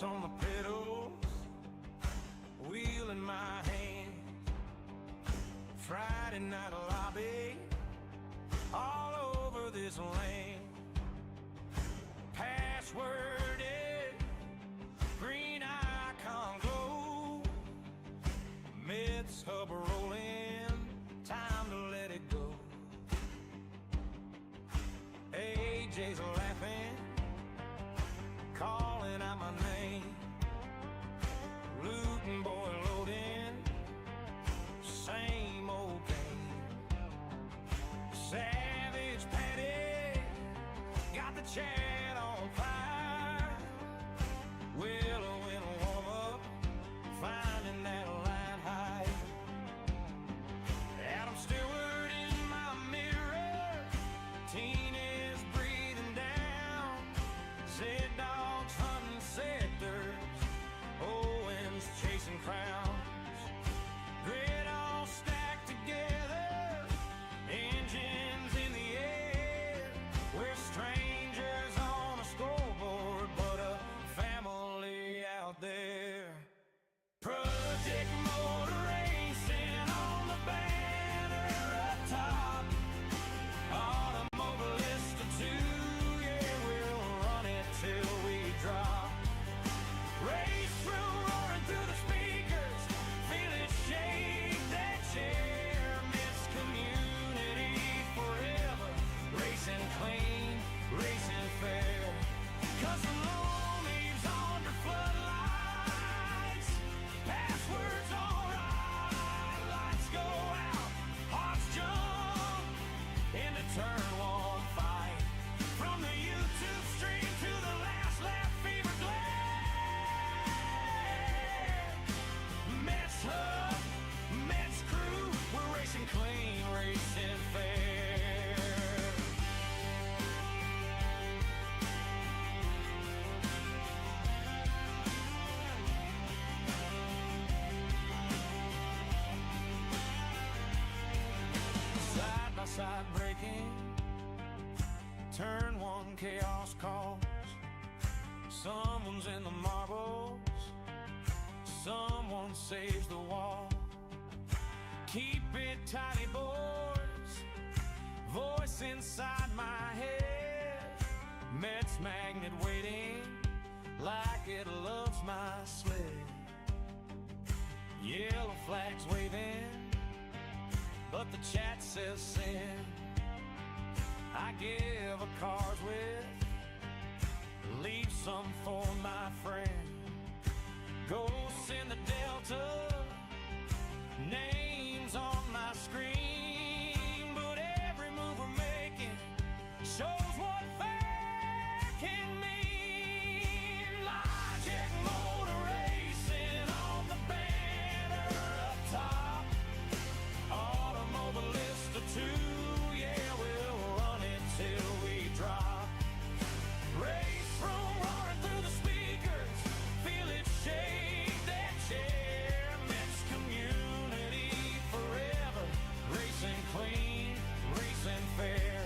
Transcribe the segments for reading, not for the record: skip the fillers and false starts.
hands on the pedals, wheel in my hand. Friday night lobby, all over this land. Passworded, green icon glow. MetzHUB rolling, time to let it go. AJ's laughing, calling out my name. Looting boy loading, same old game. Savage Patty, got the chat on fire. Willow in a warm up, finding that line high. Adam Stewart in my mirror, teen is breathing down. Zed dogs hunting sectors, Owens chasing crowns. Grid all stacked together, engines in the air. We're strangers on a scoreboard, but a family out there. Project motor racing on the banner up top. Automobilist of 2, yeah, we'll run it till we drop. Race through, roaring through the speakers, feel it shake that chair. Metz community forever, racing clean, racing fair. Cause the loan leaves under floodlights, passwords alright, lights go out, hearts jump into turn 1 fight. From the YouTube stream to the last lap fever glare. MetzHUB, Metz crew, we're racing clean, racing fair. Side by side braking, turn 1 chaos calls. Someone's in the marbles, someone saves the wall. Keep it tidy, boys, voice inside my head. Metz magnet waiting like it loves my sled. Yellow flags waving, but the chat says send. I give a car's with, leave some for my friend. Ghosts in the Delta, names on my screen, but every move we're making shows what fair can mean. Logic motor racing on the banner up top. Automobilist of 2, yeah, we'll run it till we drop. Race room roaring through the speakers, feel it shake that chair. Metz community forever, racing clean, racing fair.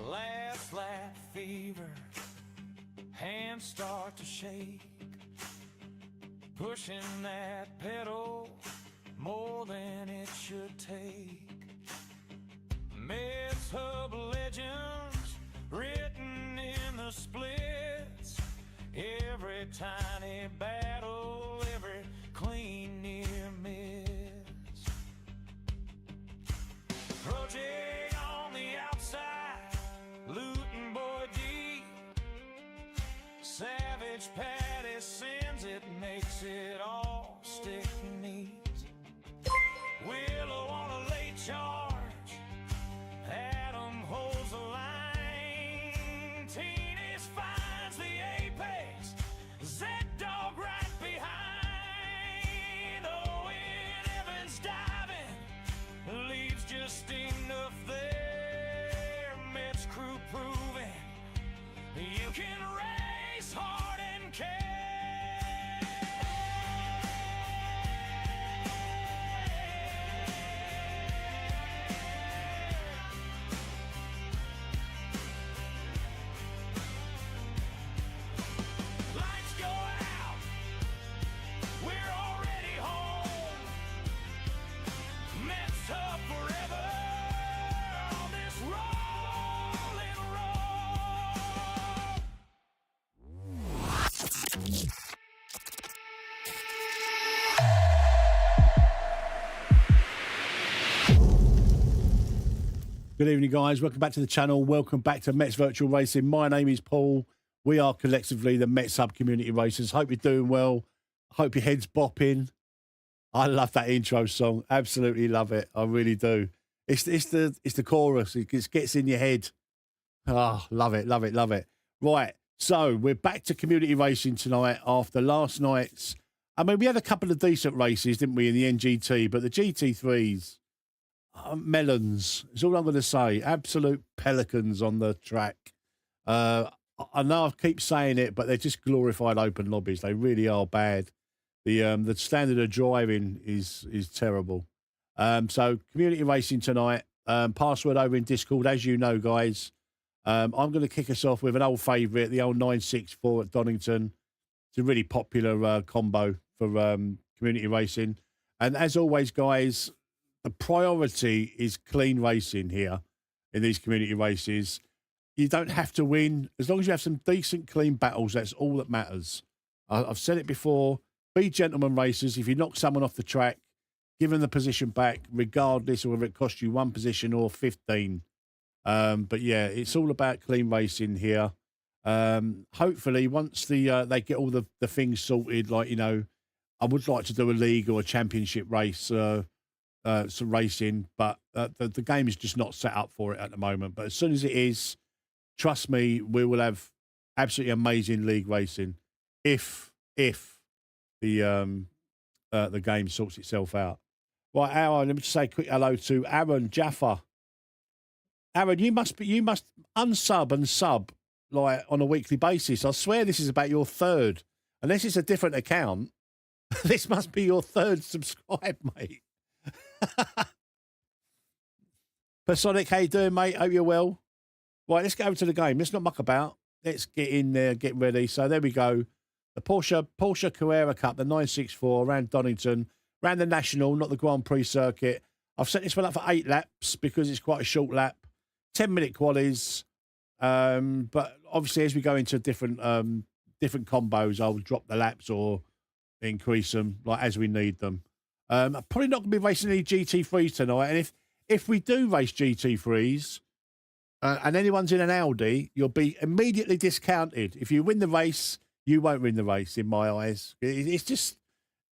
Last lap fever, hands start to shake. Pushing that pedal more than it should take. MetzHUB legends written in the splits. Every tiny battle, every clean near miss. Project on the outside, looting boy deep. Savage Patty sends it, makes it all stick neat. Willow on a late charge, Adam holds the line. Teenage finds the apex, Z-Dog right behind. Owen Evans diving, leaves just enough there. Metz crew proving you can race hard and care. Lights Good evening, guys. Welcome back to the channel. Welcome back to Metz Virtual Racing. My name is Paul. We are collectively the MetzHUB Community Racers. Hope you're doing well. Hope your head's bopping. I love that intro song. Absolutely love it. I really do. It's the chorus. It just gets in your head. Oh, love it, love it, love it. Right. So we're back to community racing tonight after last night's. I mean, we had a couple of decent races, didn't we, in the NGT, but the GT3s. Melons is all I'm going to say. Absolute pelicans on the track. I know I keep saying it, but they're just glorified open lobbies. They really are bad. The standard of driving is terrible. So community racing tonight. Password over in Discord, as you know, guys. I'm going to kick us off with an old favourite, the old 964 at Donington. It's a really popular combo for community racing. And as always, guys, the priority is clean racing here in these community races. You don't have to win. As long as you have some decent, clean battles, that's all that matters. I've said it before. Be gentlemen racers. If you knock someone off the track, give them the position back, regardless of whether it costs you 1 position or 15. But, yeah, it's all about clean racing here. Hopefully, once they get all the things sorted, like, you know, I would like to do a league or a championship race, some racing, but the game is just not set up for it at the moment. But as soon as it is, trust me, we will have absolutely amazing league racing if the game sorts itself out. Right, Aaron, let me just say a quick hello to Aaron Jaffa. Aaron, you must unsub and sub like on a weekly basis. I swear this is about your third, unless it's a different account. This must be your third subscribe, mate. Personic, how you doing, mate? Hope you're well. Right, let's get over to the game. Let's not muck about. Let's get in there, get ready. So there we go. The Porsche Carrera Cup, the 964, around Donington, around the National, not the Grand Prix circuit. I've set this one up for 8 laps because it's quite a short lap. 10-minute qualies. But obviously, as we go into different combos, I'll drop the laps or increase them like as we need them. I'm probably not going to be racing any GT3s tonight. And if we do race GT3s and anyone's in an Audi, you'll be immediately discounted. If you win the race, you won't win the race, in my eyes. It's just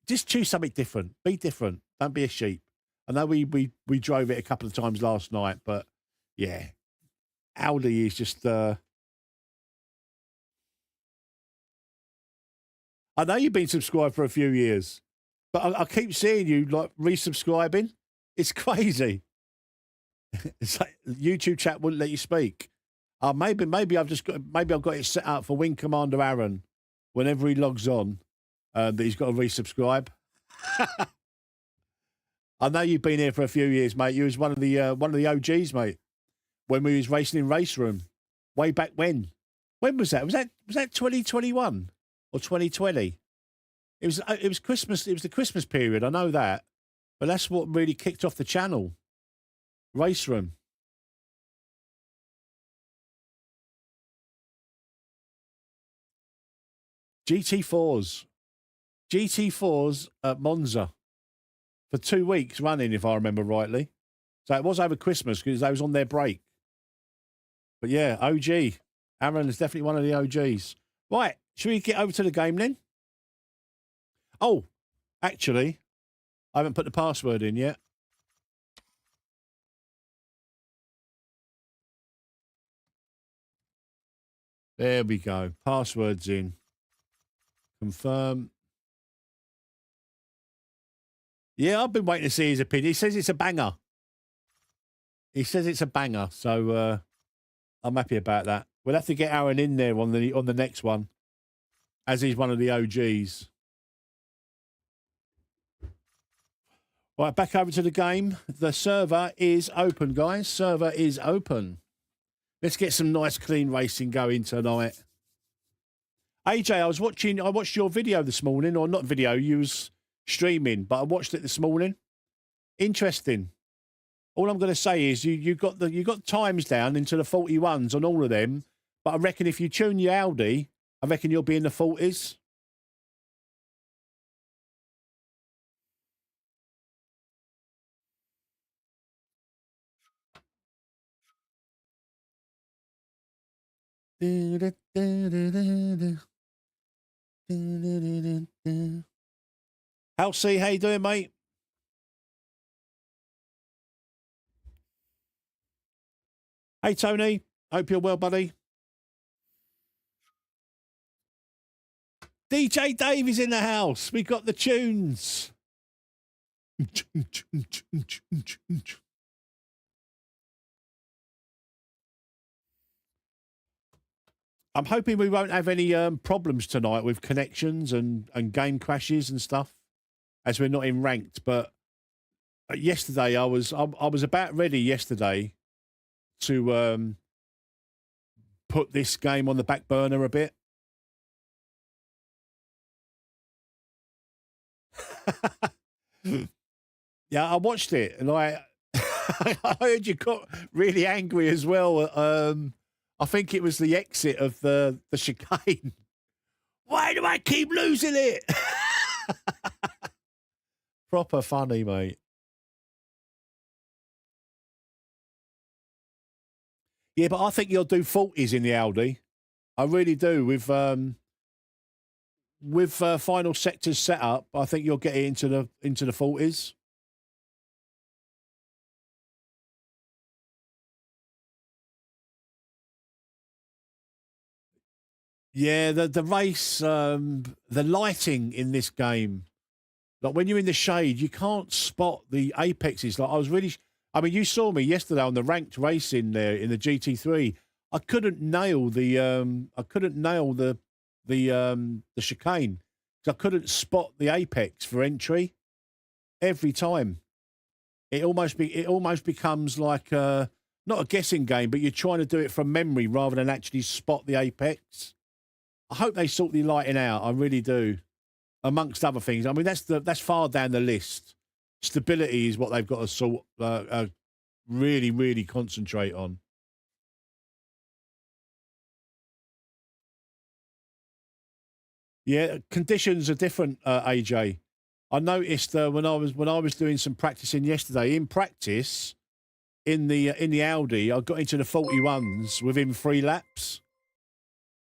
choose something different. Be different. Don't be a sheep. I know we drove it a couple of times last night, but yeah, Audi is just... I know you've been subscribed for a few years. But I keep seeing you like resubscribing. It's crazy. It's like YouTube chat wouldn't let you speak. Maybe I've got it set up for Wing Commander Aaron whenever he logs on that he's got to resubscribe. I know you've been here for a few years, mate. You was one of the OGs, mate. When we was racing in Race Room, way back when. When was that? Was that 2021 or 2020? It was Christmas. It was the Christmas period. I know that, but that's what really kicked off the channel. Race Room. GT4s at Monza for 2 weeks running, if I remember rightly. So it was over Christmas because they was on their break. But yeah, OG. Aaron is definitely one of the OGs. Right, should we get over to the game then? Oh, actually, I haven't put the password in yet. There we go. Password's in. Confirm. Yeah, I've been waiting to see his opinion. He says it's a banger. He says it's a banger, so I'm happy about that. We'll have to get Aaron in there on the next one, as he's one of the OGs. Right, back over to the game. The server is open, guys. Server is open. Let's get some nice, clean racing going tonight. AJ, I watched your video this morning, or not video, you was streaming, but I watched it this morning. Interesting. All I'm going to say is you got times down into the 41s on all of them, but I reckon if you tune your Audi, I reckon you'll be in the 40s. Hal C, how you doing, mate? Hey, Tony. Hope you're well, buddy. DJ Dave is in the house. We got the tunes. I'm hoping we won't have any problems tonight with connections and game crashes and stuff, as we're not in ranked. But yesterday, I was about ready yesterday to put this game on the back burner a bit. Yeah, I watched it, and I heard you got really angry as well. I think it was the exit of the chicane. Why do I keep losing it? Proper funny, mate. Yeah, but I think you'll do 40s in the Audi. I really do. With final sectors set up, I think you'll get it into the 40s. Yeah, the race, the lighting in this game, like when you're in the shade, you can't spot the apexes. Like I mean, you saw me yesterday on the ranked racing there in the GT3. I couldn't nail the chicane because I couldn't spot the apex for entry every time. It almost becomes like not a guessing game, but you're trying to do it from memory rather than actually spot the apex. I hope they sort the lighting out. I really do, amongst other things. I mean, that's far down the list. Stability is what they've got to sort really, really concentrate on. Yeah, conditions are different, AJ. I noticed when I was doing some practicing yesterday. In practice, in the Audi, I got into the 41s within 3 laps.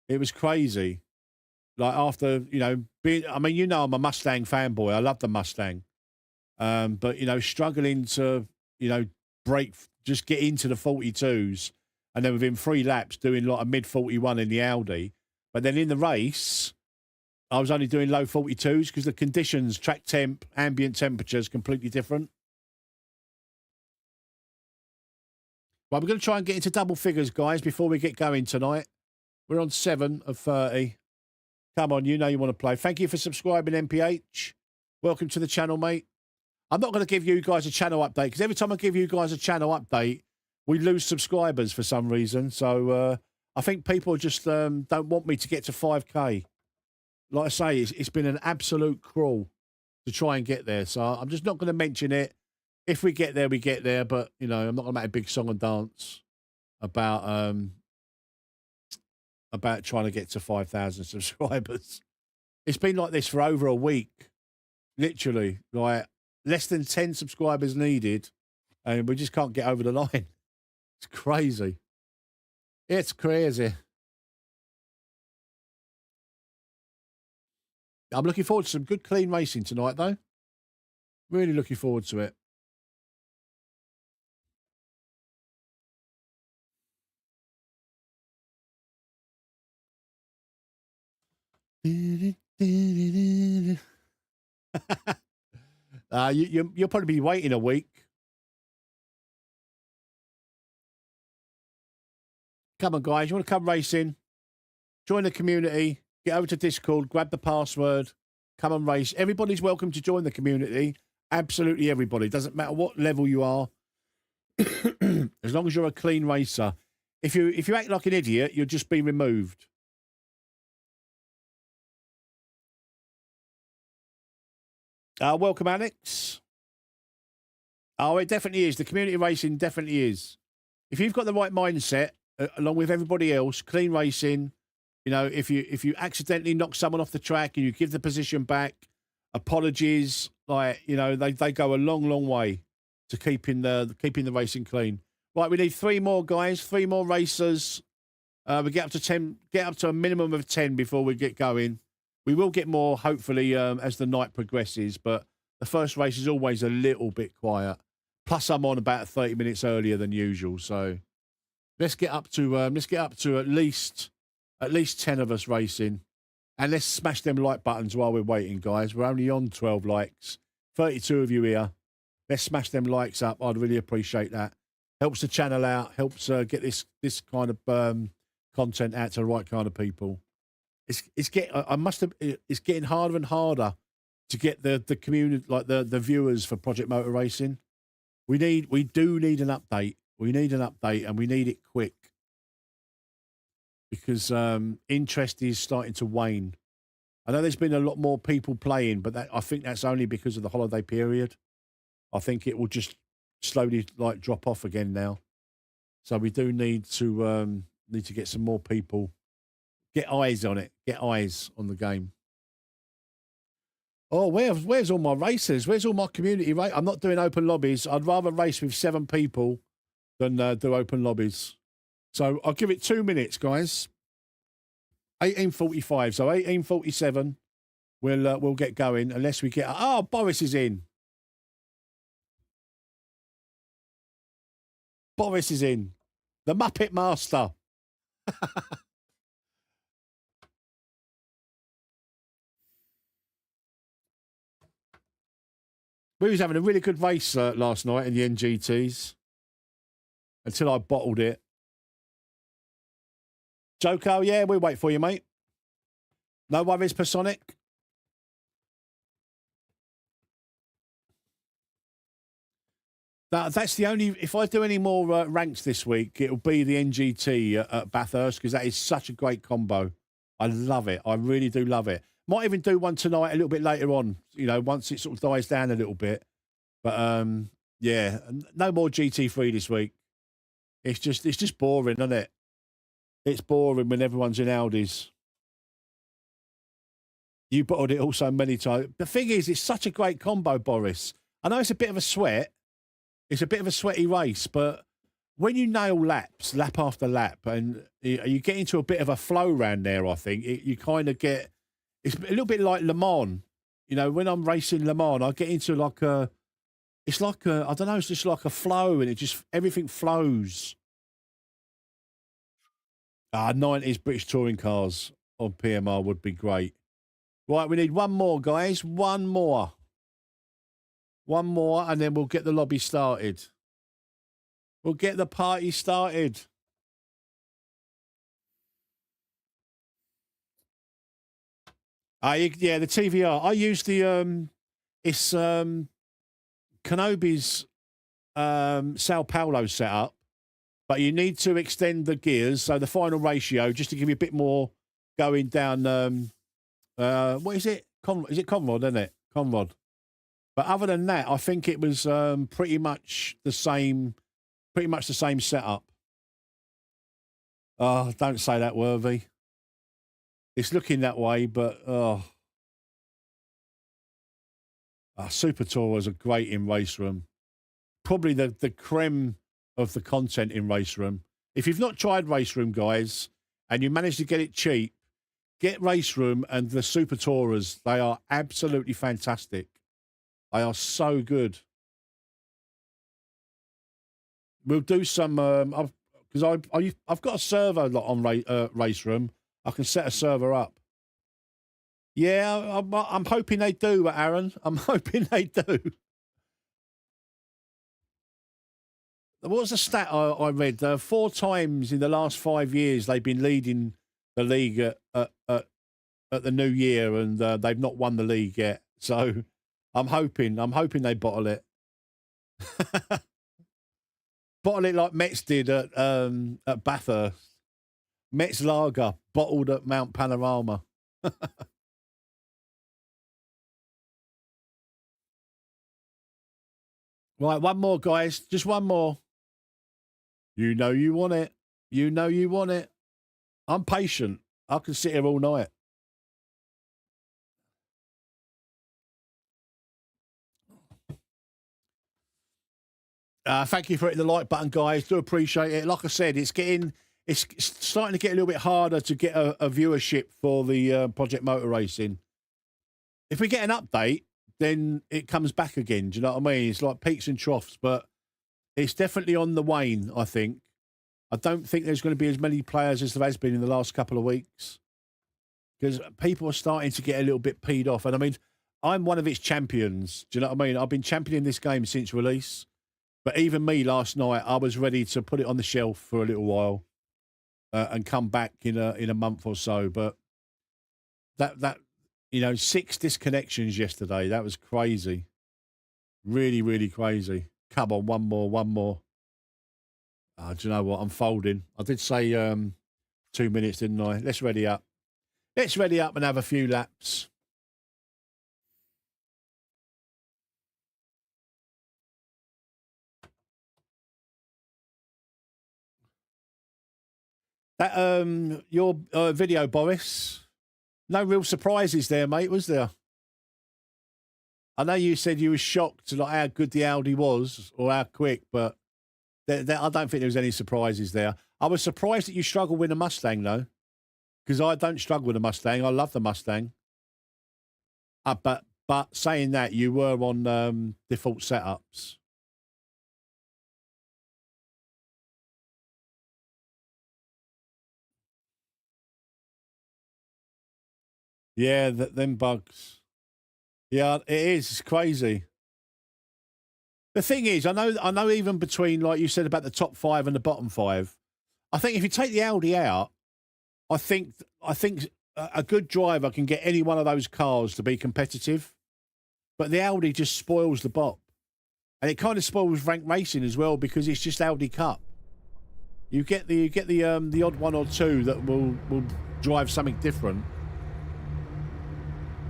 It was crazy. Like after, being, I mean, I'm a Mustang fanboy. I love the Mustang. But, struggling to, just get into the 42s and then within 3 laps doing like a mid 41 in the Audi. But then in the race, I was only doing low 42s because the conditions, track temp, ambient temperature is completely different. Right, we're going to try and get into double figures, guys, before we get going tonight. We're on 7 of 30. Come on, you know you want to play. Thank you for subscribing, MPH. Welcome to the channel, mate. I'm not going to give you guys a channel update because every time I give you guys a channel update, we lose subscribers for some reason. So I think people just don't want me to get to 5K. Like I say, it's been an absolute crawl to try and get there. So I'm just not going to mention it. If we get there, we get there. But, I'm not going to make a big song and dance about trying to get to 5,000 subscribers. It's been like this for over a week, literally, like less than 10 subscribers needed, and we just can't get over the line. It's crazy. It's crazy. I'm looking forward to some good, clean racing tonight, though. Really looking forward to it. You'll probably be waiting a week. Come on, guys. You want to come racing? Join the community. Get over to Discord. Grab the password. Come and race. Everybody's welcome to join the community. Absolutely everybody. Doesn't matter what level you are. As long as you're a clean racer. If you act like an idiot, you'll just be removed. Welcome, Alex. Oh, it definitely is. The community racing definitely is. If you've got the right mindset, along with everybody else, clean racing, if you accidentally knock someone off the track and you give the position back, apologies, they go a long, long way to keeping the racing clean. Right, we need 3 more guys, 3 more racers We get up to 10, get up to a minimum of 10 before we get going. We will get more, hopefully, as the night progresses, but the first race is always a little bit quiet. Plus, I'm on about 30 minutes earlier than usual, so let's get up to at least 10 of us racing, and let's smash them like buttons while we're waiting, guys. We're only on 12 likes, 32 of you here. Let's smash them likes up. I'd really appreciate that. Helps the channel out. Helps get this kind of content out to the right kind of people. It's getting harder and harder to get the community, like the viewers for Project Motor Racing. We do need an update. We need an update, and we need it quick, because interest is starting to wane. I know there's been a lot more people playing, but I think that's only because of the holiday period. I think it will just slowly like drop off again now. So we do need to get some more people, get eyes on it, get eyes on the game. Oh, where's all my racers? Where's all my community race? I'm not doing open lobbies. I'd rather race with 7 people than do open lobbies. So I'll give it 2 minutes, guys. 18:45. So 18:47, we'll get going unless we get. Oh, Boris is in. Boris is in. The Muppet Master. We was having a really good race last night in the NGTs until I bottled it. Joko, yeah, we'll wait for you, mate. No worries, Personic. That's the only... If I do any more ranks this week, it'll be the NGT at Bathurst, because that is such a great combo. I love it. I really do love it. Might even do one tonight a little bit later on, you know, once it sort of dies down a little bit. But, yeah, no more GT3 this week. It's just boring, isn't it? It's boring when everyone's in Audis. You bottled it also many times. The thing is, it's such a great combo, Boris. I know it's a bit of a sweat. It's a bit of a sweaty race, but when you nail laps, lap after lap, and you get into a bit of a flow round there, I think, you kind of get... It's a little bit like Le Mans. You know, when I'm racing Le Mans, I get into like a... It's like a... I don't know, it's just like a flow, and it just... Everything flows. 90s British touring cars on PMR would be great. Right, we need one more, guys. One more. One more, and then we'll get the lobby started. We'll get the party started. Yeah, the TVR. I use the it's Kenobi's Sao Paulo setup, but you need to extend the gears, so the final ratio, just to give you a bit more going down. What is it? Is it Conrod? Isn't it? Conrod. But other than that, I think it was pretty much the same. Pretty much the same setup. Oh, don't say that, Worthy. It's looking that way, but Super Tourers are great in Race Room. Probably the creme of the content in Race Room. If you've not tried Race Room, guys, and you manage to get it cheap, get Race Room and the Super Tourers. They are absolutely fantastic. They are so good. We'll do some because I've got a server on Race Room. I can set a server up. Yeah, I'm hoping they do, Aaron. I'm hoping they do. What was the stat I read? 4 times in the last 5 years they've been leading the league at the new year, and they've not won the league yet. So I'm hoping they bottle it. Bottle it like Metz did at Bathurst. Metz Lager bottled at Mount Panorama. Right, one more, guys. Just one more. You know you want it. You know you want it. I'm patient. I can sit here all night. Thank you for hitting the like button, guys. Do appreciate it. Like I said, it's getting it's starting to get a little bit harder to get a viewership for the Project Motor Racing. If we get an update, then it comes back again. Do you know what I mean? It's like peaks and troughs, but it's definitely on the wane, I think. I don't think there's going to be as many players as there has been in the last couple of weeks because people are starting to get a little bit peed off. And I mean, I'm one of its champions. Do you know what I mean? I've been championing this game since release. But even me last night, I was ready to put it on the shelf for a little while and come back in a month or so. But that 6 disconnections yesterday, that was crazy. Really, really crazy. Come on, one more. Oh, do you know what? I'm folding. I did say 2 minutes, didn't I? Let's ready up. Let's ready up and have a few laps. That your video, Boris. No real surprises there, mate, was there? I know you said you were shocked like how good the Audi was or how quick, but I don't think there was any surprises there. I was surprised that you struggled with a Mustang, though, because I don't struggle with a Mustang. I love the Mustang. But saying that, you were on default setups. Yeah, them bugs. Yeah, it is. It's crazy. The thing is, I know even between, like you said about the top 5 and the bottom 5, I think if you take the Audi out, I think a good driver can get any one of those cars to be competitive. But the Audi just spoils the bop. And it kind of spoils rank racing as well because it's just Audi Cup. You get the odd one or two that will drive something different.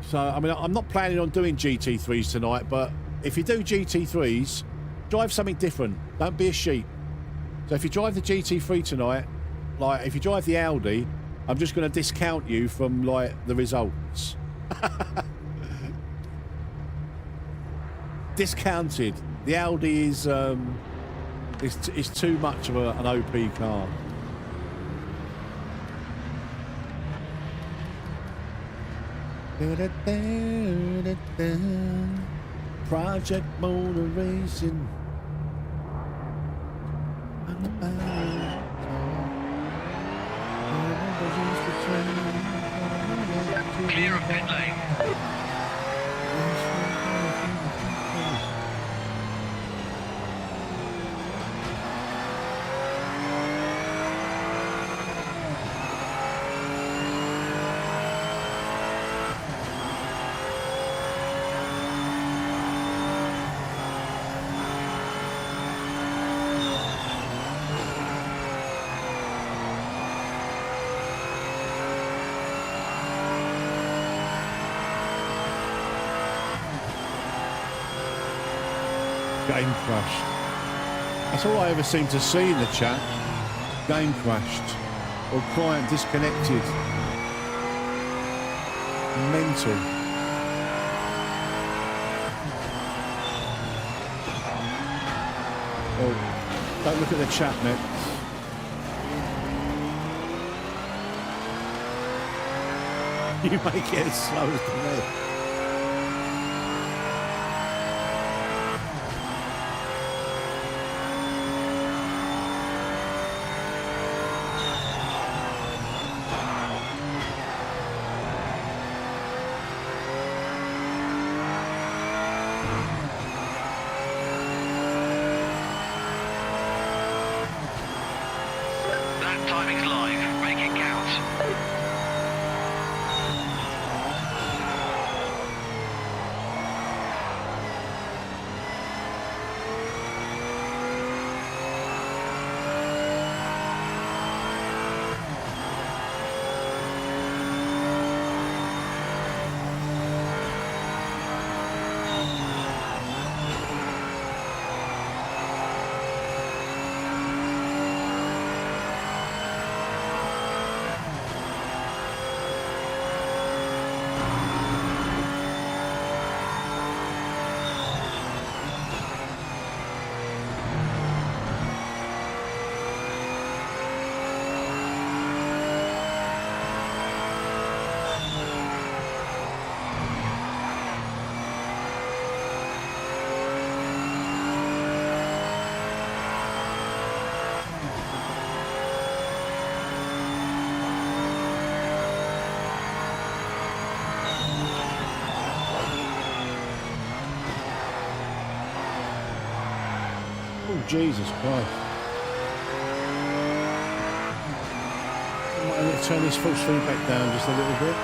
So, I mean, I'm not planning on doing GT3s tonight, but if you do GT3s, drive something different. Don't be a sheep. So if you drive the GT3 tonight, like if you drive the Audi, I'm just going to discount you from like the results. Discounted. The Audi is too much of an OP car. Project Motor Racing. Clear of pit lane. Game crashed. That's all I ever seem to see in the chat. Game crashed. Or client disconnected. Mental. Oh, don't look at the chat, Metz. You make it as slow as the red. Timing's live. Make it count. Oh, Jesus Christ. I might have to turn this full speed back down just a little bit.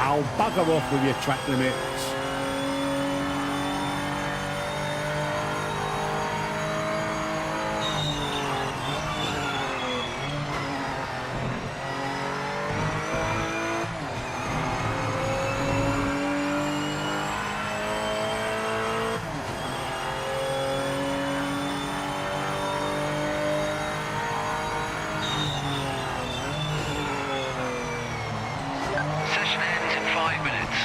Oh, bugger off with your track limits. Session ends in 5 minutes.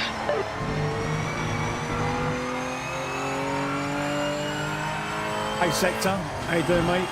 Hey, Sector. How you doing, mate?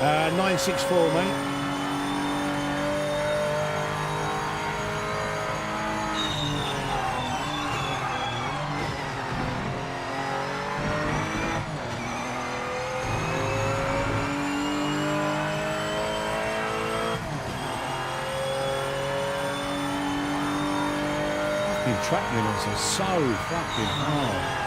Uh, 964, mate. Fucking track limits are so fucking hard.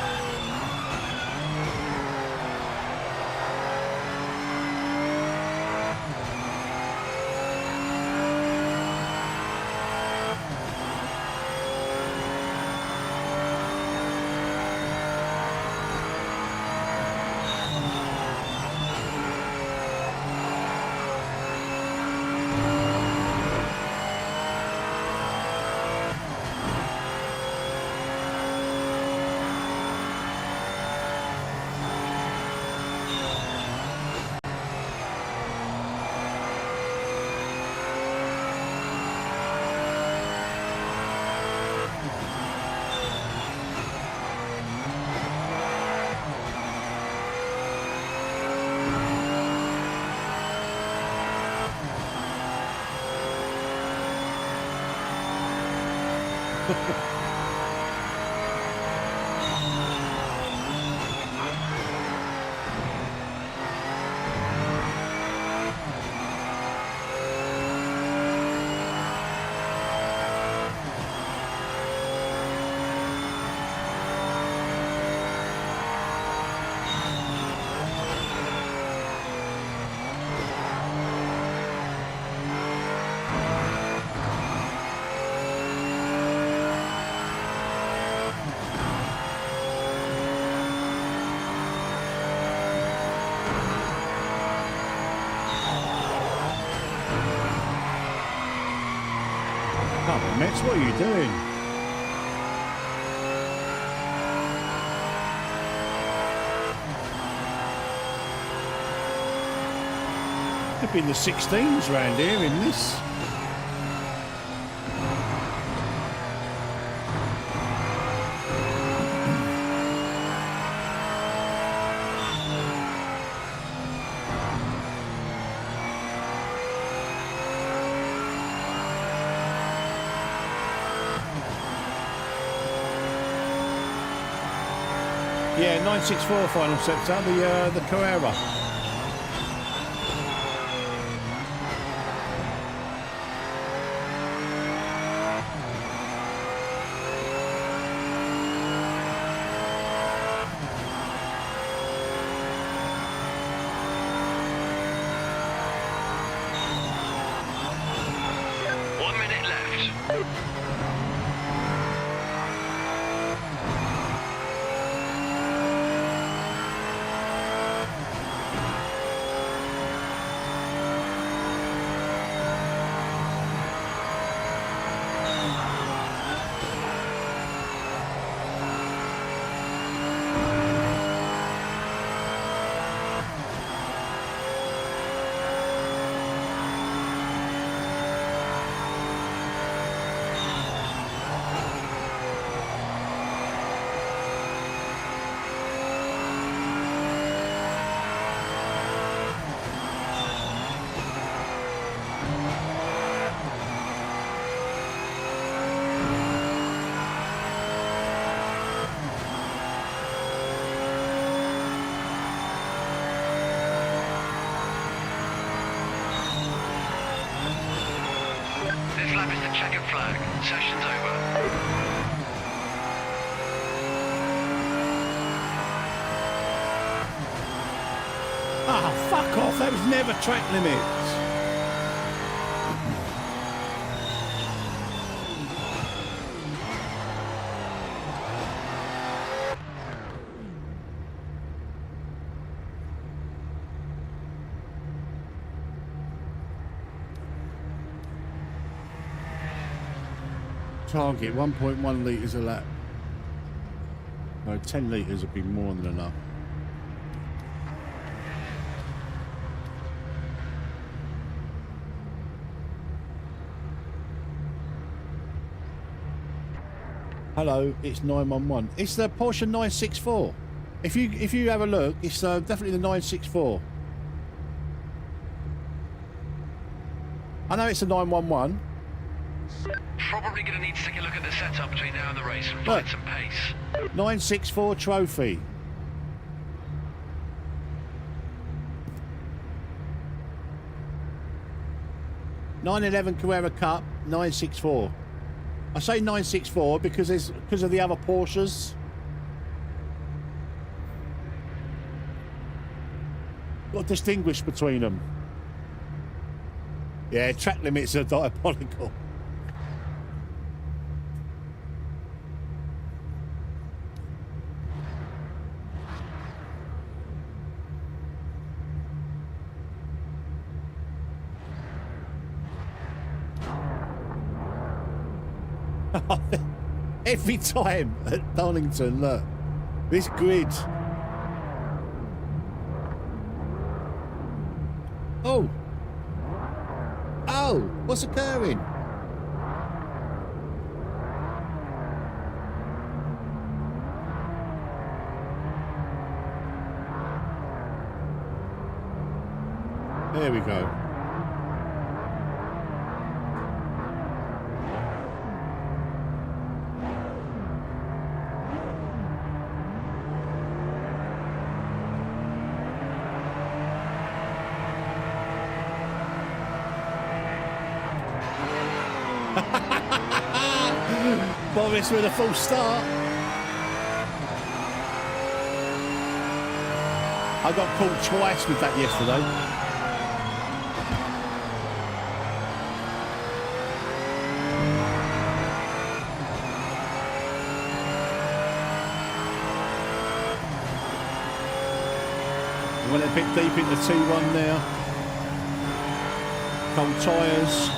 Come on, Metz, what are you doing? Could be in the 16s round here in this. Yeah, 964 final sector, the Carrera. Checkered flag. Session's over. Ah, fuck off. That was never track limits. Target 1.1 litres a lap. No, 10 litres would be more than enough. Hello, it's 911. It's the Porsche 964. If you have a look, it's definitely the 964. I know it's a 911. Probably going to need to take a look at the setup between now and the race and find some pace. 964 trophy. (911) Carrera Cup 964. I say 964 because of the other Porsches. Got to distinguish between them. Yeah, track limits are diabolical. Every time at Donington, look, this grid. Oh, what's occurring? There we go. Boris with a full start. I got caught twice with that yesterday. I went a bit deep into T1 now. Cold tyres.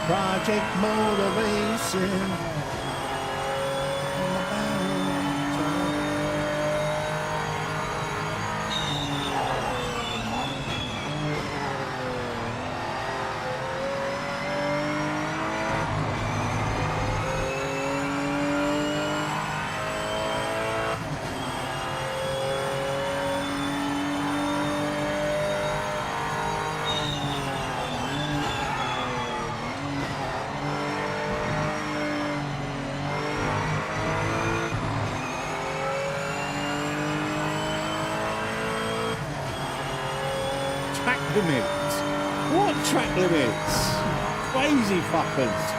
Project motor racing. limits? What track limits? Crazy fuckers.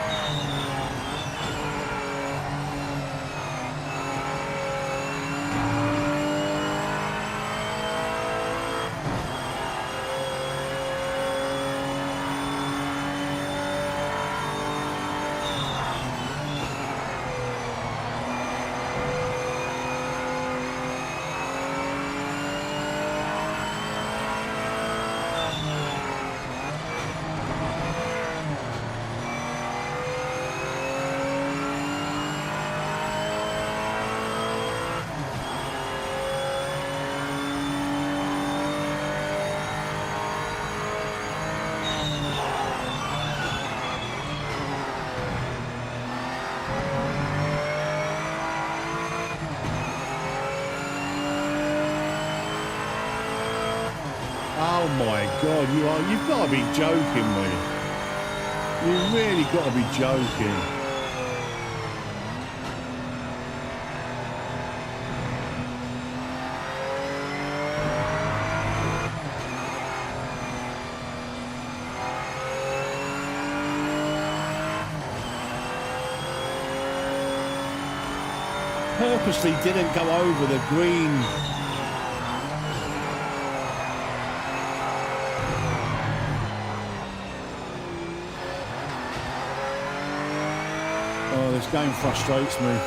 Oh my God, you've got to be joking me. You really got to be joking. Purposely didn't go over the green. Oh, this game frustrates me.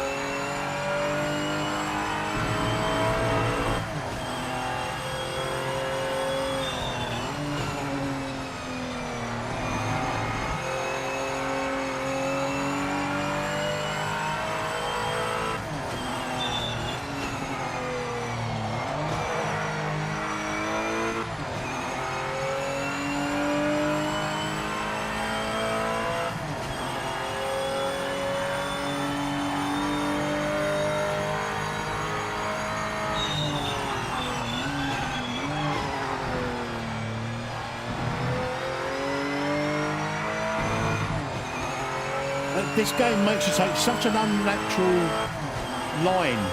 This game makes you take such an unnatural line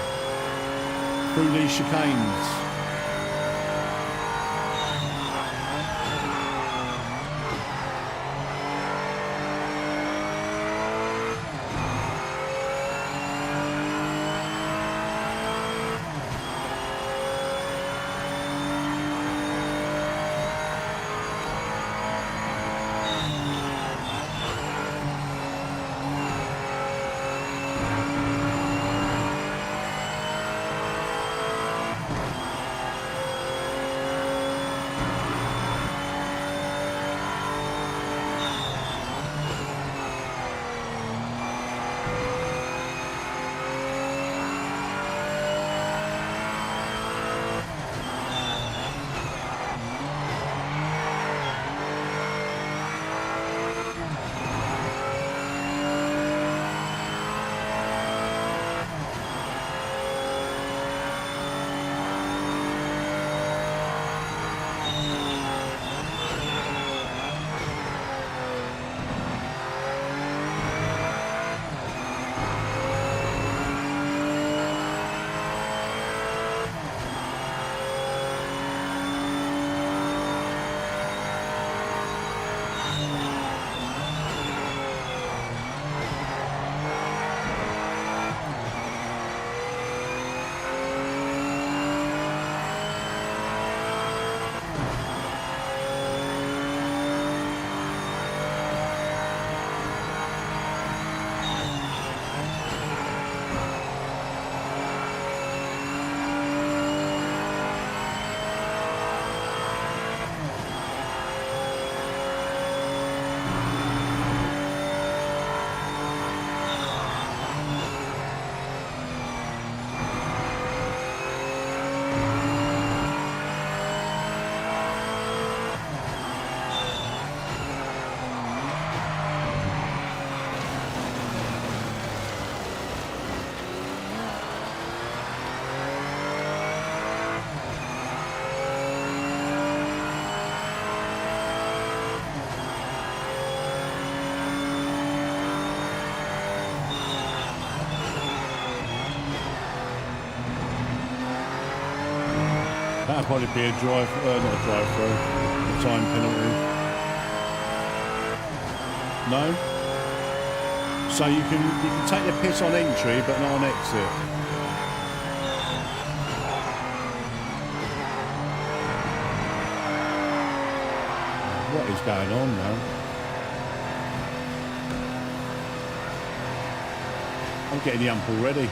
through these chicanes. That'll probably be a drive, not a drive-through. A time penalty. No? So you can take the piss on entry, but not on exit. What is going on now? I'm getting the ump already.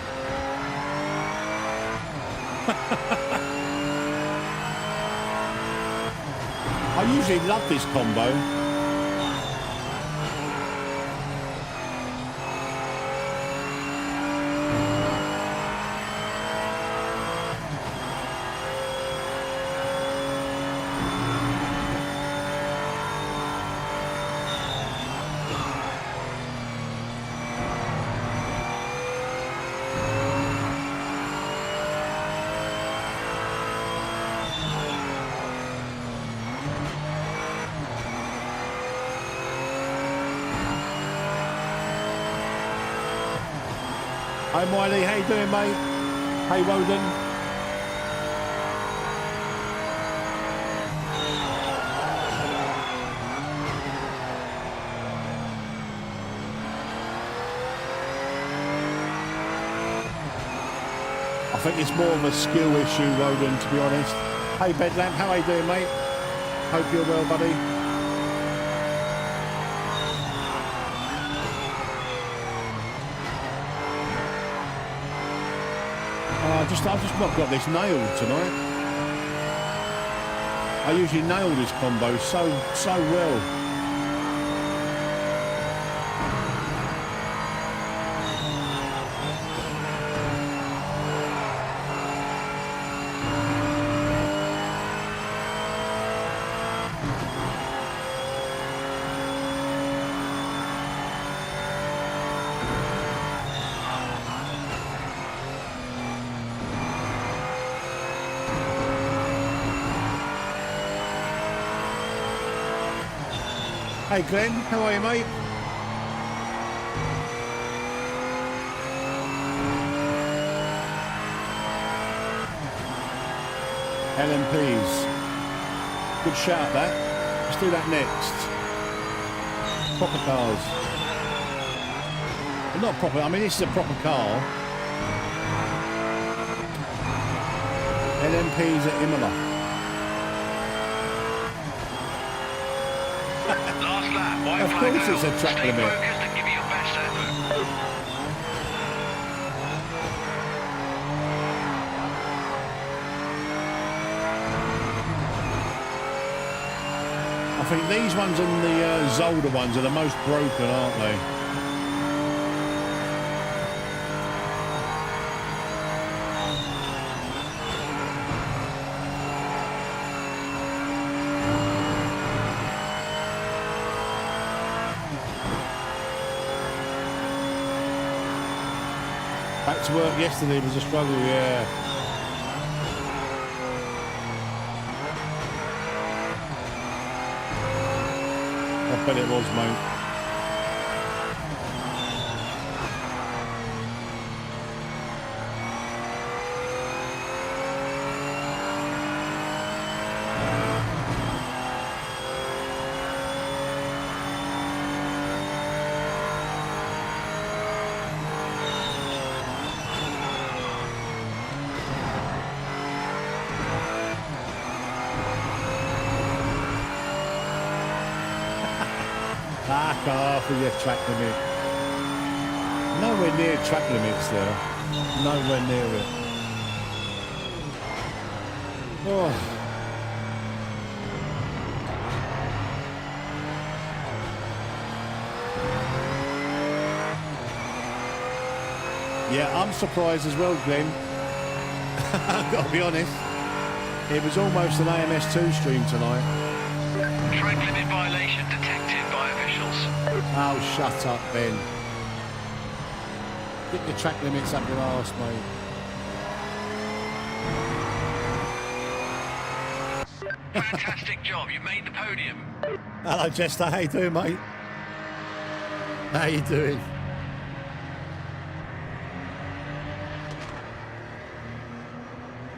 I usually love this combo. Hi Miley, how you doing, mate? Hey Woden. I think it's more of a skill issue, Woden, to be honest. Hey Bedlamp, how are you doing, mate? Hope you're well, buddy. I've just not got this nailed tonight. I usually nail this combo so well. Hey Glenn, how are you, mate? LMPs. Good shout, that. Let's do that next. Proper cars. Well, not proper, I mean this is a proper car. LMPs at Imola. Of course it's a track limit. And give you your best effort. I think these ones and the Zolder ones are the most broken, aren't they? Back to work yesterday was a struggle, yeah. I bet it was, mate. Back off with your track limit. Nowhere near track limits there. Nowhere near it. Oh. Yeah, I'm surprised as well, Glenn. I've got to be honest. It was almost an AMS2 stream tonight. Track limit violation detected by officials. Oh, shut up, Ben. Get your track limits up your arse, mate. Fantastic job, you made the podium. Hello, Jester. How you doing, mate? How you doing?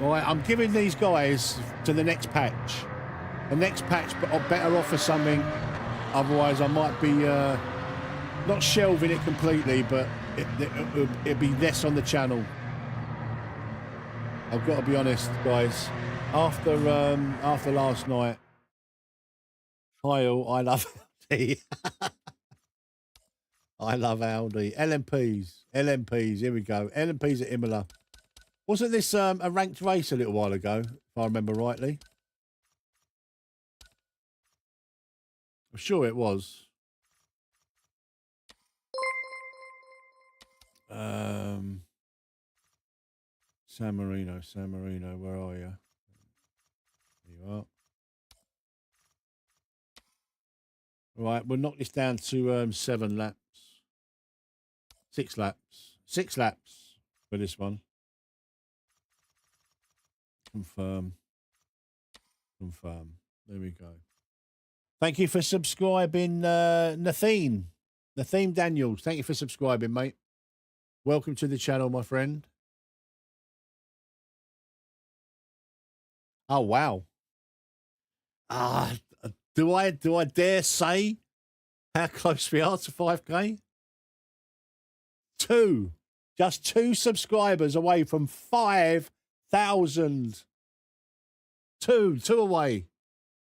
All right, I'm giving these guys to the next patch. the next patch, but I'll better offer something. Otherwise, I might be not shelving it completely, but it'll be less on the channel. I've got to be honest, guys. After last night, Kyle, I love Audi. I love Audi. LMPs. Here we go. LMPs at Imola. Wasn't this a ranked race a little while ago, if I remember rightly? I'm sure it was. San Marino, where are you? There you are. Right, we'll knock this down to 7 laps. 6 laps. 6 laps for this one. Confirm. There we go. Thank you for subscribing, Natheen Daniels. Thank you for subscribing, mate. Welcome to the channel, my friend. Oh, wow. Do I dare say how close we are to 5K? Just 2 subscribers away from 5,000. 2 away.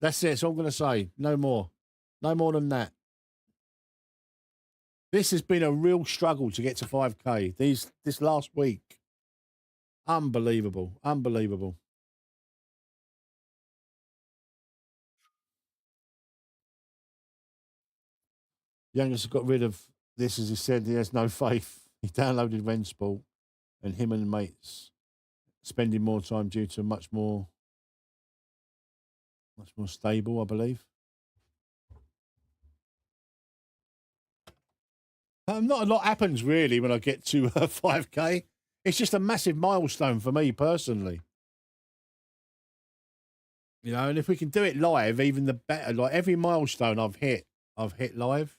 That's it. That's all I'm going to say. No more. No more than that. This has been a real struggle to get to 5K. This last week. Unbelievable. Youngest got rid of this, as he said. He has no faith. He downloaded Rensport, and him and mates spending more time due to much more stable, I believe. Not a lot happens really when I get to 5K. It's just a massive milestone for me personally. You know, and if we can do it live, even the better. Like every milestone I've hit live.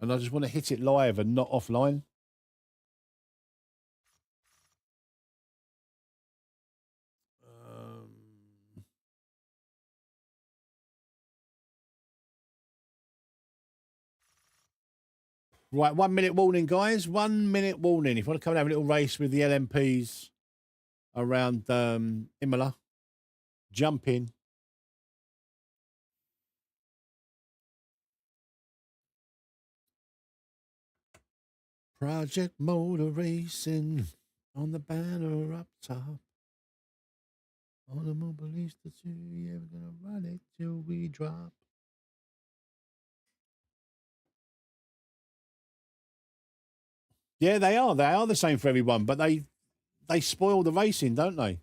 And I just want to hit it live and not offline. Right, 1 minute warning, guys. 1 minute warning. If you want to come and have a little race with the LMPs around Imola, jump in. Project Motor Racing on the banner up top. Automobilista 2, yeah, we're gonna run it till we drop. Yeah, they are. They are the same for everyone, but they spoil the racing, don't they?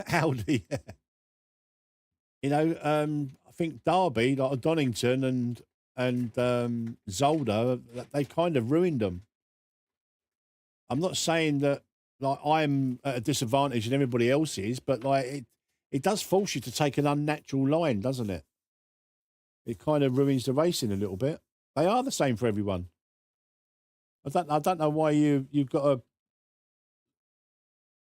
Audi. You know, I think Derby, like Donington and Zolder, they kind of ruined them. I'm not saying that like I'm at a disadvantage and everybody else is, but like it does force you to take an unnatural line, doesn't it? It kind of ruins the racing a little bit. They are the same for everyone. I don't know why you've got a.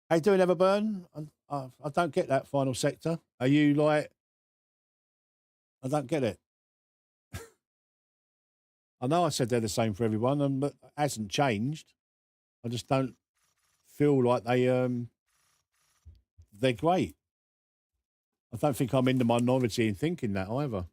How you doing, Everburn? I don't get that final sector. Are you like? I don't get it. I know I said they're the same for everyone, but it hasn't changed. I just don't feel like they're great. I don't think I'm in the minority in thinking that either.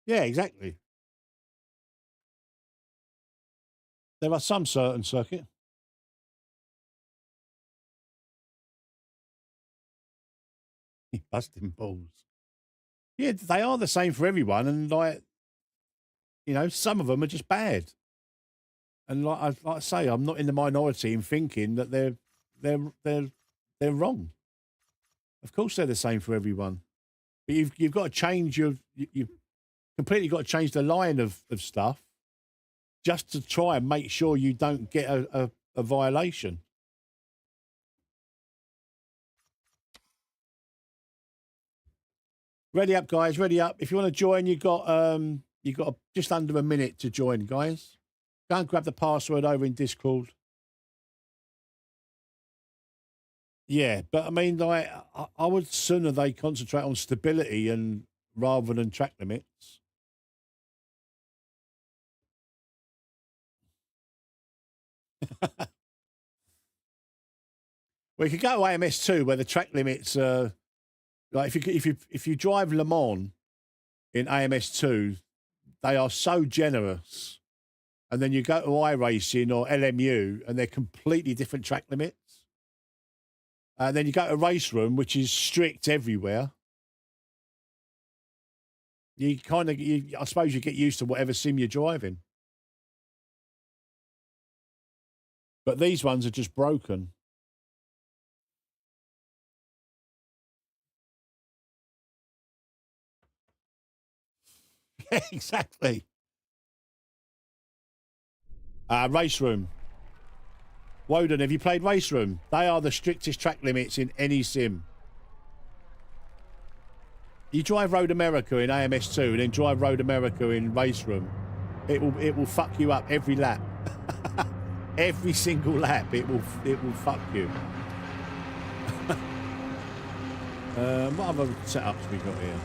Yeah, exactly. There are some certain circuit. Busting balls. Yeah, they are the same for everyone, and like, you know, some of them are just bad. And like I say, I'm not in the minority in thinking that they're wrong. Of course, they're the same for everyone. But you've got to change you've completely got to change the line of stuff just to try and make sure you don't get a violation. Ready up, guys. Ready up. If you want to join, you've got just under a minute to join, guys. Go and grab the password over in Discord. Yeah, but I mean, like, I would sooner they concentrate on stability and rather than track limits. We could go to AMS2 where the track limits are like if you drive Le Mans in AMS2, they are so generous. And then you go to iRacing or LMU and they're completely different track limits. And then you go to Race Room, which is strict everywhere. You kind of, I suppose you get used to whatever sim you're driving. But these ones are just broken. Yeah, exactly. Race Room. Woden, have you played Race Room? They are the strictest track limits in any sim. You drive Road America in AMS2 and then drive Road America in Race Room. It will fuck you up every lap. Every single lap, it will fuck you. What other setups we got here?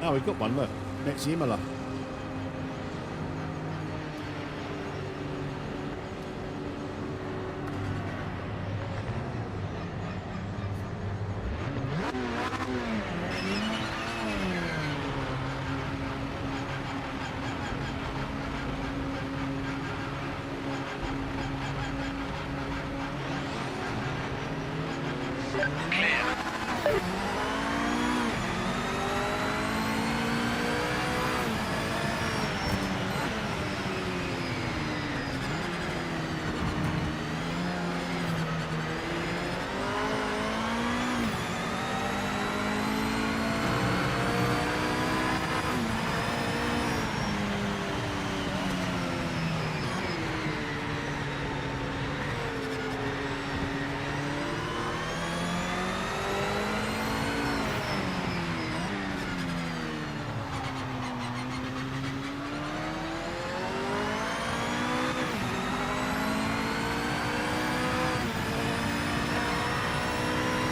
Oh, we've got one, look. Next Imola.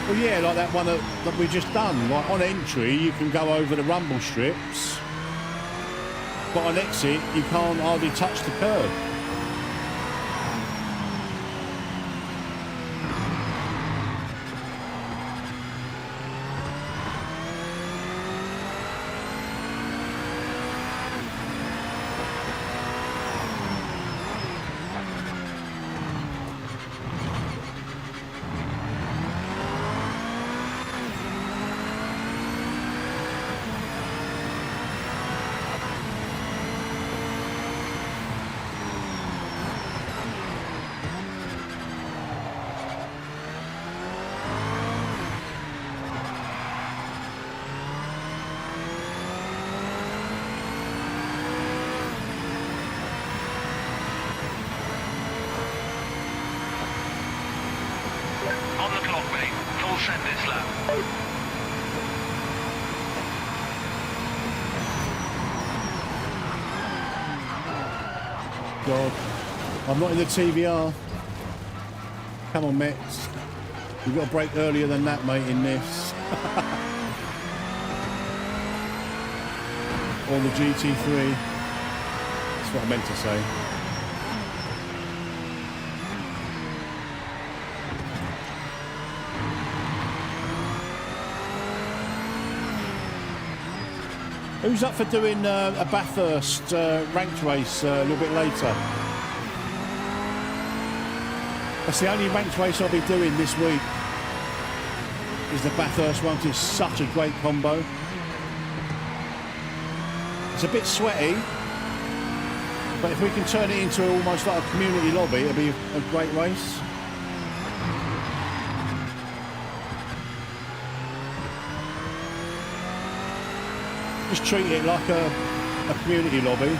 Well, yeah, like that one that we just done. Like on entry, you can go over the rumble strips, but on exit, you can't hardly touch the curb. God, I'm not in the TVR. Come on, Metz. You've got to break earlier than that, mate, in this. Or the GT3. That's what I meant to say. Who's up for doing a Bathurst ranked race a little bit later? That's the only ranked race I'll be doing this week. Is the Bathurst one, 'cause it's such a great combo. It's a bit sweaty, but if we can turn it into almost like a community lobby, it'll be a great race. Just treat it like a community lobby.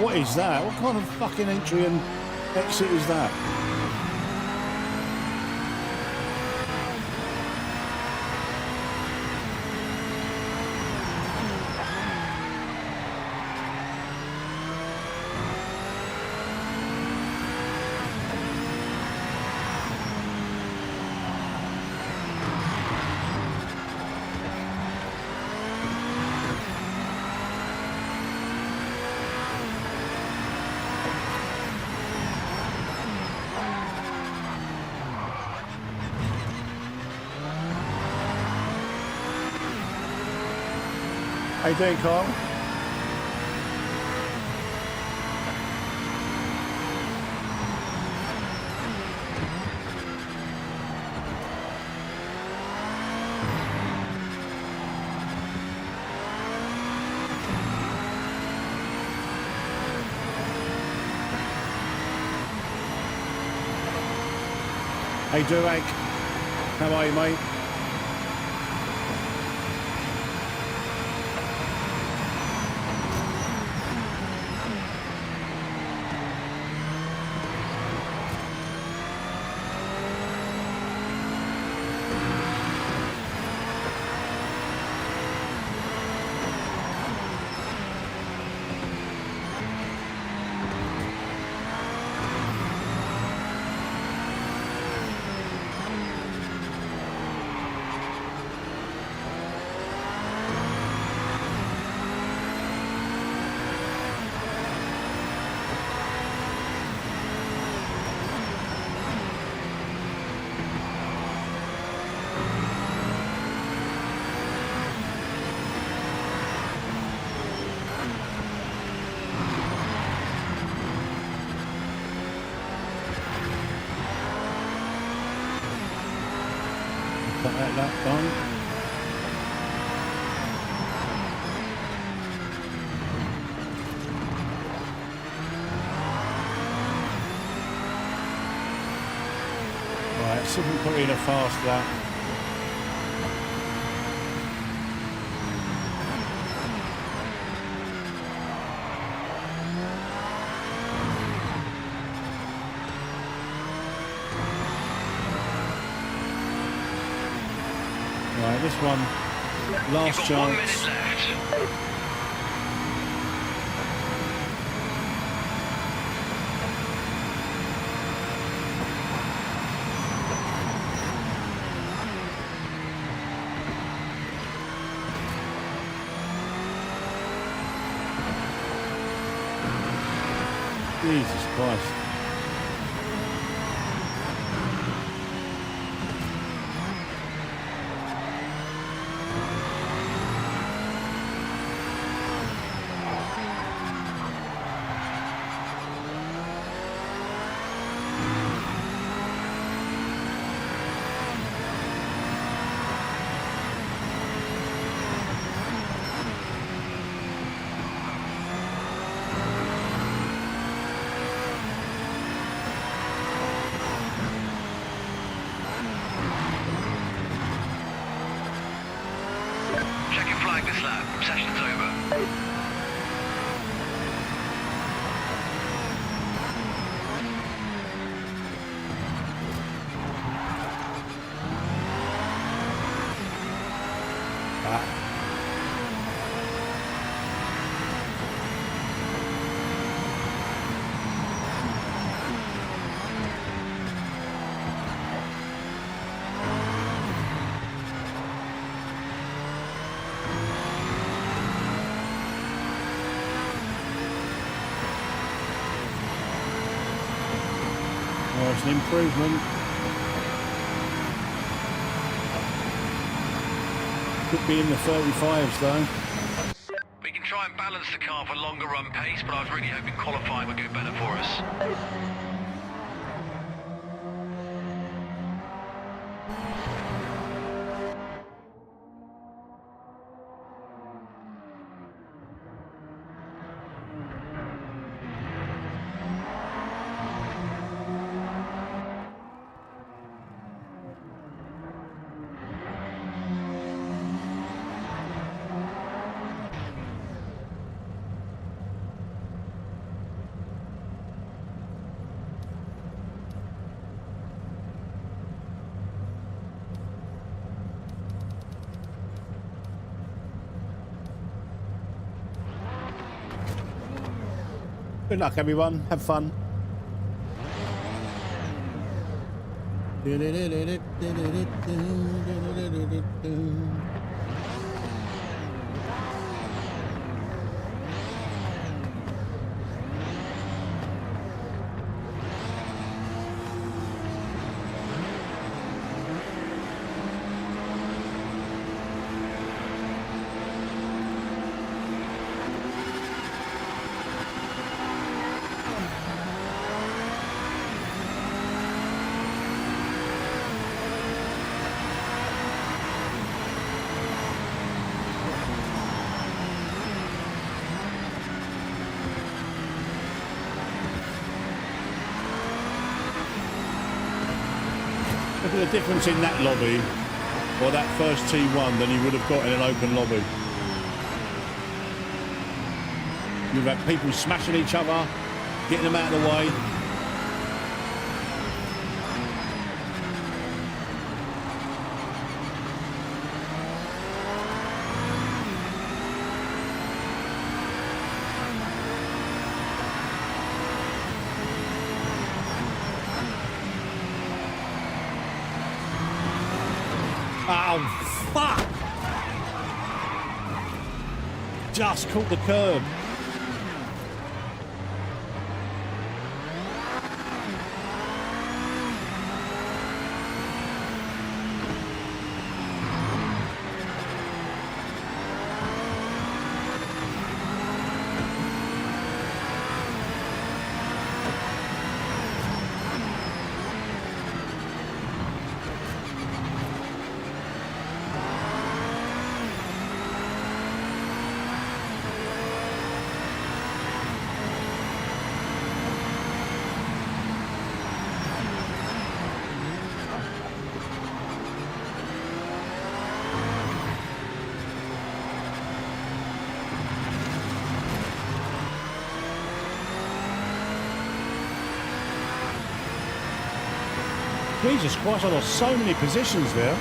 What is that? What kind of fucking entry and exit is that? How you doing, Carl? Hey, Durag. How are you, mate? Got that done. See if we can put in a fast lap. Right, this one, last You've got 1 minute chance. left. Jesus Christ. Check your flag this lap. Session's over. Well, it's an improvement. Could be in the 35s though. We can try and balance the car for longer run pace, but I was really hoping qualifying would go better for us. Good luck, everyone. Have fun. Look at the difference in that lobby, or that first T1, than you would have got in an open lobby. You've had people smashing each other, getting them out of the way. Oh, fuck! Just caught the curb. Jesus Christ, I lost so many positions there.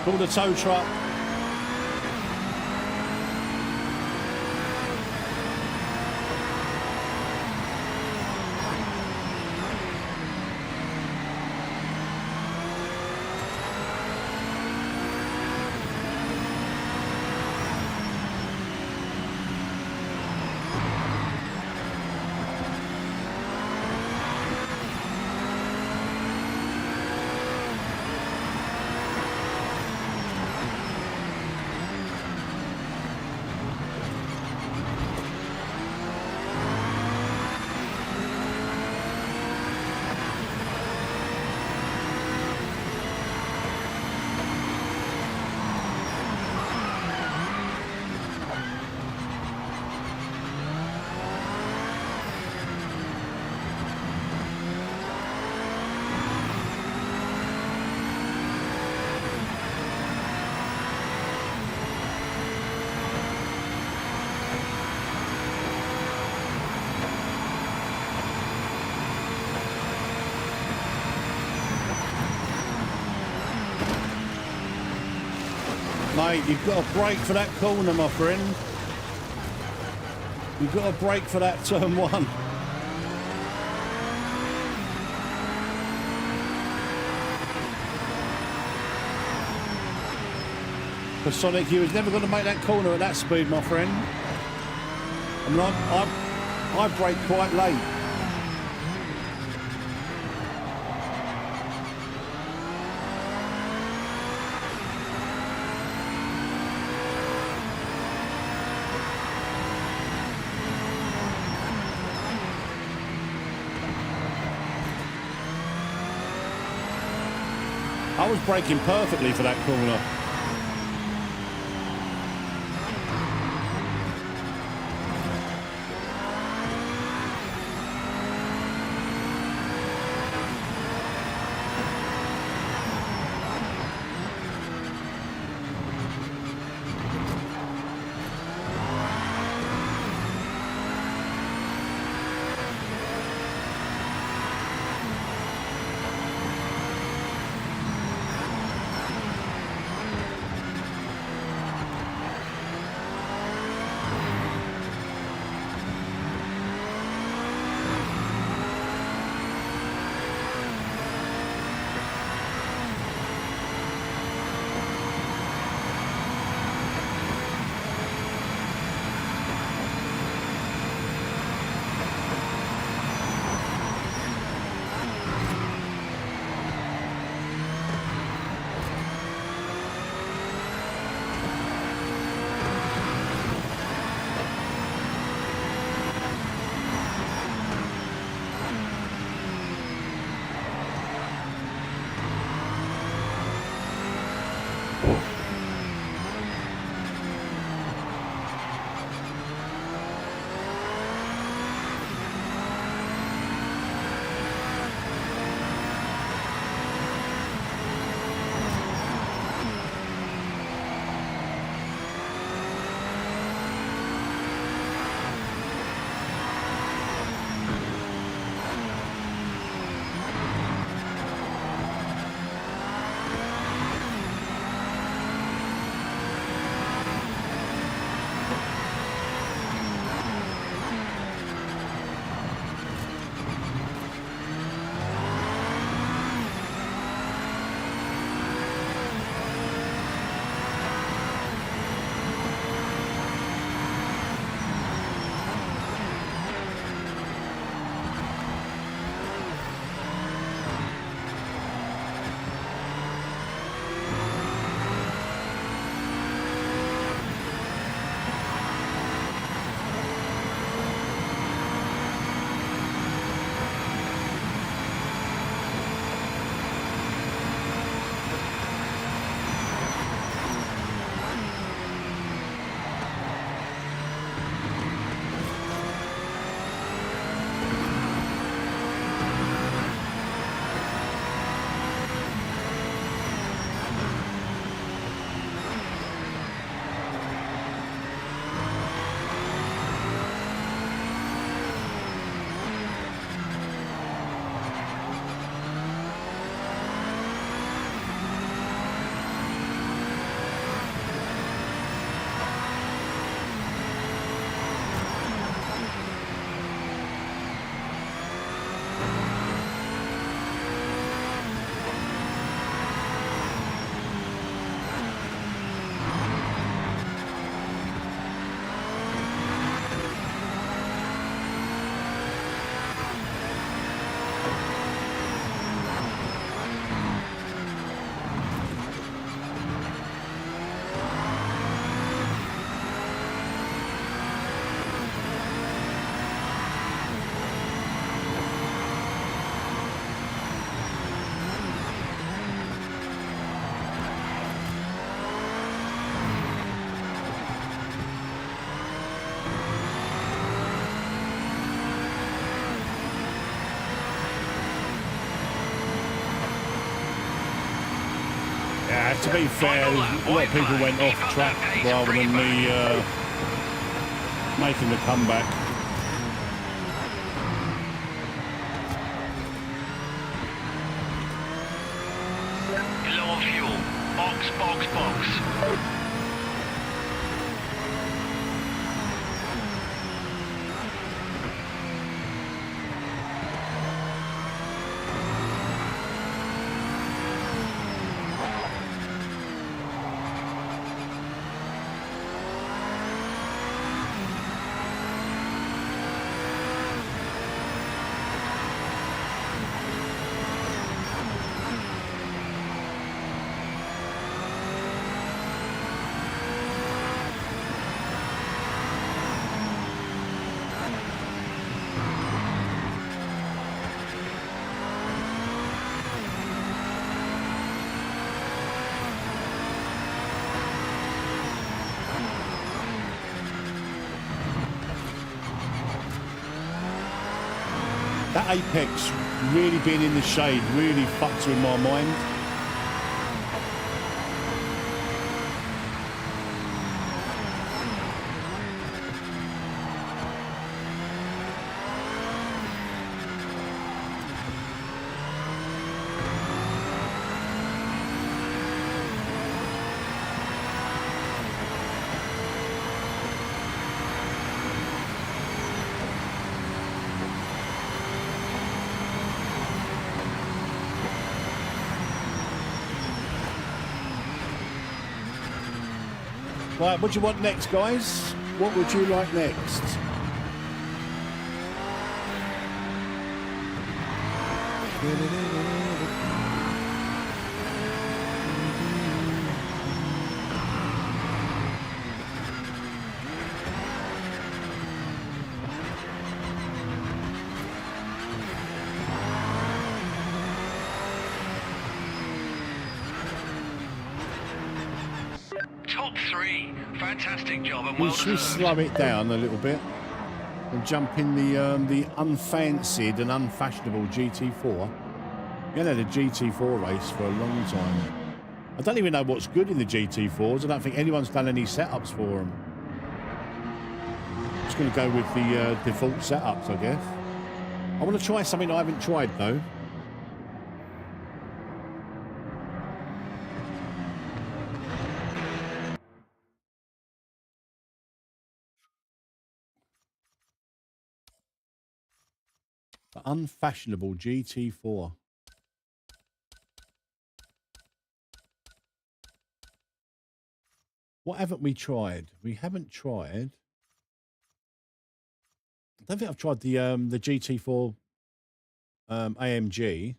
Call the tow truck. Mate, you've got to brake for that corner, my friend. You've got to brake for that turn one. Because Sonic, you was never going to make that corner at that speed, my friend. I mean, I brake quite late. I was braking perfectly for that corner. To be fair, a lot of people went off track rather than me making the comeback. Low on fuel. Box, box, box. That Apex really being in the shade really fucked with my mind. Right, what do you want next, guys? What would you like next? Top 3. Fantastic job and well Should we deserved. slow it down a little bit and jump in the unfancied and unfashionable GT4? You had a GT4 race for a long time. I don't even know what's good in the GT4s. I don't think anyone's done any setups for them. Just going to go with the default setups, I guess. I want to try something I haven't tried, though. The unfashionable GT4. What haven't we tried? We haven't tried. I don't think I've tried the GT4 AMG.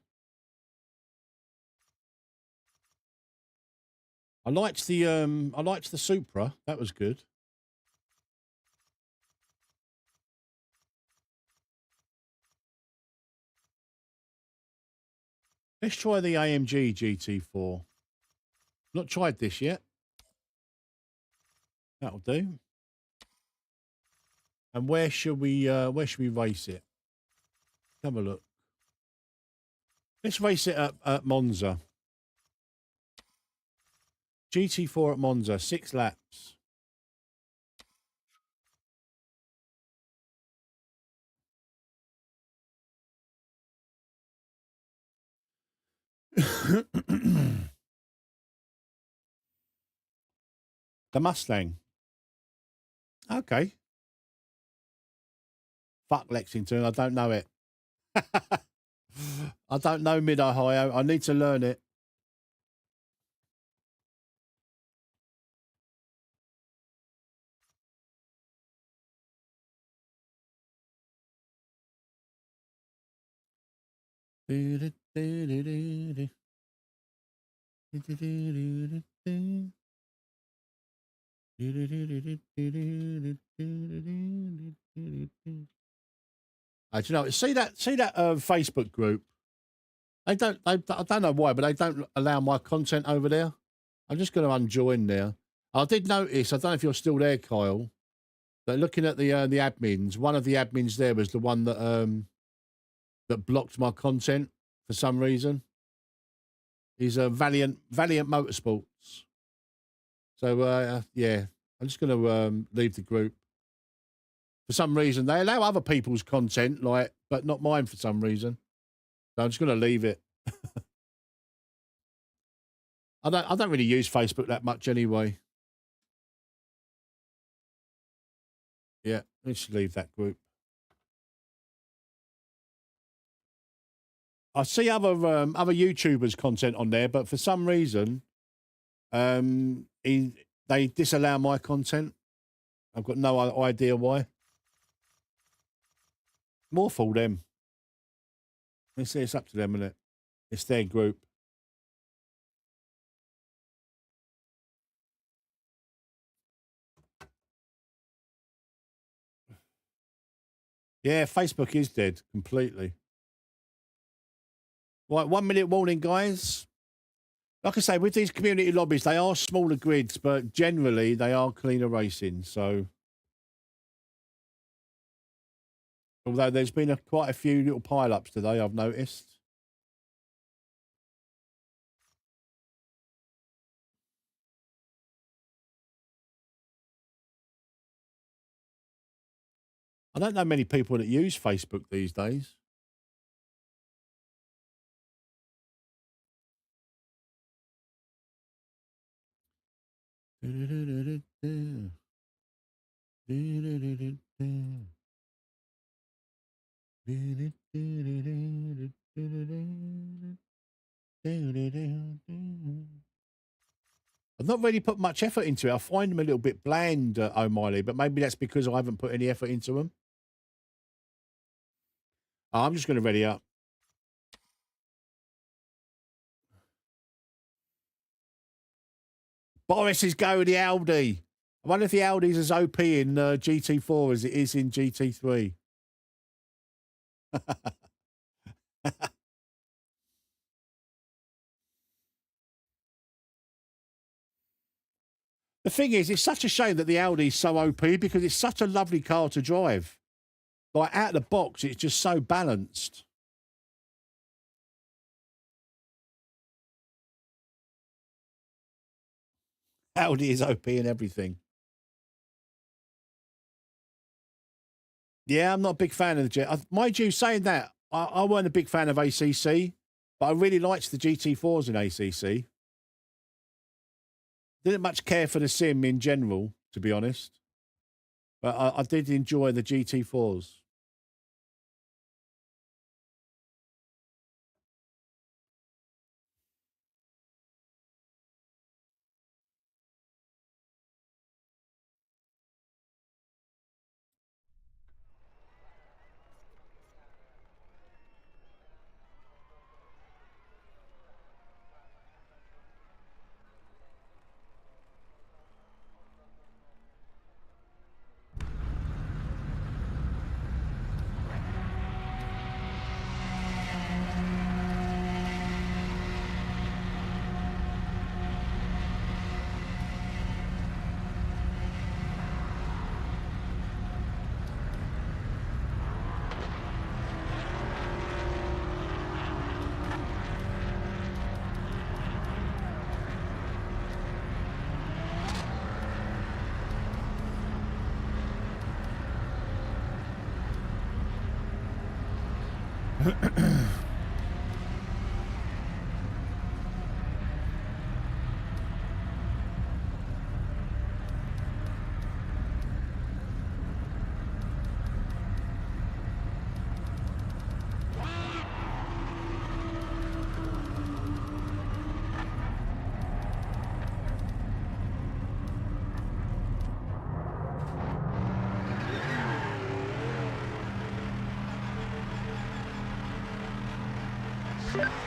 I liked the Supra. That was good. Let's try the AMG GT4. Not tried this yet. That'll do. And where should we race it? Have a look. Let's race it at Monza. GT4 at Monza, 6 laps. The Mustang. Okay. Fuck Lexington, I don't know it. I don't know Mid-Ohio. I need to learn it. Do you know? See that Facebook group? I don't know why, but they don't allow my content over there. I'm just going to unjoin there. I did notice. I don't know if you're still there, Kyle. But looking at the admins, one of the admins there was the one that that blocked my content for some reason. He's a Valiant Motorsports. So yeah, I'm just going to leave the group. For some reason, they allow other people's content, like, but not mine for some reason. So I'm just going to leave it. I don't really use Facebook that much anyway. Yeah, let's leave that group. I see other YouTubers' content on there, but for some reason, they disallow my content. I've got no idea why. More for them. It's up to them, isn't it? It's their group. Yeah, Facebook is dead completely. Right, 1 minute warning, guys. Like I say, with these community lobbies, they are smaller grids, but generally they are cleaner racing. So, although there's been quite a few little pile-ups today, I've noticed. I don't know many people that use Facebook these days. I've not really put much effort into it. I find them a little bit bland, O'Malley, but maybe that's because I haven't put any effort into them. I'm just going to ready up. Boris is going with the Audi. I wonder if the Audi's as OP in GT4 as it is in GT3. The thing is, it's such a shame that the Audi's so OP because it's such a lovely car to drive. Like, out of the box, it's just so balanced. Audi is OP and everything. Yeah, I'm not a big fan of the Jet. Mind you, saying that, I weren't a big fan of ACC, but I really liked the GT4s in ACC. Didn't much care for the sim in general, to be honest. But I did enjoy the GT4s.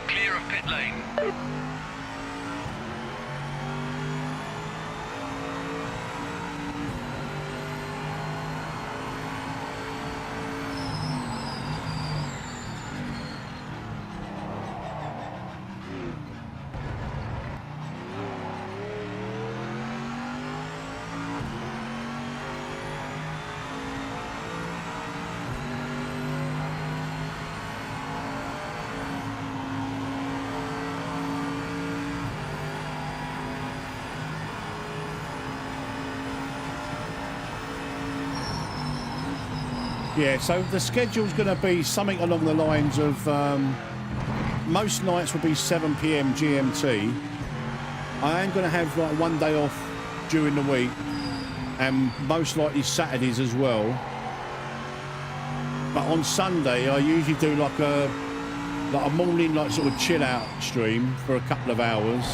Clear of pit lane. Yeah, so the schedule's going to be something along the lines of most nights will be 7 p.m. GMT. I am going to have like one day off during the week, and most likely Saturdays as well. But on Sunday, I usually do like a morning, like sort of chill out stream for a couple of hours,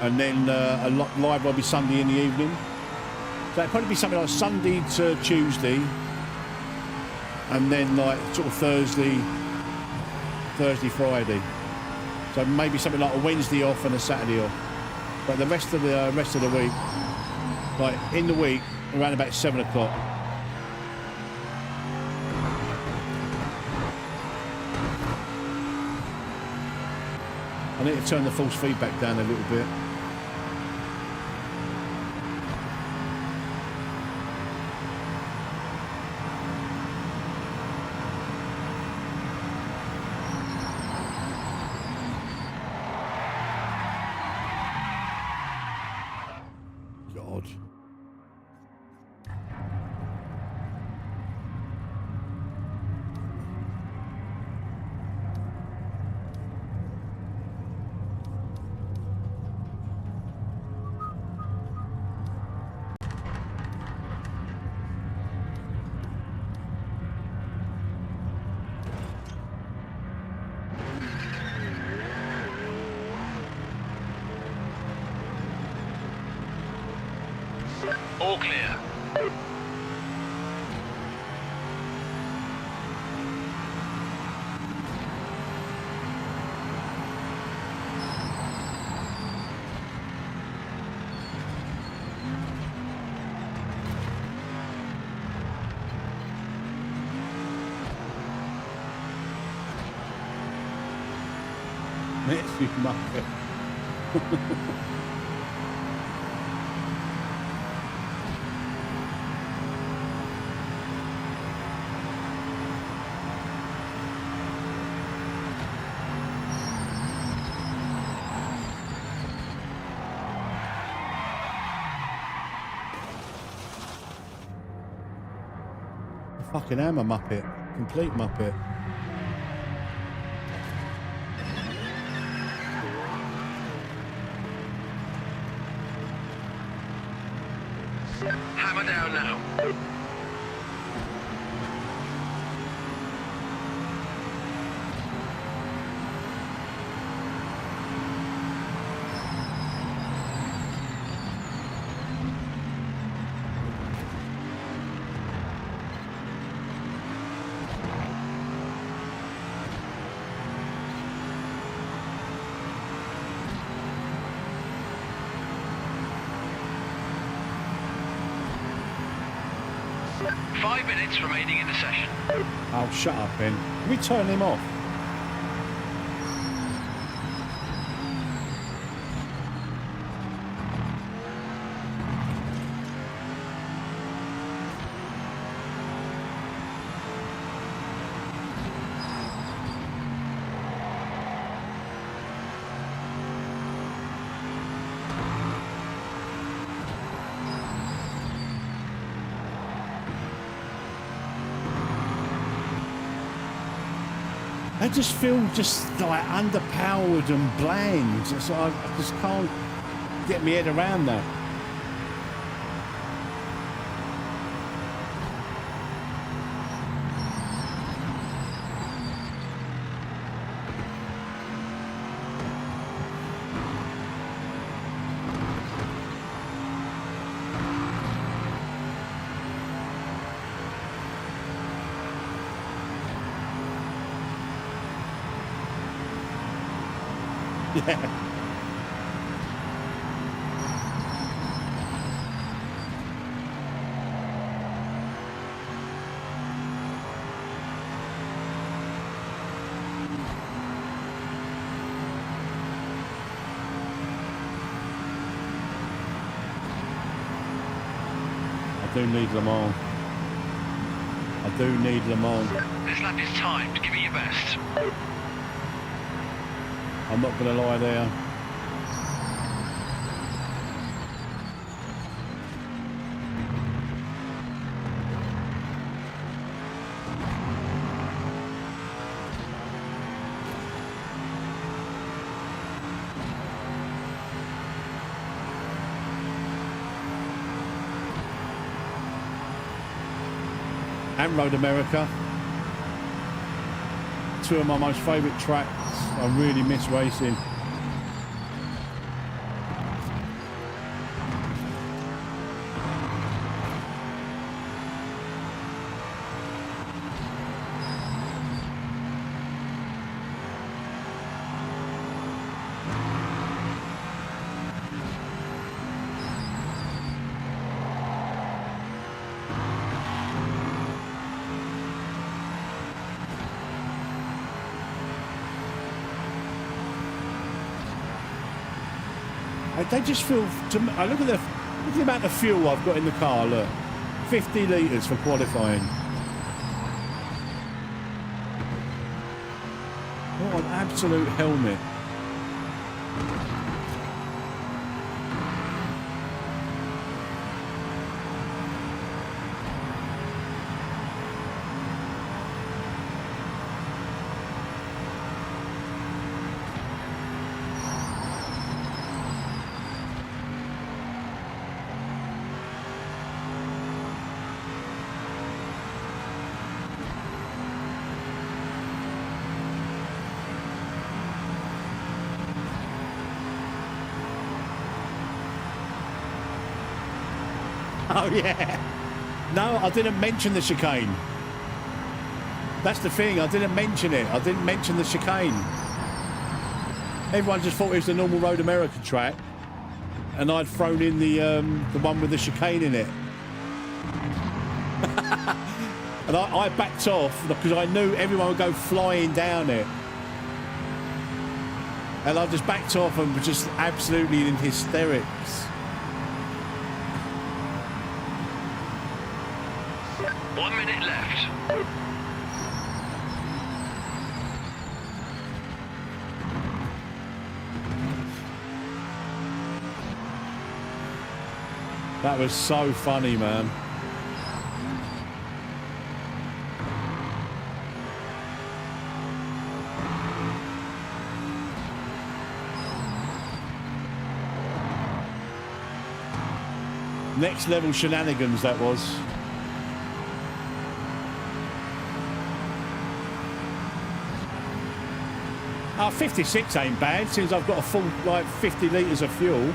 and then a lot live will be Sunday in the evening. So it'll probably be something like Sunday to Tuesday, and then like sort of Thursday, Friday. So maybe something like a Wednesday off and a Saturday off. But the rest of the week, like in the week, around about 7 o'clock. I need to turn the false feedback down a little bit. God. All clear. Let's you muppet. Fucking hammer muppet, complete muppet. Hammer down now. Remaining in the session. Oh, shut up, Ben. Can we turn him off? I just feel just like underpowered and bland. So I just can't get my head around that. Yeah. I do need Le Mans. I do need Le Mans. This lap is timed. Give it your best. I'm not going to lie there. and Road America. Two of my most favourite tracks. I really miss racing. They just feel. I look at the amount of fuel I've got in the car. Look, 50 litres for qualifying. What an absolute helmet! Oh, yeah. No, I didn't mention the chicane. That's the thing. I didn't mention it. I didn't mention the chicane. Everyone just thought it was the normal Road America track. And I'd thrown in the one with the chicane in it. And I backed off because I knew everyone would go flying down it. And I just backed off and was just absolutely in hysterics. 1 minute left. That was so funny, man. Next level shenanigans, that was. Oh, 56 ain't bad, since I've got a full, like, 50 litres of fuel.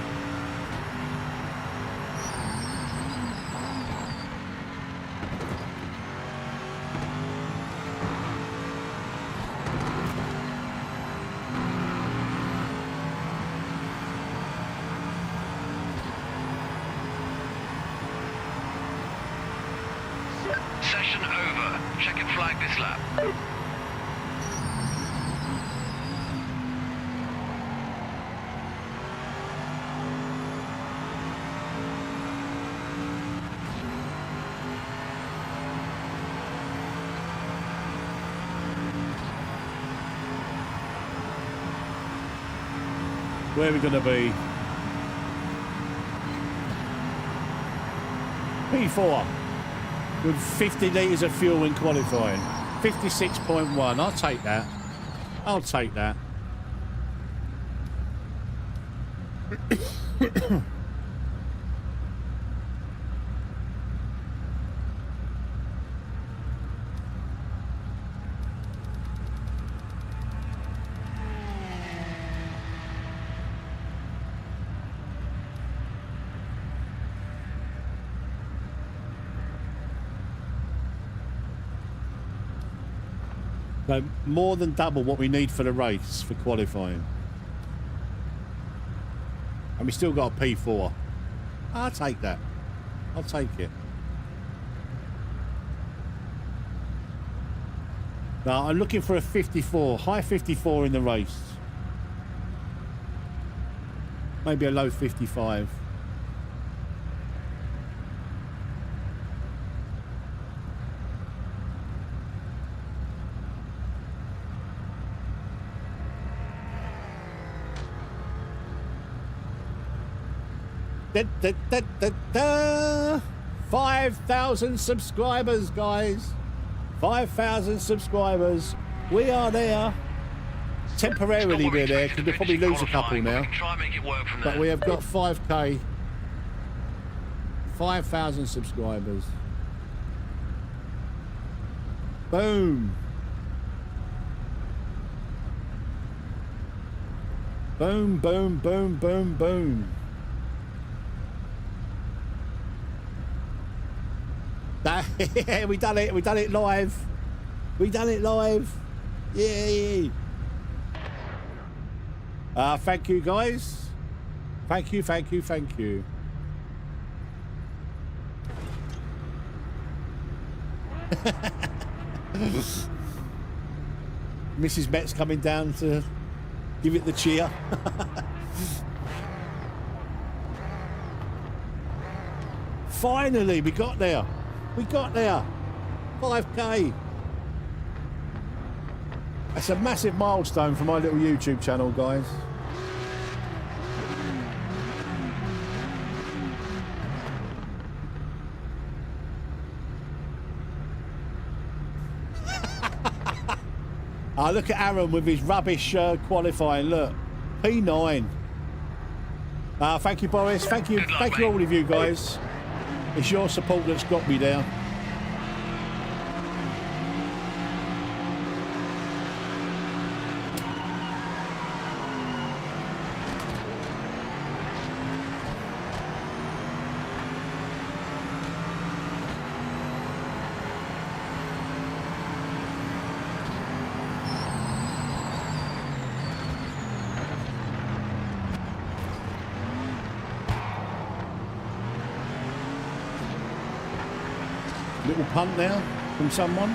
Session over. Checking flag this lap. Where are we going to be? P4 with 50 litres of fuel in qualifying. 56.1. I'll take that. I'll take that. So more than double what we need for the race for qualifying. And we still got a P4. I'll take that. I'll take it. Now I'm looking for a 54, high 54 in the race. Maybe a low 55. Da, da, da, da, da. 5,000 subscribers, guys. 5,000 subscribers. We are there. Temporarily we're there because we'll probably lose a couple now. But we have got 5k. 5,000 subscribers. Boom. Boom, boom, boom, boom, boom. Yeah, we done it. We done it live. We done it live. Yay. Thank you, guys. Thank you, thank you, thank you. Mrs. Metz coming down to give it the cheer. Finally, we got there. We got there. 5K. That's a massive milestone for my little YouTube channel, guys. Look at Aaron with his rubbish qualifying. Look, P9. Thank you, Boris. Thank you, thank you all of you guys. It's your support that's got me there. Little punt there from someone.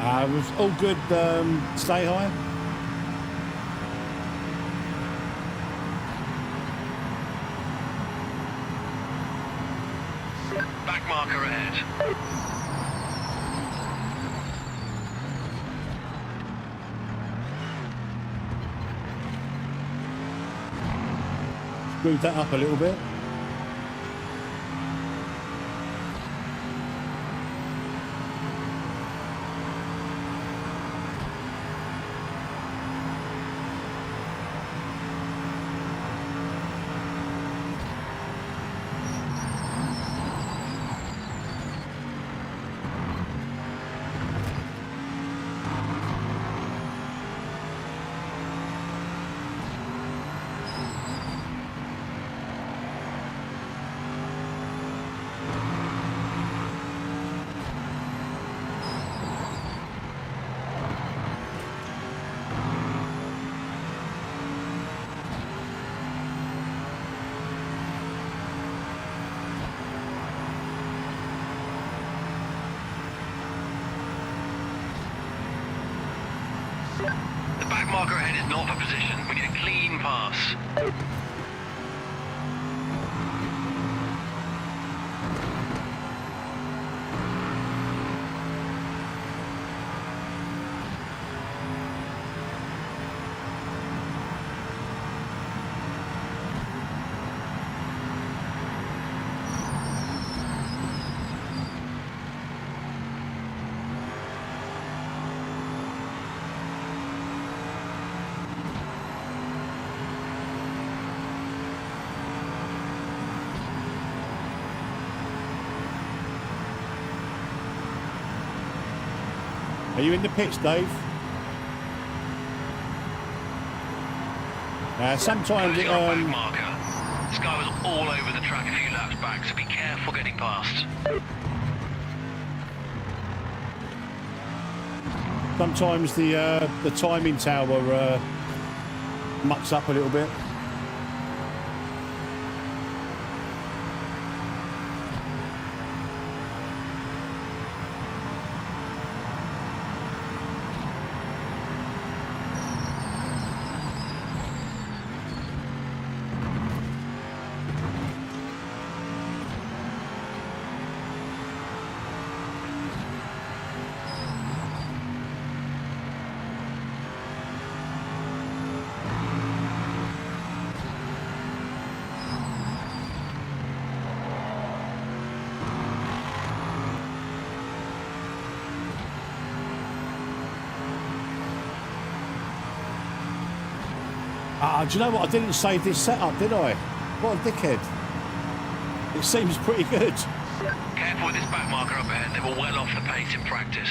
It was all good. Stay high. Back marker ahead. Screwed that up a little bit. Back marker ahead is not for position. We need a clean pass. Are you in the pits, Dave? Sometimes Close it, your back marker. This guy was all over the track a few laps back, so be careful getting past. sometimes the timing tower mucks up a little bit. Do you know what? I didn't save this setup, did I? What a dickhead. It seems pretty good. Careful with this back marker up ahead. They were well off the pace in practice.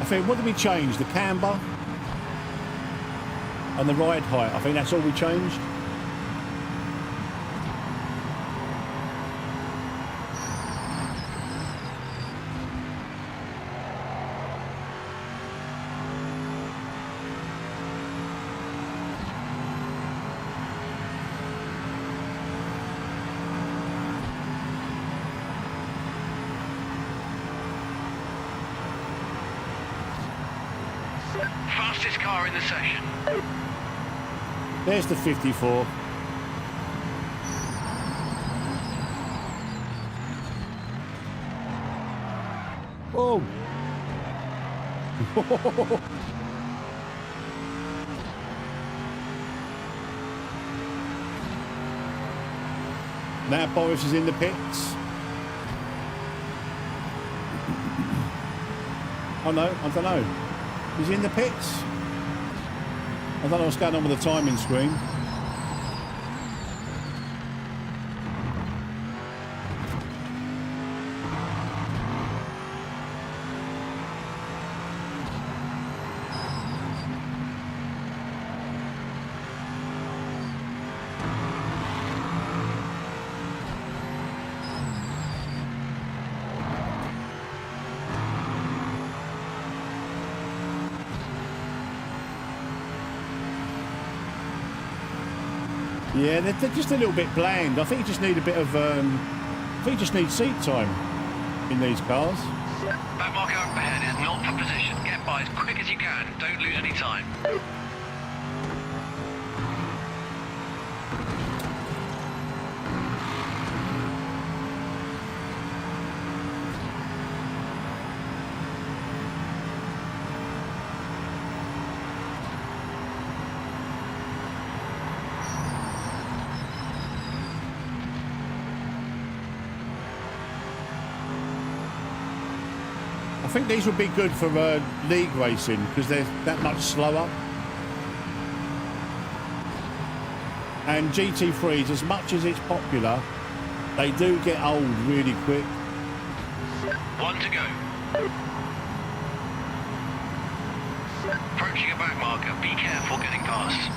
I think, what did we change? The camber and the ride height. I think that's all we changed. Fastest car in the session. There's the 54. Oh! Now Boris is in the pits. Oh no, I don't know. He's in the pits. I don't know what's going on with the timing screen. Yeah, they're just a little bit bland. I think you just need a bit of, I think you just need seat time in these cars. That marker up ahead is not for position. Get by as quick as you can. Don't lose any time. I think these would be good for league racing because they're that much slower. And GT3s, as much as it's popular, they do get old really quick. 1 to go. Approaching a back marker. Be careful getting past.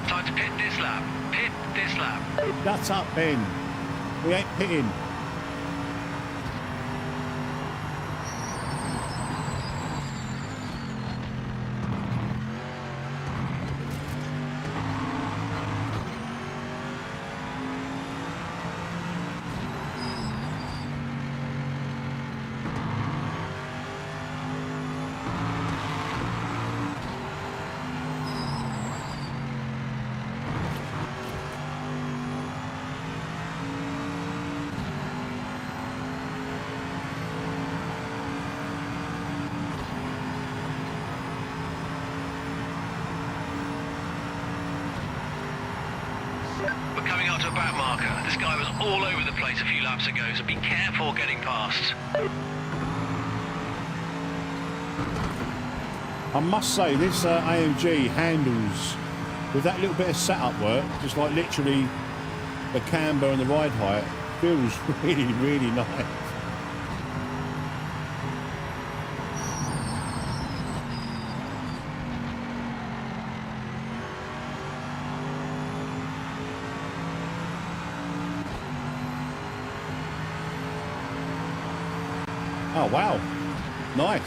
Time to pit this lap. Pit this lap. That's up, Ben. We ain't pitting. We're coming up to a back marker. This guy was all over the place a few laps ago, so be careful getting past. I must say, this AMG handles, with that little bit of setup work, just like literally the camber and the ride height, feels really, really nice. Oh, wow. Nice.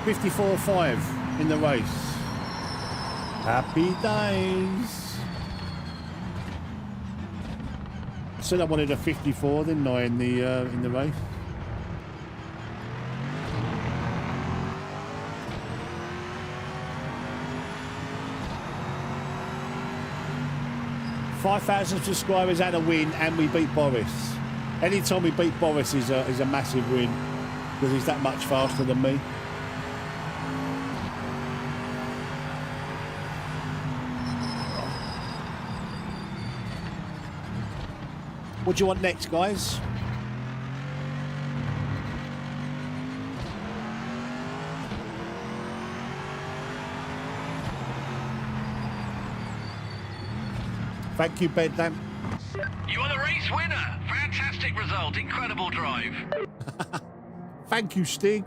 .54.5 in the race. Happy days. I said I wanted a 54, didn't I, in the race? $5,000 subscribers and a win, and we beat Boris. Anytime we beat Boris is a massive win because he's that much faster than me. What do you want next, guys? Thank you, Bedlam. You are the race winner. Fantastic result. Incredible drive. Thank you, Stig.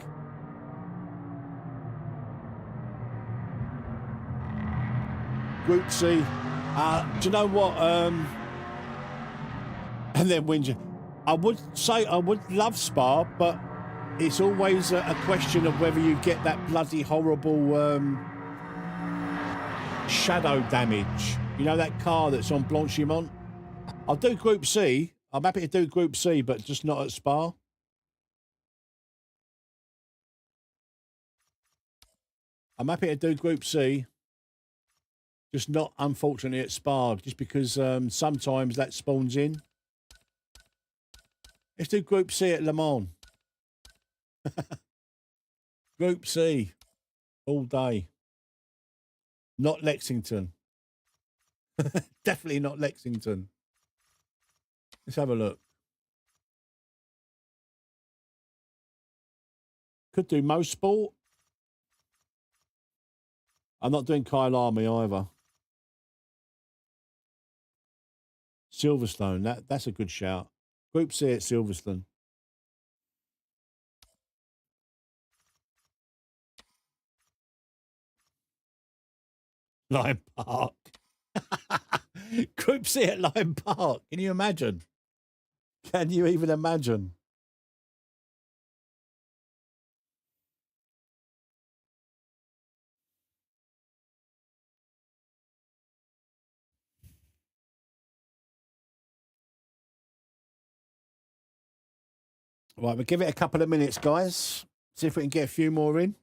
Group C. Do you know what? And then wins you. I would say I would love Spa, but it's always a question of whether you get that bloody horrible shadow damage. You know, that car that's on Blanchimont? I'll do Group C. I'm happy to do Group C, but just not at Spa. I'm happy to do Group C, just not, unfortunately, at Spa, just because sometimes that spawns in. Let's do Group C at Le Mans. Group C, all day. Not Lexington. Definitely not Lexington. Let's have a look. Could do most sport. I'm not doing Kyle Army either. Silverstone, that's a good shout. Group C at Silverstone. Lime Park. Group C at Lime Park. Can you imagine? Can you even imagine? Right, we'll give it a couple of minutes, guys. See if we can get a few more in.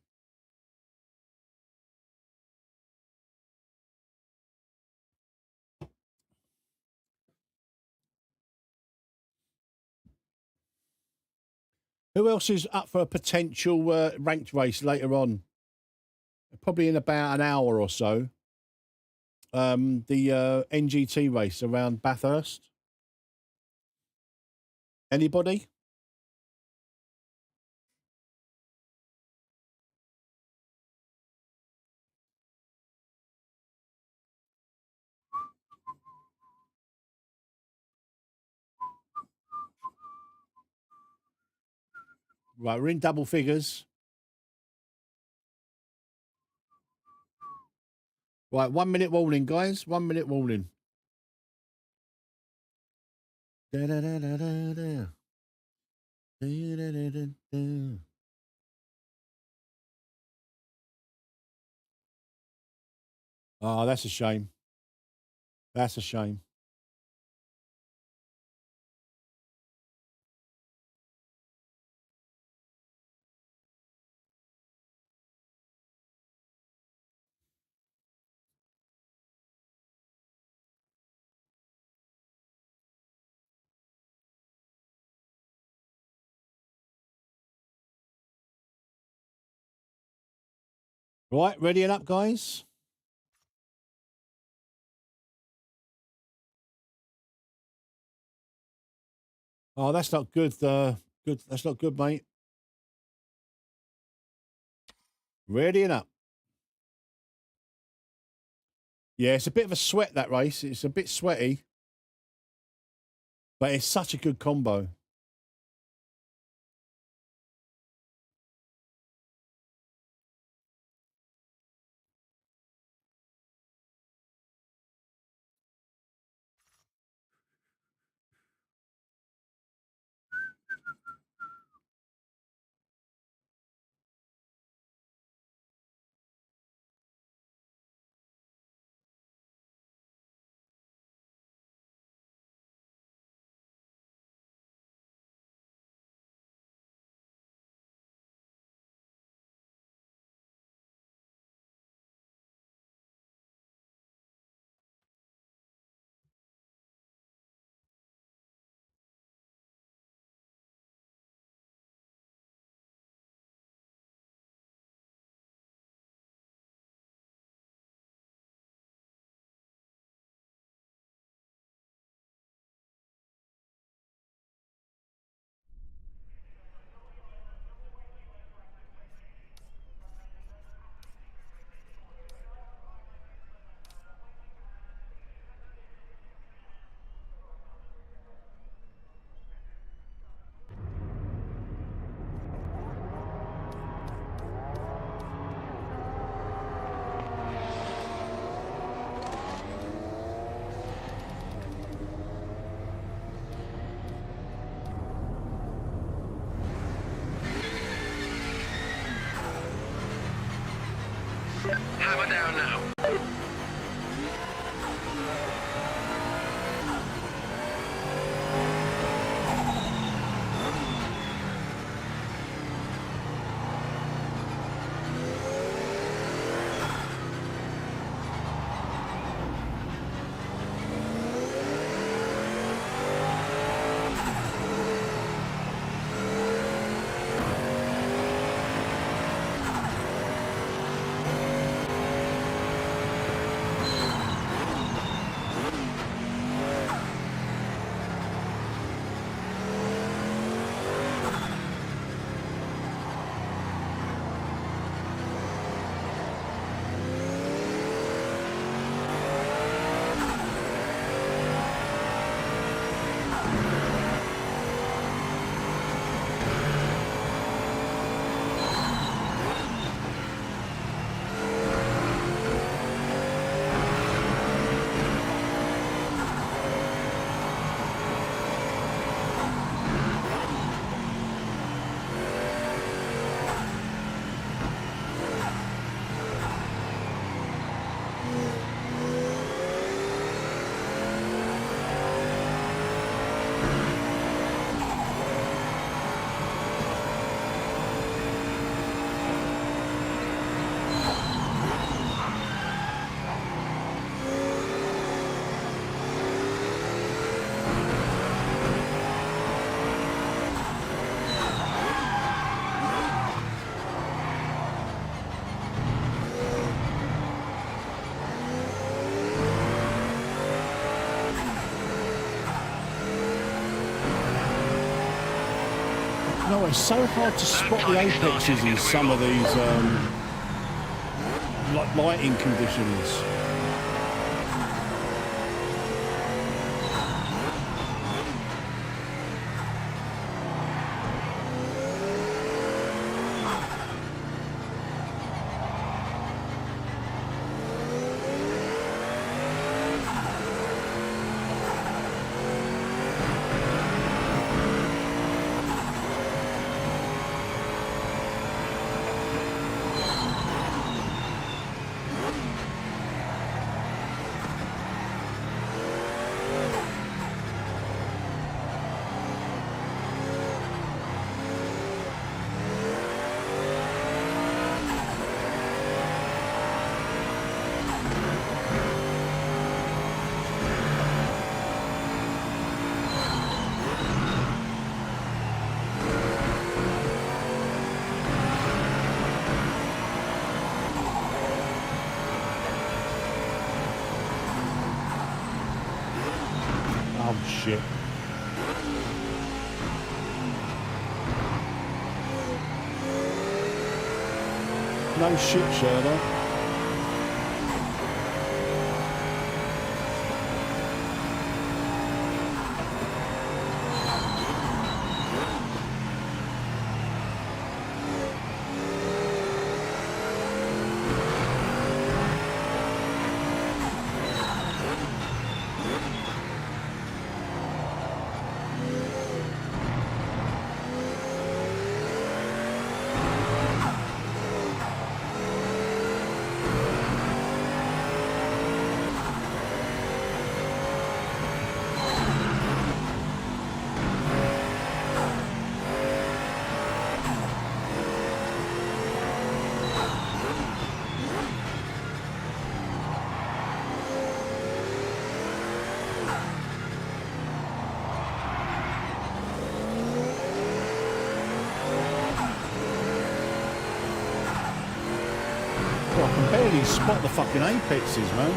Who else is up for a potential ranked race later on? Probably in about an hour or so. The NGT race around Bathurst. Anybody? Right, we're in double figures. Right, 1 minute warning, guys. 1 minute warning. Da, da, da, da, da, da. Da, da, da, da, da. Oh, that's a shame. That's a shame. Right, ready and up, guys. Oh, that's not good. Good. That's not good, mate. Ready and up. Yeah, it's a bit of a sweat, that race. It's a bit sweaty, but it's such a good combo. No, it's so hard to spot the apexes in some of these lighting conditions. Oh, shit. No shit, Sherlock. I can barely spot the fucking apexes, man.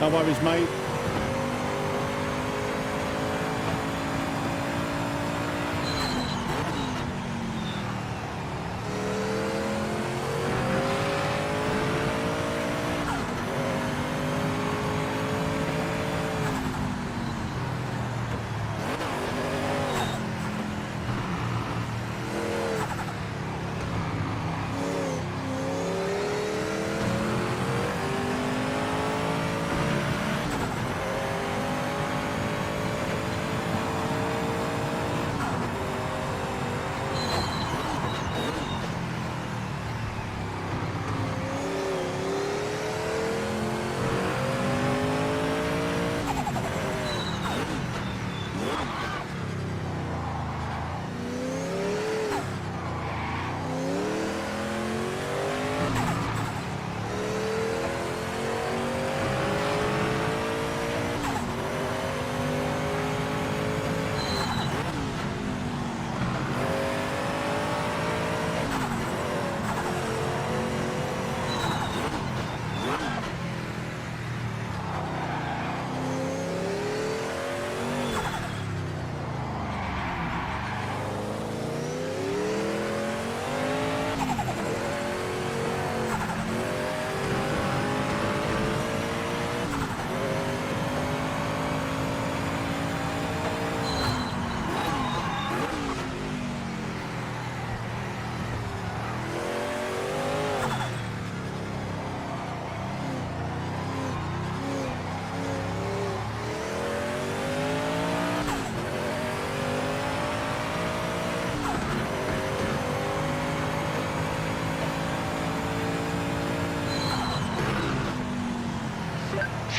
No worries, mate.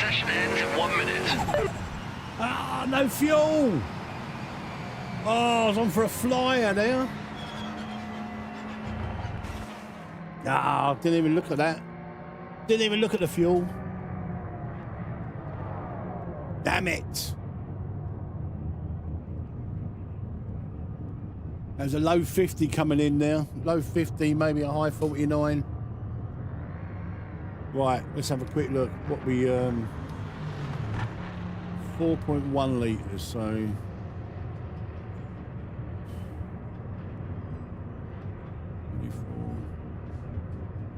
Session ends in 1 minute. Ah, no fuel. Oh, I was on for a flyer there. Ah, didn't even look at that. Didn't even look at the fuel. Damn it. There's a low 50 coming in now. Low 50, maybe a high 49. Right, let's have a quick look. What we 4.1 litres, so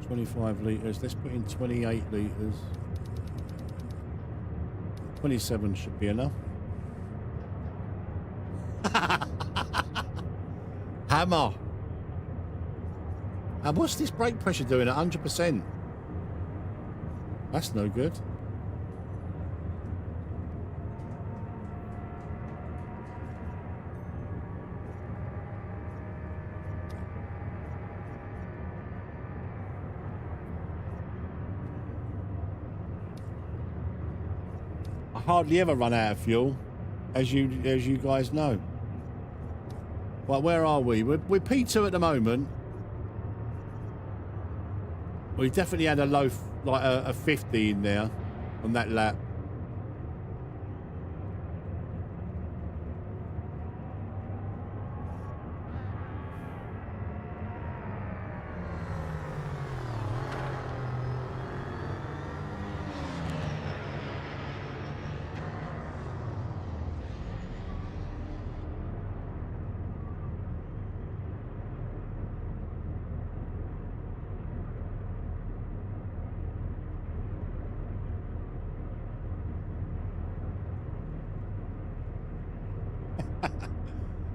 25 litres. Let's put in 28 litres. 27 should be enough. Hammer. And what's this brake pressure doing at 100%? That's no good. I hardly ever run out of fuel, as you guys know. Well, where are we? We're P2 at the moment. We definitely had a low, like a 50 in there on that lap.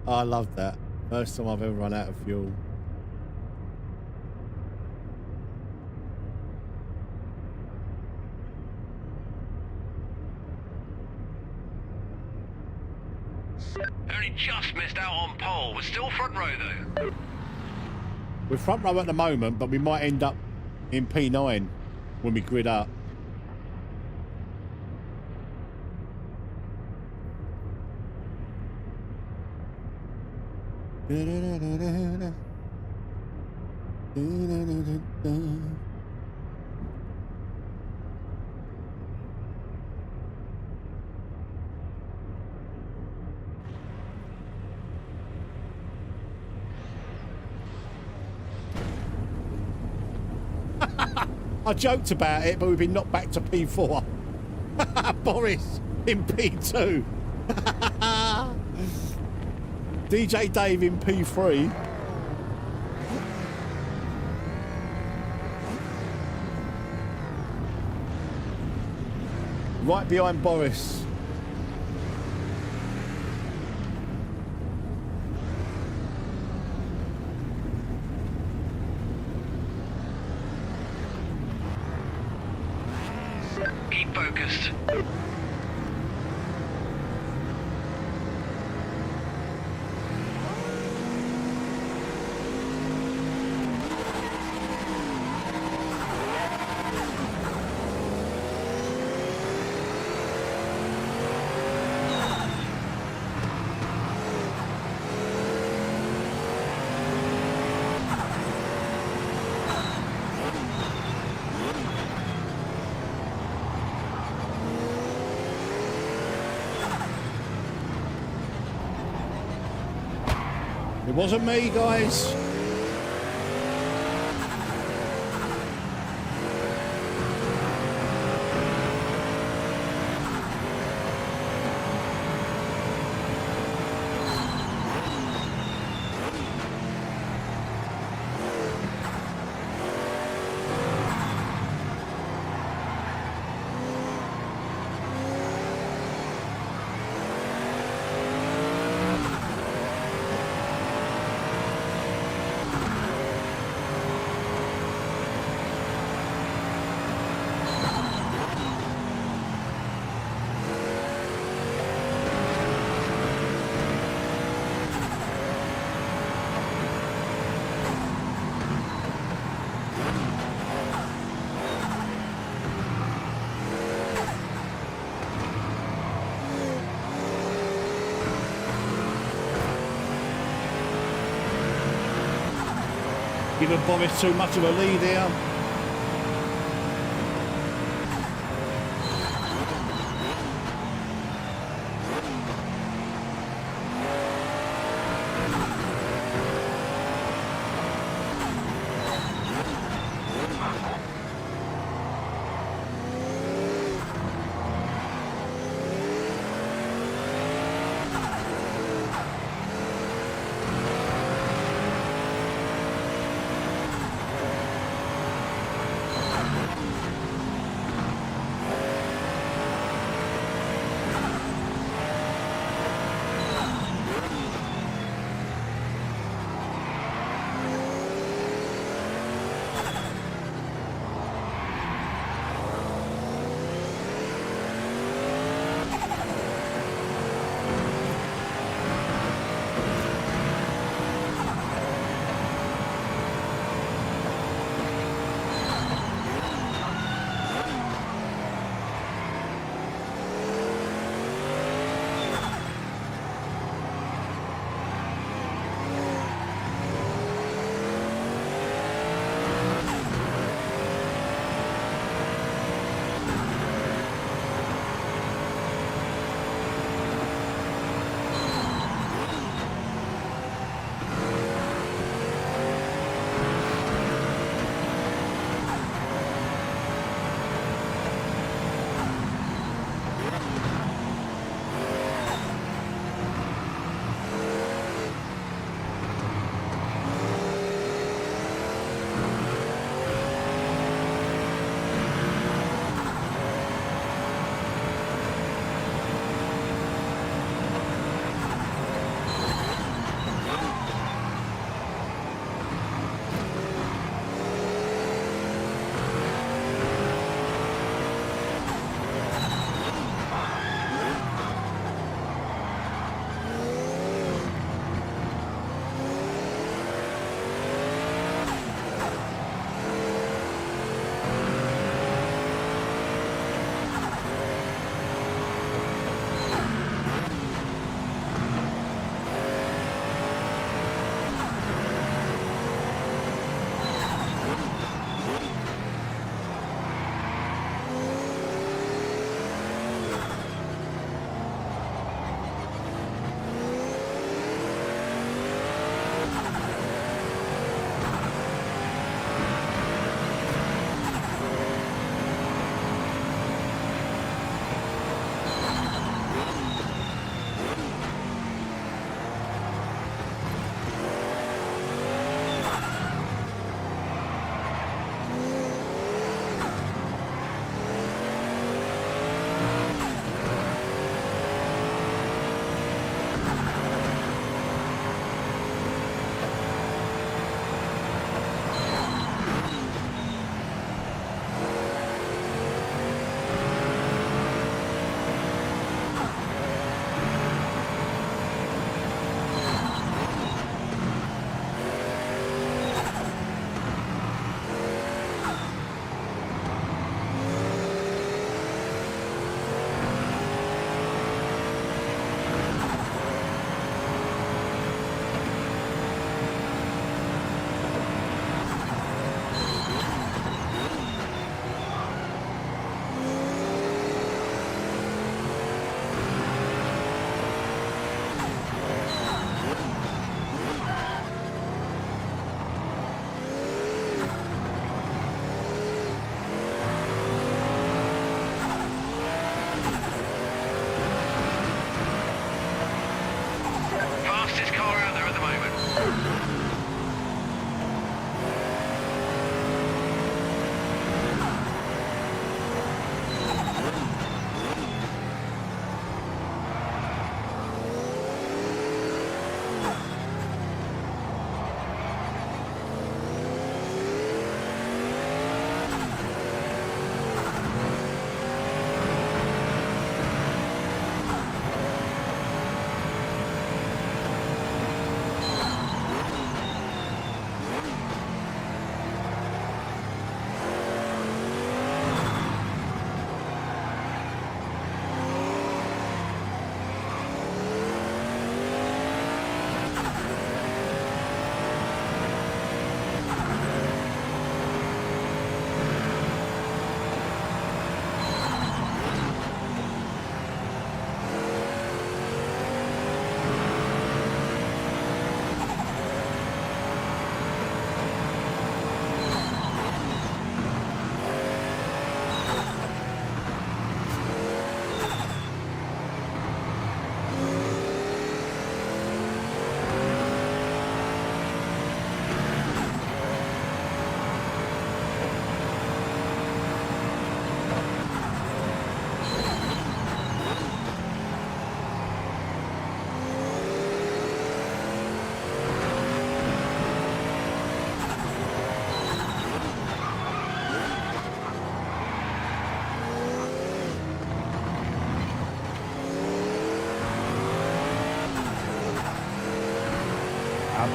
I love that. First time I've ever run out of fuel. Only just missed out on pole. We're still front row though. We're front row at the moment, but we might end up in P9 when we grid up. I joked about it, but we've been knocked back to P4. Boris in P2. DJ Dave in P3. Right behind Boris. Keep focused. It wasn't me, guys. Giving Boris too much of a lead here.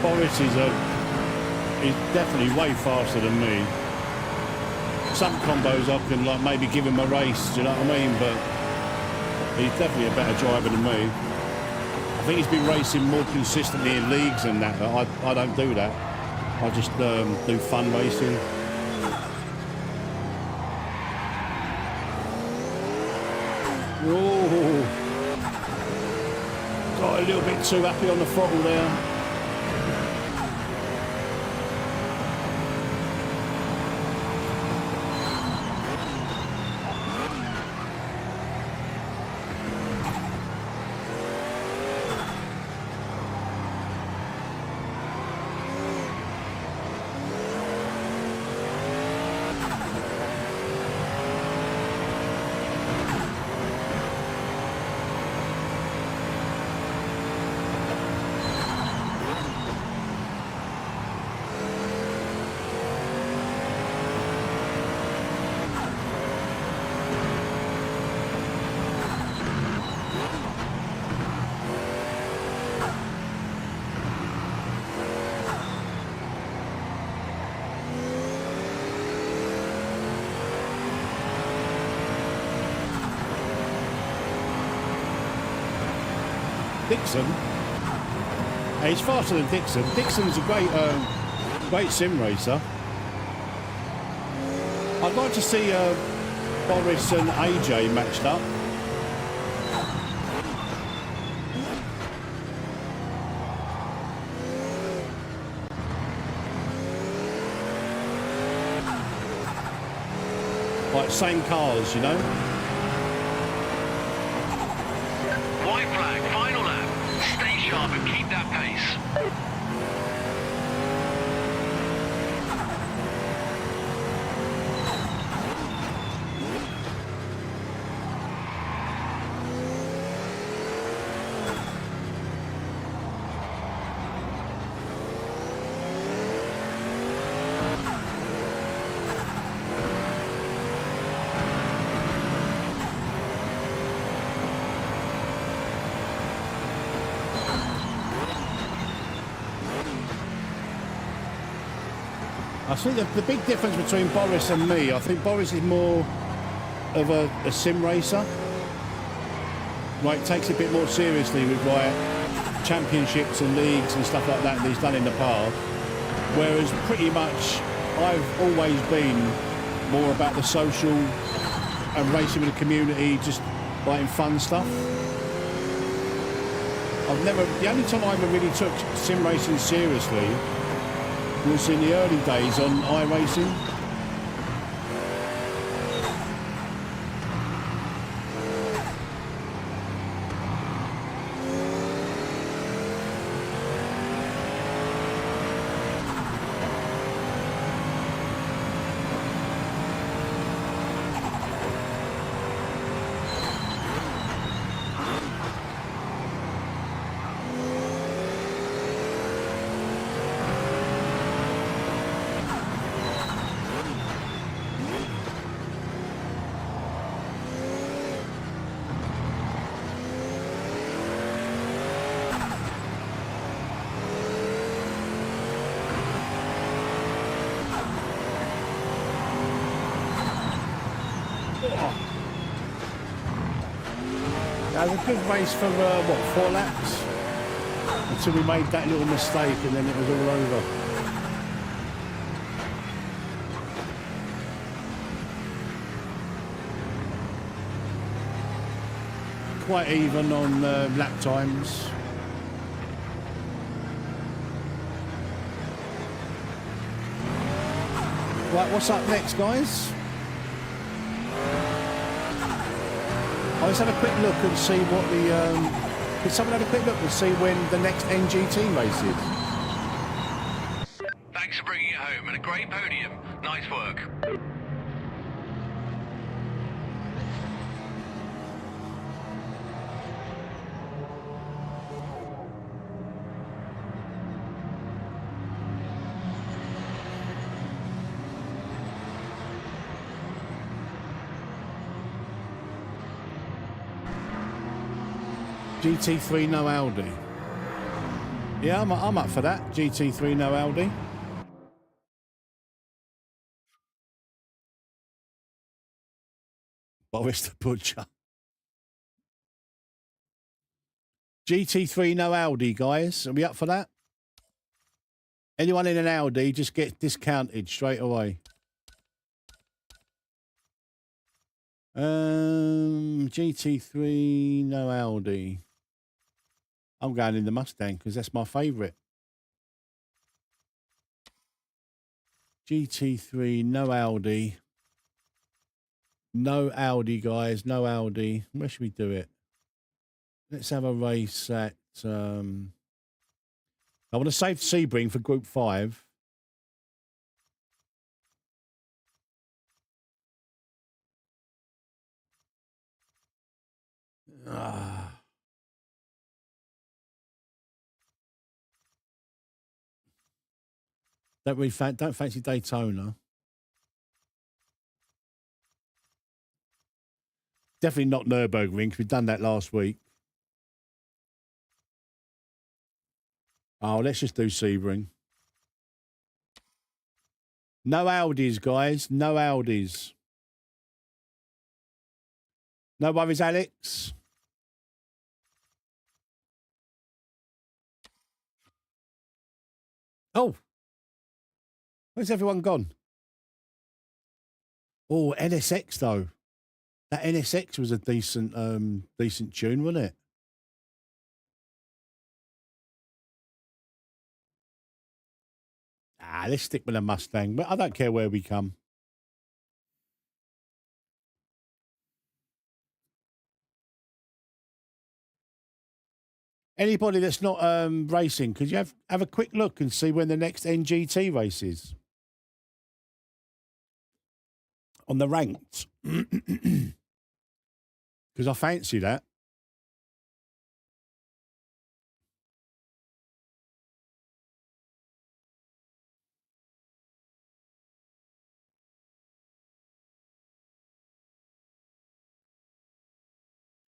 Boris is definitely way faster than me. Some combos I can like maybe give him a race, do you know what I mean? But he's definitely a better driver than me. I think he's been racing more consistently in leagues and that, but I don't do that. I just do fun racing. Oh, got a little bit too happy on the throttle there. Dixon. He's faster than Dixon. Dixon's a great sim racer. I'd like to see Boris and AJ matched up. Like same cars, you know. White flag, final lap. Stay sharp and keep that pace. I think the big difference between Boris and me, I think Boris is more of a sim racer. Like, takes it a bit more seriously with like championships and leagues and stuff like that he's done in the past. Whereas pretty much I've always been more about the social and racing with the community, just like in fun stuff. The only time I ever really took sim racing seriously was in the early days on iRacing. That was a good race for, what, 4 laps? Until we made that little mistake and then it was all over. Quite even on lap times. Right, what's up next, guys? Let's have a quick look and see what the... Can someone have a quick look and see when the next NGT race is? Thanks for bringing it home and a great podium. Nice work. GT3 no Audi. Yeah, I'm up for that. GT3 no Audi. Boris the Butcher. GT3 no Audi, guys. Are we up for that? Anyone in an Audi just gets discounted straight away. GT3 no Audi. I'm going in the Mustang because that's my favourite. GT3 no Audi. No Audi, guys. No Audi. Where should we do it? Let's have a race at... I want to save Sebring for Group 5. Don't fancy Daytona. Definitely not Nürburgring because we've done that last week. Oh, let's just do Sebring. No Audis, guys. No Audis. No worries, Alex. Oh. Where's everyone gone? Oh, NSX, though. That NSX was a decent tune, wasn't it? Let's stick with a Mustang, but I don't care where we come. Anybody that's not racing, could you have a quick look and see when the next NGT race is? On the ranked. Because I fancy that.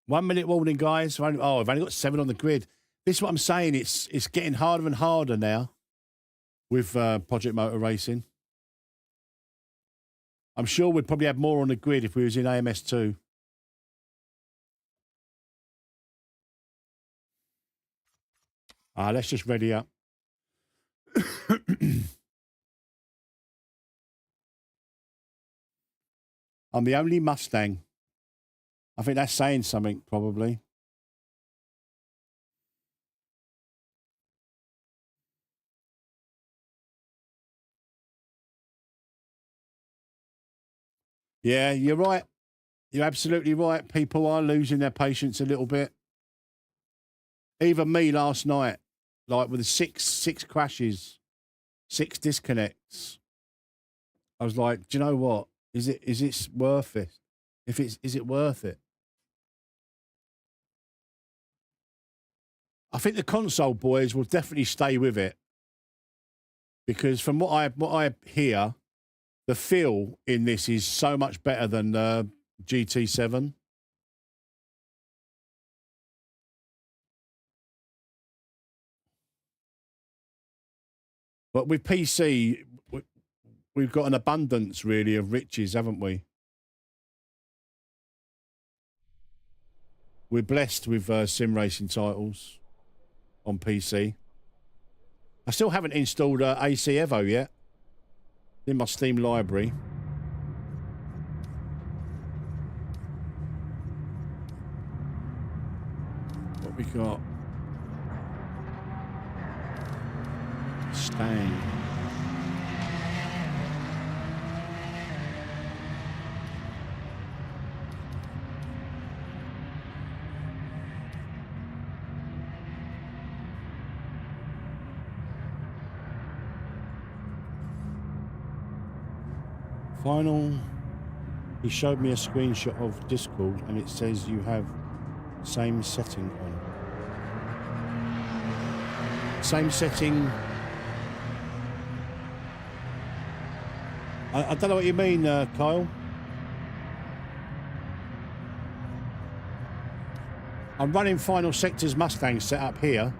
One minute warning, guys. I've only got 7 on the grid. This is what I'm saying. It's getting harder and harder now with Project Motor Racing. I'm sure we'd probably have more on the grid if we was in AMS2. Let's just ready up. I'm the only Mustang. I think that's saying something, probably. Yeah, you're right. You're absolutely right. People are losing their patience a little bit. Even me last night, like with the six crashes, 6 disconnects. I was like, do you know what? Is it worth it? Is it worth it? I think the console boys will definitely stay with it because from what I hear, the feel in this is so much better than GT7. But with PC, we've got an abundance really of riches, haven't we? We're blessed with sim racing titles on PC. I still haven't installed AC Evo yet in my Steam library. What we got? Stang. Final, he showed me a screenshot of Discord and it says you have same setting on. Same setting. I don't know what you mean, Kyle. I'm running Final Sector's Mustang set up here.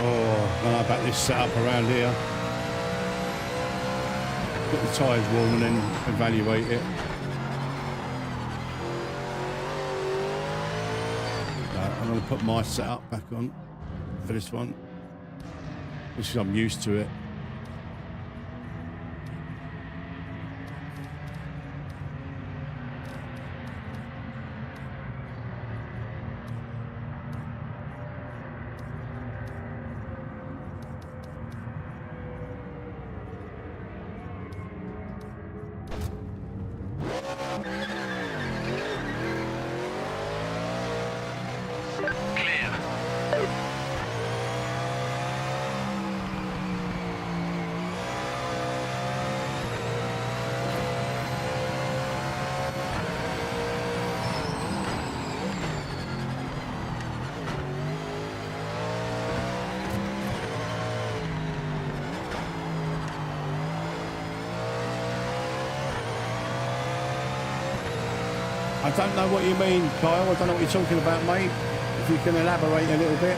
Oh, I don't know about this setup around here. Get the tyres warm and then evaluate it. I'm going to put my setup back on for this one. This is, I'm used to it. I don't know what you mean, Kyle. I don't know what you're talking about, mate. If you can elaborate a little bit.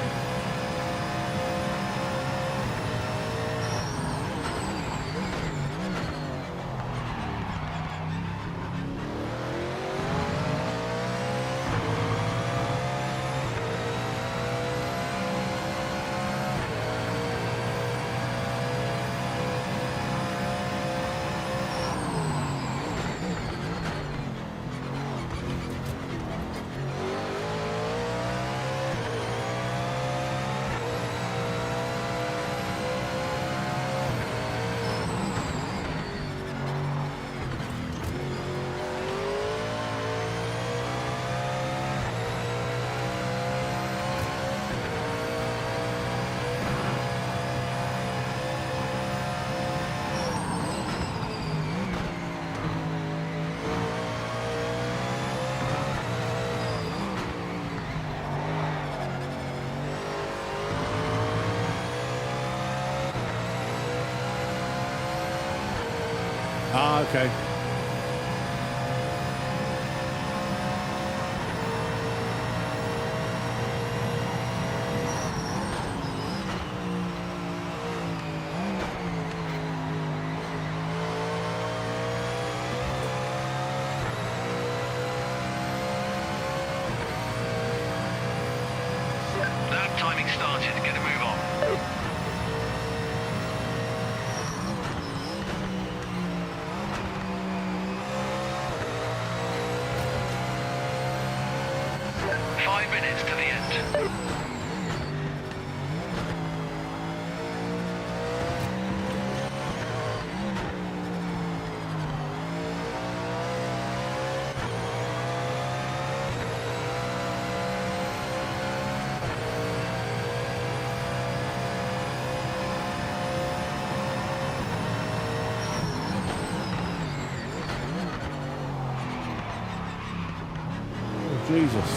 Ah, okay. Lap timing started. Get a move on. Minutes to the end. Oh, Jesus.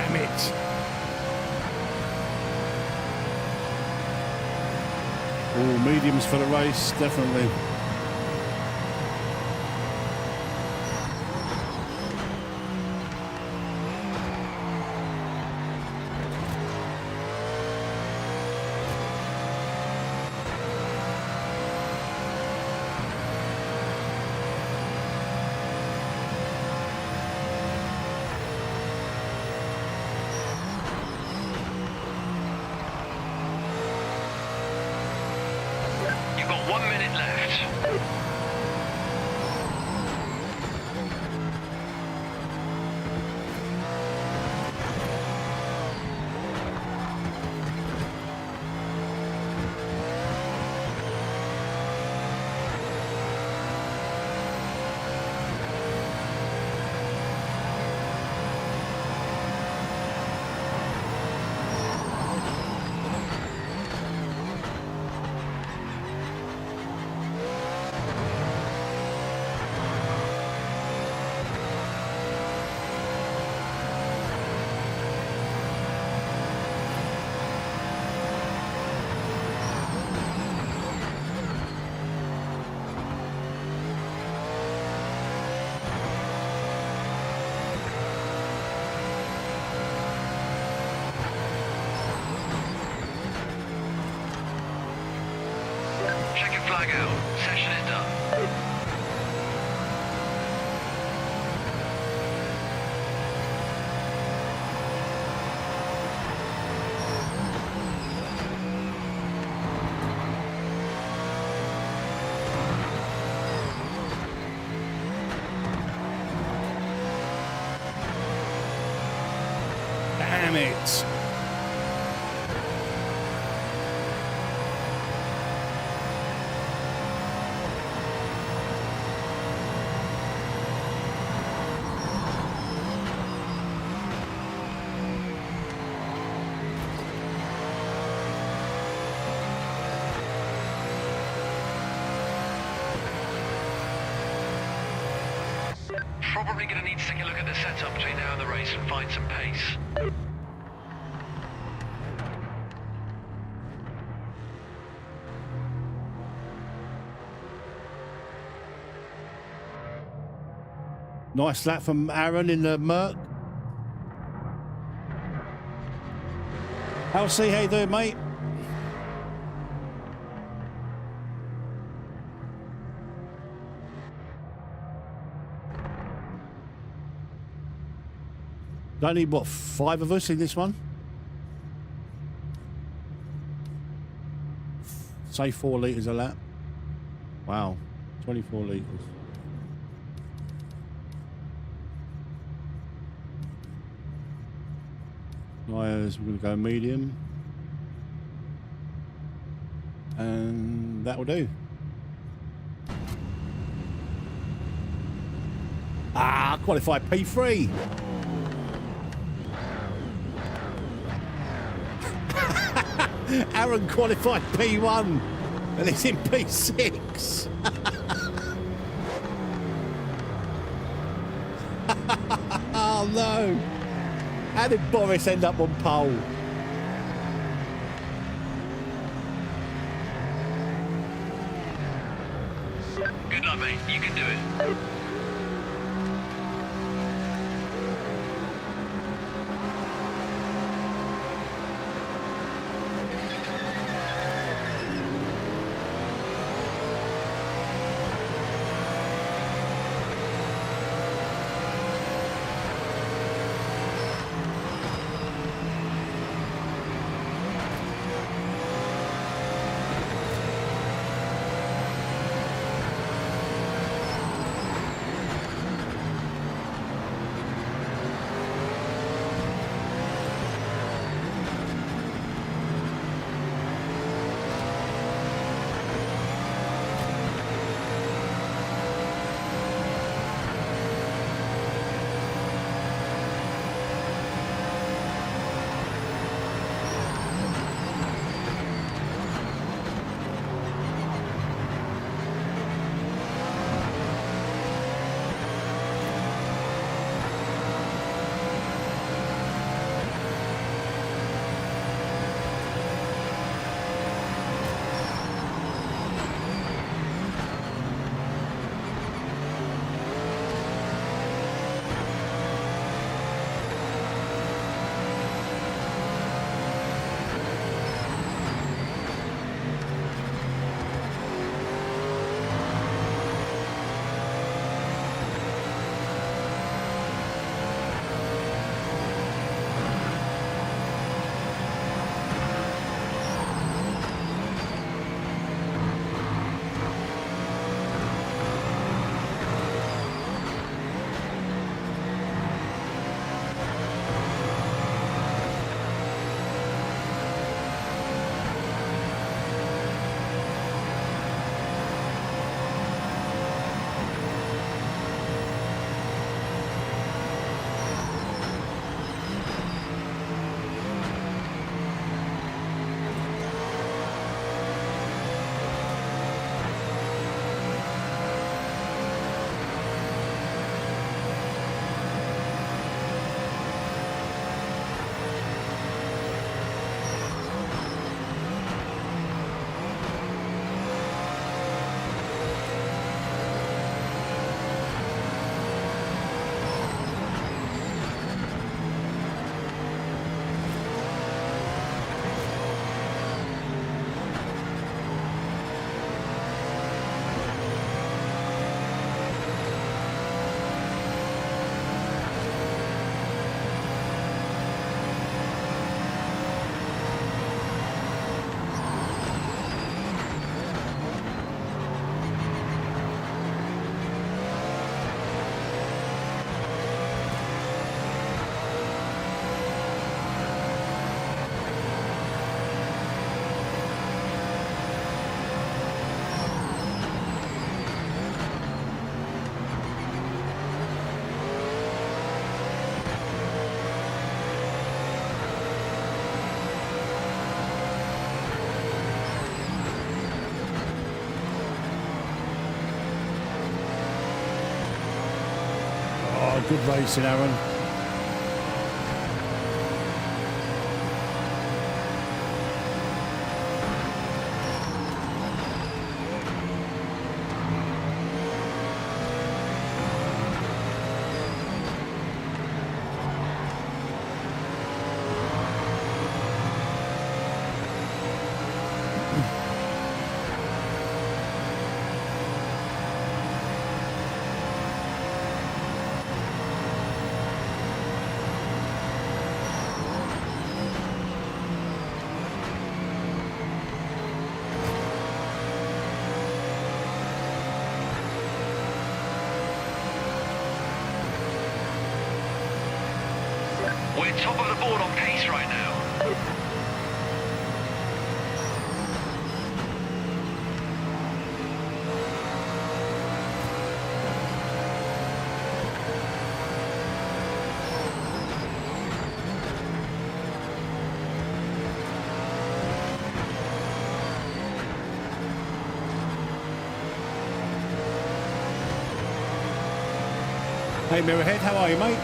Damn it. Oh, mediums for the race, definitely. You've got 1 minute left. Check your flag out. Session is done. Damn it. Probably going to need to take a look at the setup between now and the race and find some pace. Nice lap from Aaron in the Merc. How you doing, mate? Only what, 5 of us in this one? Say 4 litres a lap. Wow, 24 litres. Tyres, we're going to go medium. And that will do. Ah, qualified P3. Aaron qualified P1 and he's in P6. Oh no. How did Boris end up on pole? Good luck, mate. You can do it. of good racing, Aaron. We're top of the board on pace right now. Hey, Mirrorhead, how are you, mate?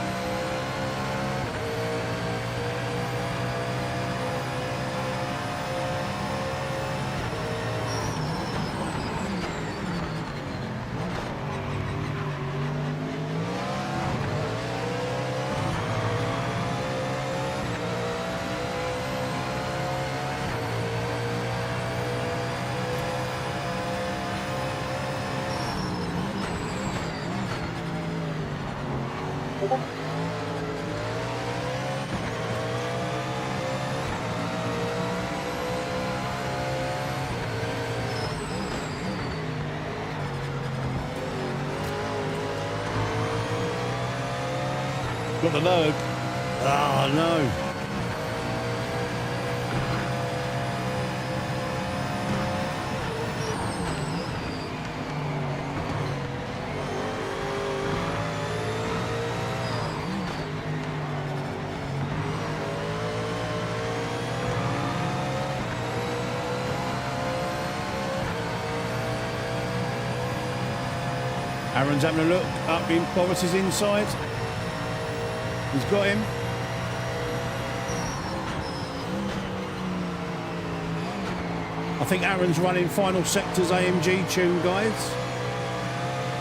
Got the lurk. Oh, no. Aaron's having a look up in Boris's inside. He's got him. I think Aaron's running Final Sector's AMG tune, guys.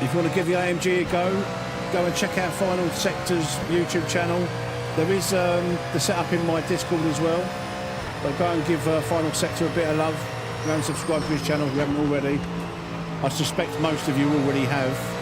If you want to give the AMG a go and check out Final Sector's YouTube channel. There is the setup in my Discord as well. But go and give Final Sector a bit of love. Go and subscribe to his channel if you haven't already. I suspect most of you already have.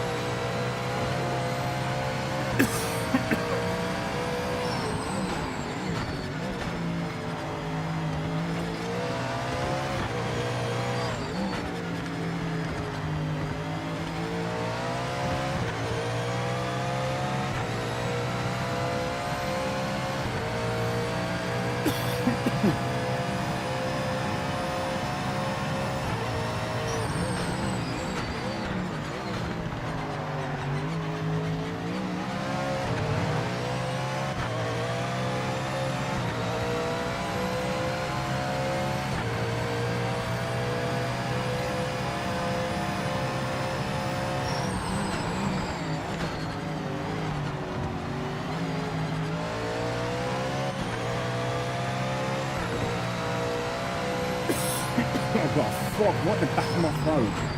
I've got a frog right in the back of my throat.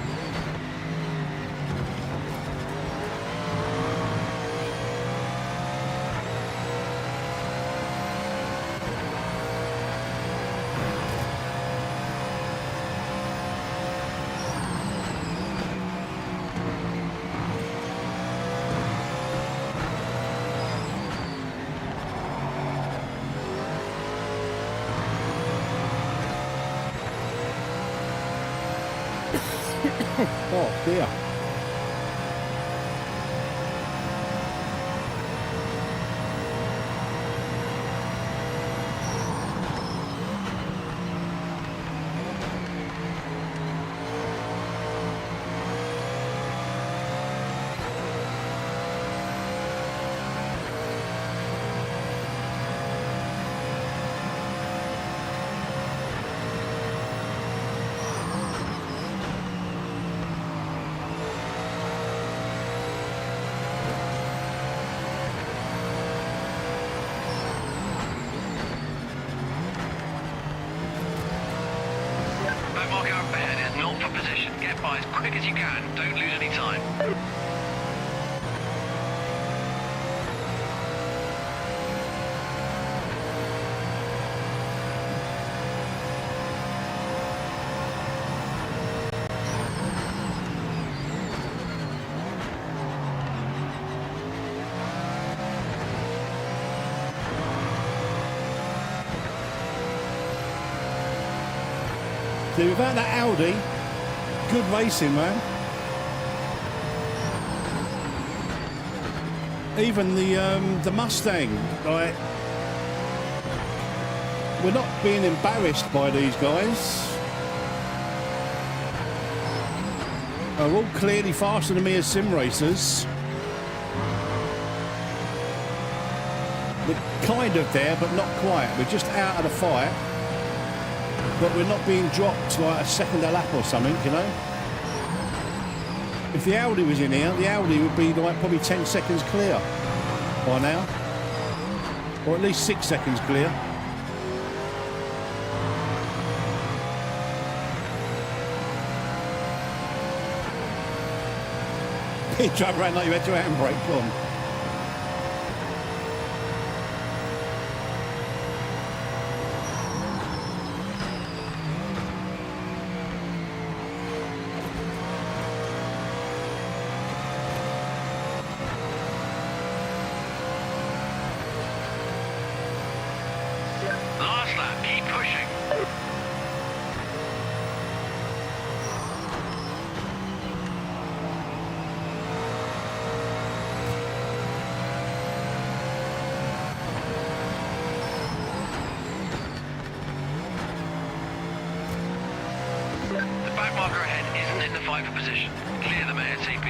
Oh dear. Drift by as quick as you can. Don't lose any time. See, without that Audi, good racing, man. Even the Mustang, like, we're not being embarrassed by these guys. They're all clearly faster than me as sim racers. We're kind of there, but not quite. We're just out of the fight. But we're not being dropped like a second a lap or something, you know? If the Audi was in here, the Audi would be like probably 10 seconds clear by now. Or at least 6 seconds clear. You drive around like you had your handbrake on. Last lap, keep pushing. The back marker ahead isn't in the fight for position. Clear them ASAP.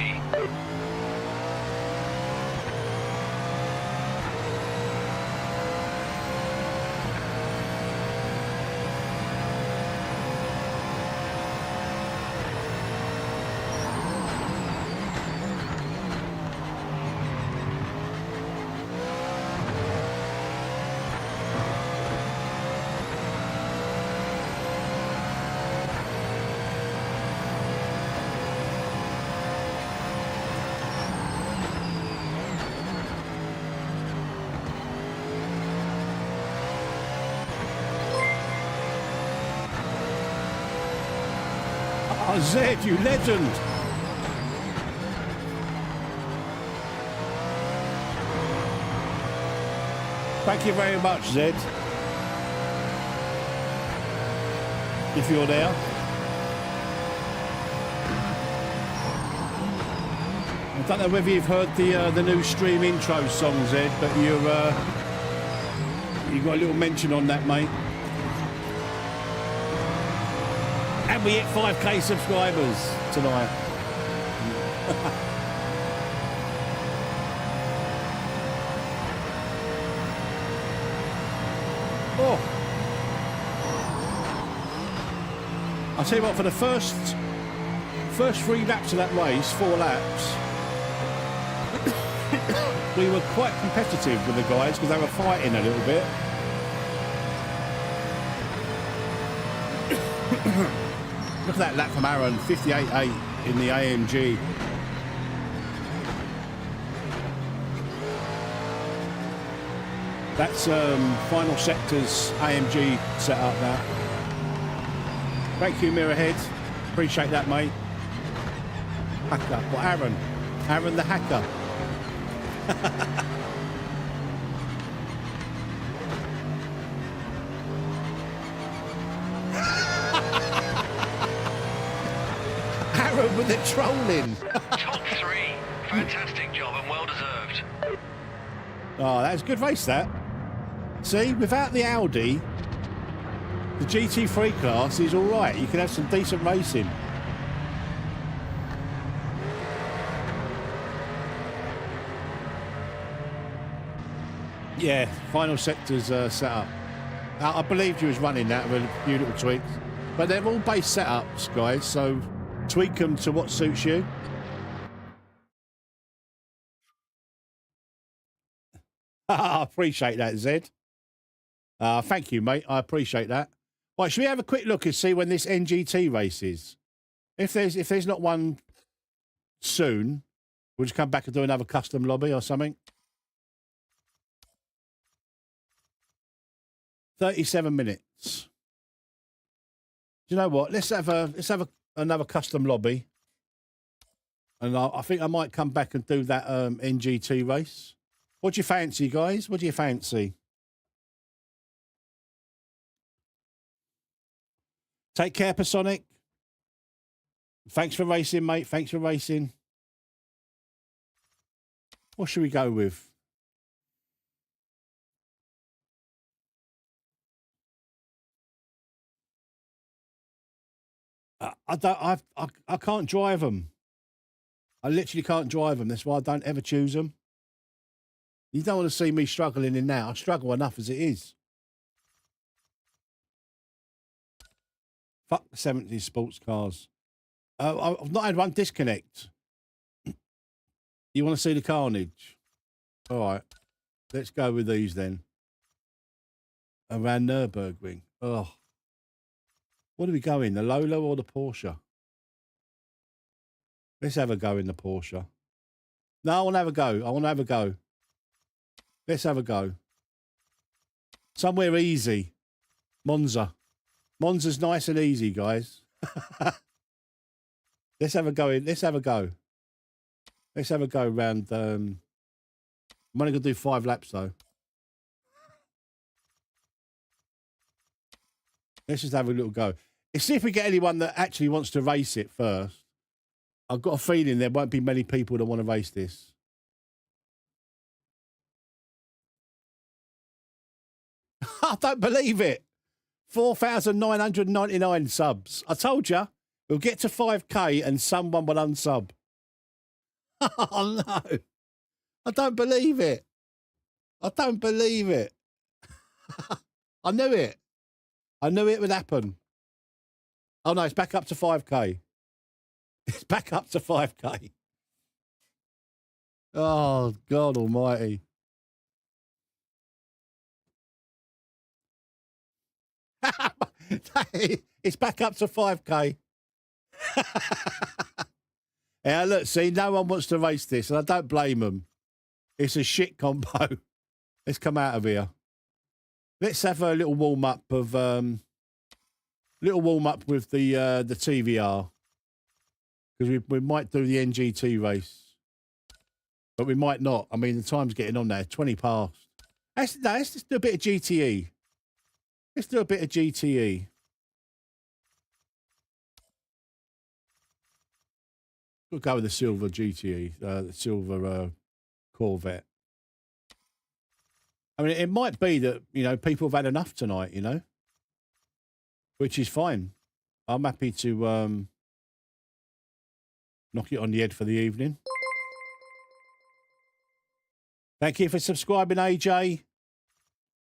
Oh, Zed, you legend! Thank you very much, Zed. If you're there. I don't know whether you've heard the new stream intro song, Zed, but you got a little mention on that, mate. And we hit 5k subscribers tonight. Oh. I'll tell you what, for the first 3 laps of that race, 4 laps, we were quite competitive with the guys because they were fighting a little bit. Look at that lap from Aaron, 58.8 in the AMG. That's final sector's AMG setup now. Thank you, Mirrorhead. Appreciate that, mate. Hacker. Well, Aaron. Aaron the hacker. Aaron with the trolling. Top 3. Fantastic job and well deserved. Oh, that was a good race, that. See, without the Audi, the GT3 class is all right. You can have some decent racing. Yeah, final sector's set up. I believed you was running that with a few little tweaks. But they're all base setups, guys, so tweak them to what suits you. I appreciate that, Zed. Thank you, mate. I appreciate that. Right, should we have a quick look and see when this NGT race is? If there's not one soon, we'll just come back and do another custom lobby or something. 37 minutes. Do you know what? Let's have another custom lobby. And I think I might come back and do that NGT race. What do you fancy, guys? What do you fancy? Take care, Pasonic. Thanks for racing, mate. Thanks for racing. What should we go with? I can't drive them. I literally can't drive them. That's why I don't ever choose them. You don't want to see me struggling in now. I struggle enough as it is. Fuck the 70s sports cars. I've not had one disconnect. You want to see the carnage? All right. Let's go with these then. Around Nürburgring. Oh. What do we go in? The Lolo or the Porsche? Let's have a go in the Porsche. No, I want to have a go. I want to have a go. Let's have a go. Somewhere easy. Monza. Monza's nice and easy, guys. Let's have a go in. Let's have a go. Let's have a go around. I'm only going to do 5 laps, though. Let's just have a little go. Let's see if we get anyone that actually wants to race it first. I've got a feeling there won't be many people that want to race this. I don't believe it. 4,999 subs. I told you, we'll get to 5K and someone will unsub. Oh, no. I don't believe it. I don't believe it. I knew it. I knew it would happen. Oh, no, it's back up to 5K. It's back up to 5K. Oh, God almighty. It's back up to 5K. Yeah, look, see, no one wants to race this, and I don't blame them. It's a shit combo. Let's come out of here. Let's have a little warm up of with the TVR, because we might do the NGT race, but we might not. I mean, the time's getting on now. 20 past. Let's just do a bit of GTE. Let's do a bit of GTE. We'll go with the silver GTE, the silver Corvette. I mean, it might be that, you know, people have had enough tonight, you know, which is fine. I'm happy to knock it on the head for the evening. Thank you for subscribing, AJ.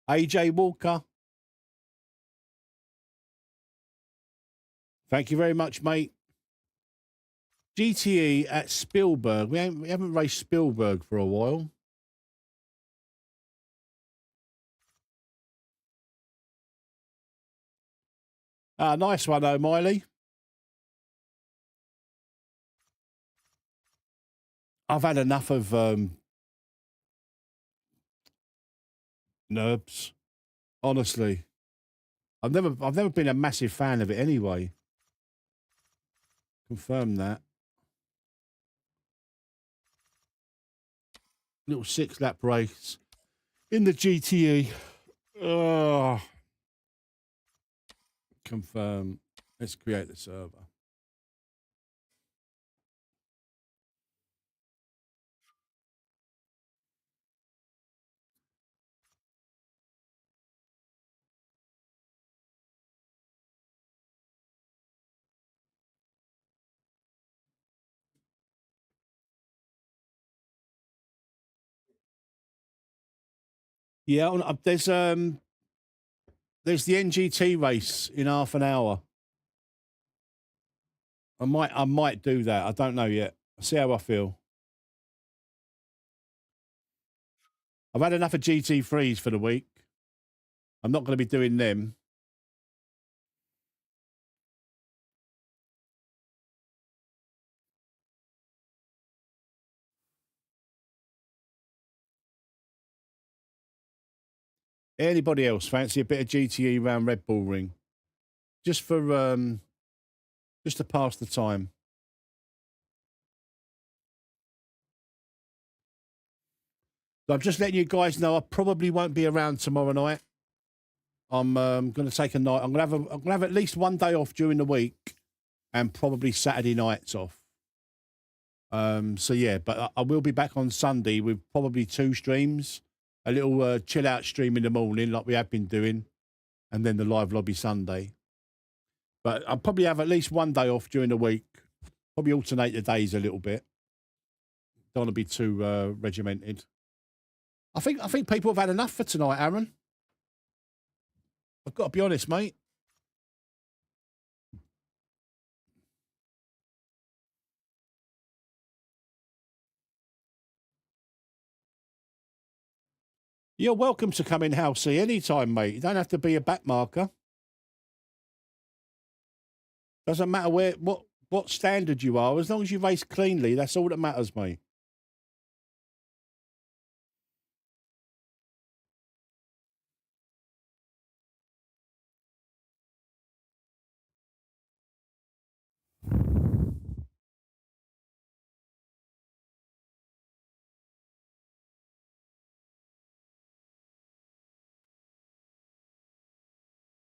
AJ Walker. Thank you very much, mate. GTE at Spielberg. We haven't raced Spielberg for a while. Ah, nice one, O'Miley. I've had enough of NURBS. Honestly, I've never been a massive fan of it anyway. Confirm that. Little 6-lap race in the GTE. Oh. Confirm. Let's create the server. Yeah, there's the NGT race in half an hour. I might do that. I don't know yet. I'll see how I feel. I've had enough of GT3s for the week. I'm not going to be doing them. Anybody else fancy a bit of GTE round Red Bull Ring? Just for, just to pass the time. So I'm just letting you guys know I probably won't be around tomorrow night. I'm going to take a night. I'm going to have at least one day off during the week, and probably Saturday nights off. So yeah, but I will be back on Sunday with probably 2 streams, a little chill out stream in the morning like we have been doing, and then the live lobby Sunday. But I'll probably have at least one day off during the week. Probably alternate the days a little bit. Don't want to be too regimented. I think people have had enough for tonight, Aaron. I've got to be honest, mate. You're welcome to come in, Housey, anytime, mate. You don't have to be a backmarker. Doesn't matter what standard you are. As long as you race cleanly, that's all that matters, mate.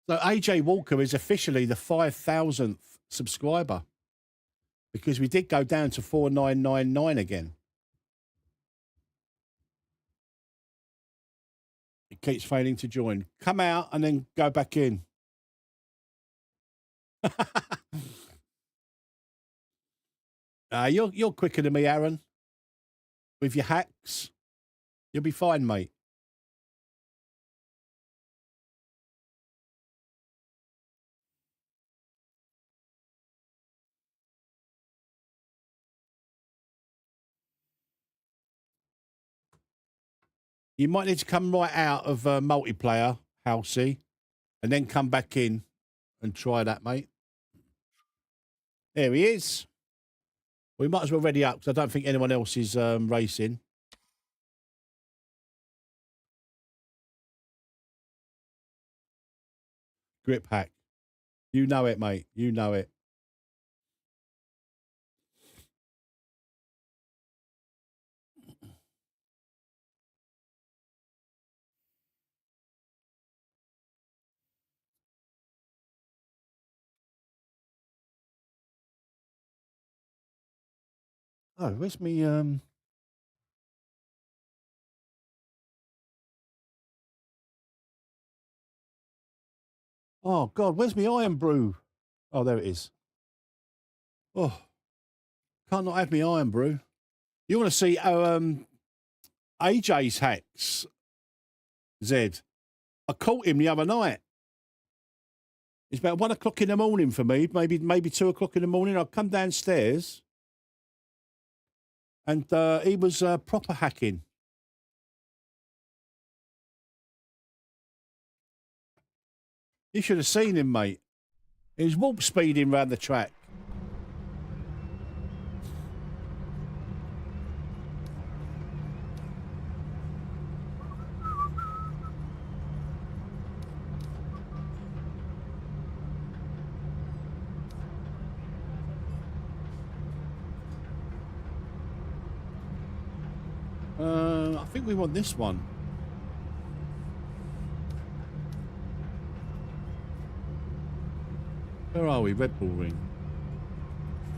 So AJ Walker is officially the 5,000th subscriber, because we did go down to 4,999 again. It keeps failing to join. Come out and then go back in. You're quicker than me, Aaron. With your hacks, you'll be fine, mate. You might need to come right out of multiplayer, Housey, and then come back in and try that, mate. There he is. We might as well ready up, because I don't think anyone else is racing. Grip hack. You know it, mate. You know it. Oh, where's me? Oh God, where's me iron brew? Oh, there it is. Oh, can't not have me iron brew. You want to see AJ's hacks? Zed, I caught him the other night. It's about 1 o'clock in the morning for me, maybe 2 o'clock in the morning. I come downstairs, and he was proper hacking. You should have seen him, mate. He was warp speeding around the track. I think we want this one. Where are we? Red Bull Ring.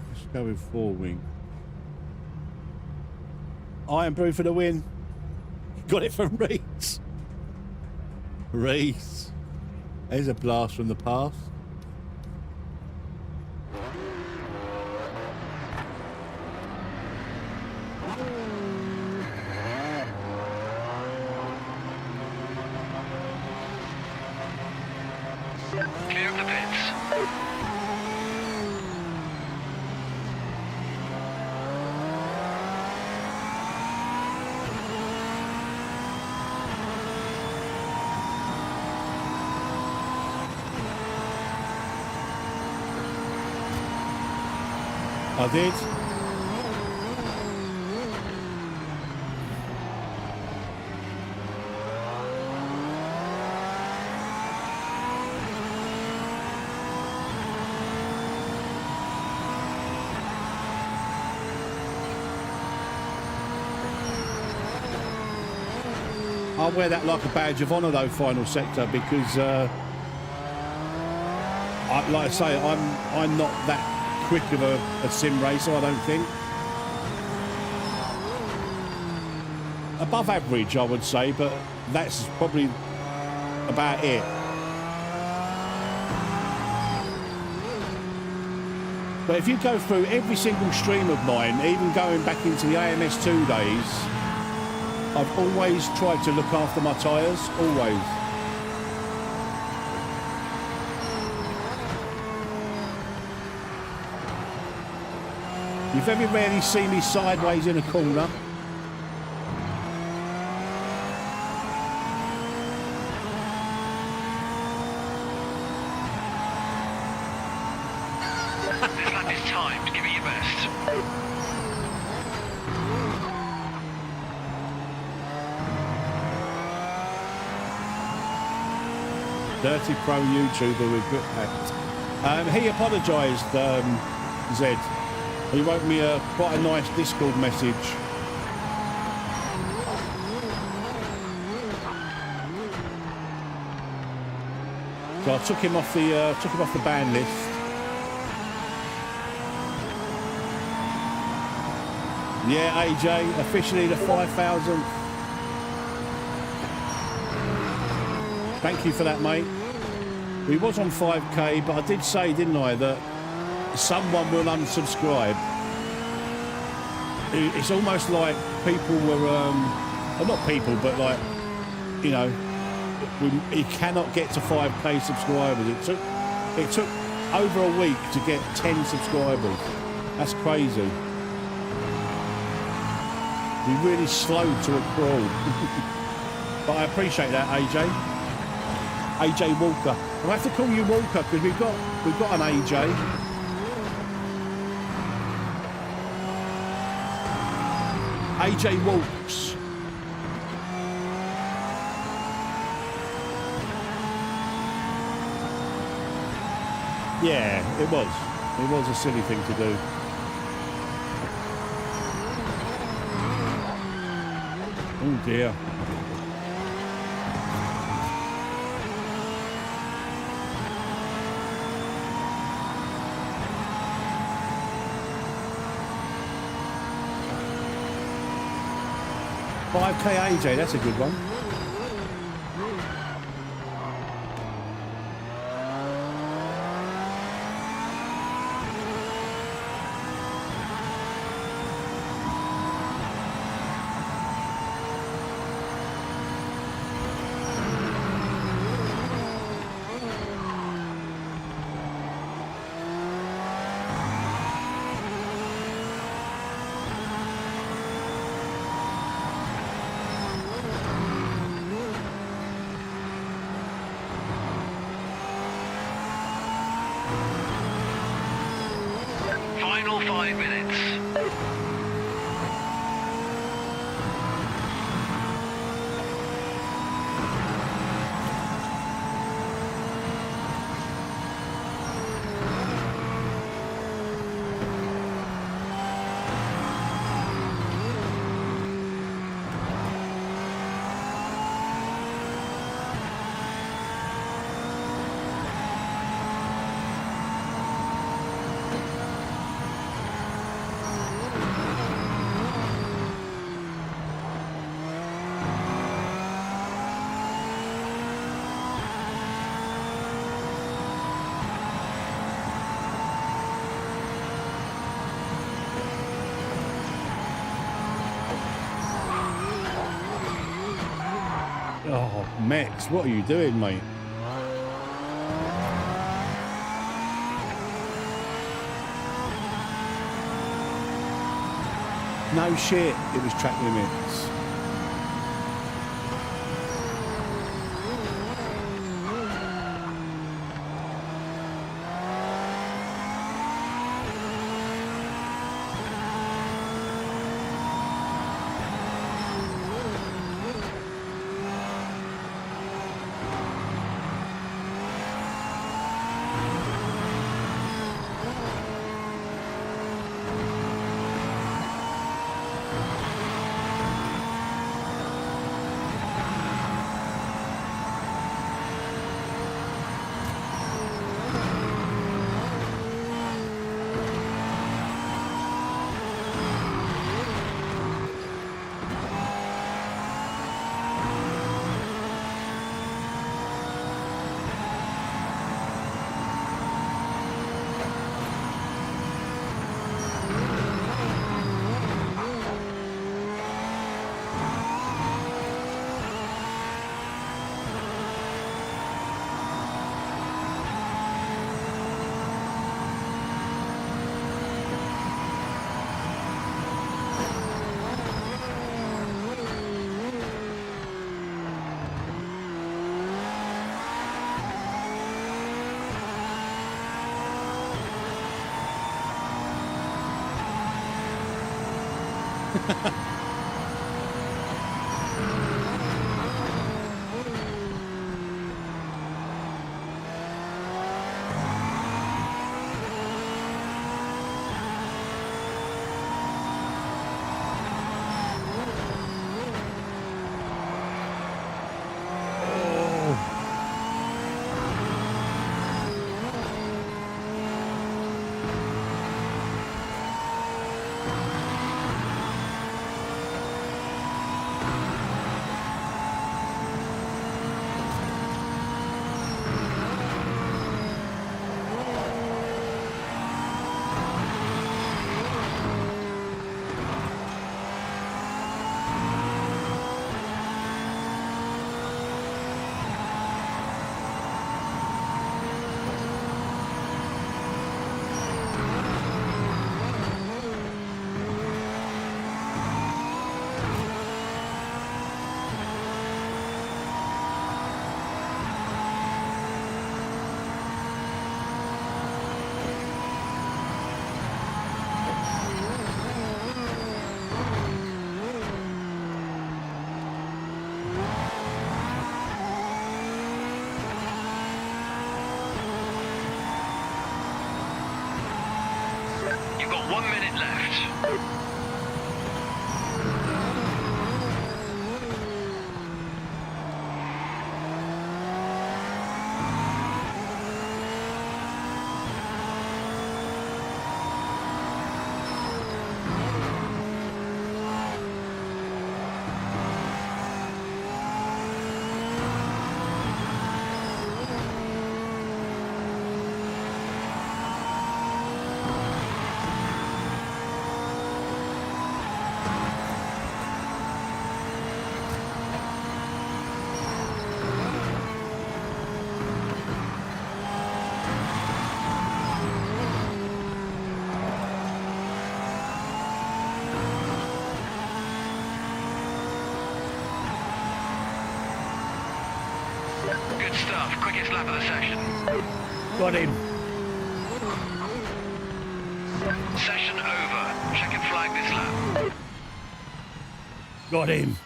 Let's go with 4-wing. Iron Brew for the win. Got it from Reese. Reese. There's a blast from the past. Clear of the pits. I did. I'll wear that like a badge of honour though, final sector, because like I say, I'm not that quick of a sim racer, I don't think. Above average, I would say, but that's probably about it. But if you go through every single stream of mine, even going back into the AMS2 days, I've always tried to look after my tyres, always. You very rarely see me sideways in a corner. This lap is timed. Give it your best. Dirty pro YouTuber with good hats. He apologised, Zed. He wrote me quite a nice Discord message. So I took him off the ban list. Yeah, AJ, officially the 5,000th. Thank you for that, mate. We was on 5k, but I did say, didn't I, that someone will unsubscribe. It's almost like people were, well, not people, but like, you know, you cannot get to 5k subscribers. It took over a week to get 10 subscribers. That's crazy. We really slowed to a crawl. But I appreciate that, AJ. AJ Walker. I'll have to call you Walker because we've got an AJ. AJ Walks. Yeah, it was. It was a silly thing to do. Oh dear. $5k AJ, that's a good one. Final 5 minutes. Oh, Metz, what are you doing, mate? No shit, it was track limits. You've got 1 minute left. Good stuff. Quickest lap of the session. Got him. Session over. Check and flag this lap. Got him.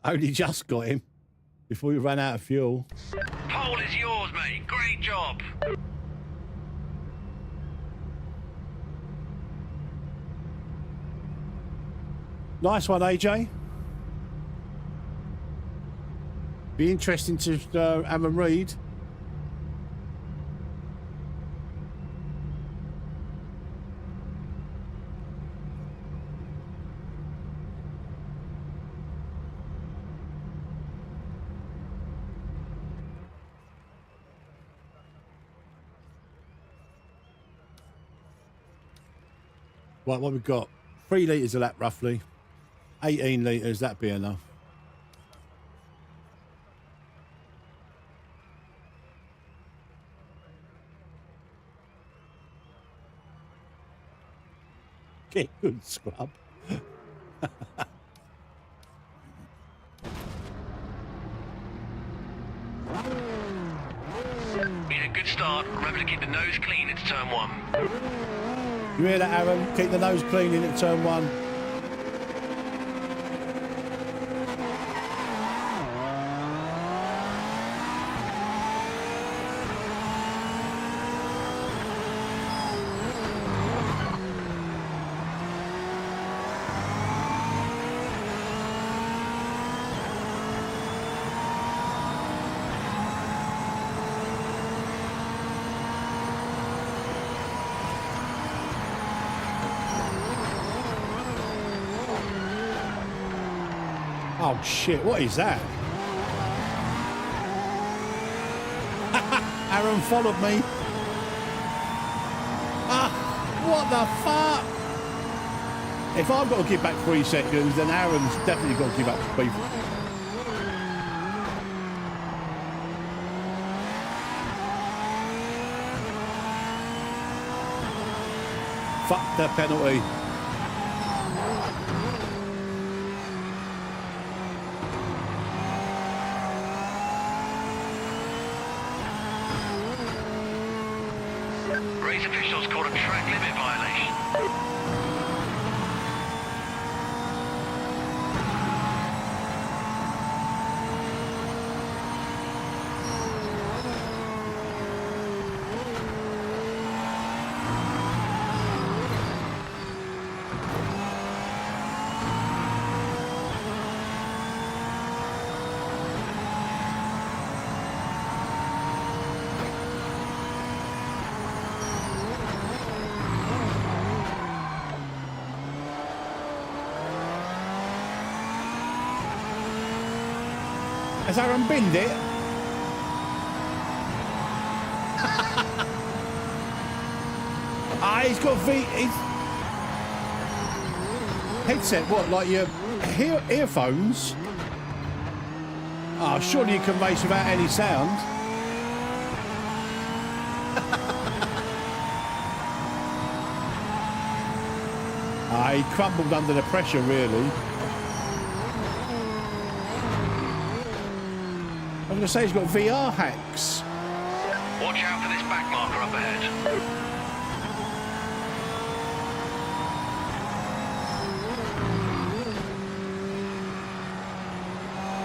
Only just got him before we ran out of fuel. Pole is yours, mate. Great job. Nice one, AJ. Be interesting to have a read. Right, what we've got? 3 litres a lap, roughly. 18 litres, that'd be enough. Get good scrub. Been a good start. Remember to keep the nose clean into turn 1. You hear that, Aaron? Keep the nose clean in at turn 1. Oh shit, what is that? Aaron followed me. Ah, what the fuck? If I've got to give back 3 seconds, then Aaron's definitely got to give up speed. Fuck the penalty. race officials called a track limit violation. Has Aaron binned it? He's got headset, what, like your earphones? Oh, surely you can race without any sound. He crumbled under the pressure, really. I was going to say he's got VR hacks. Watch out for this back marker up ahead.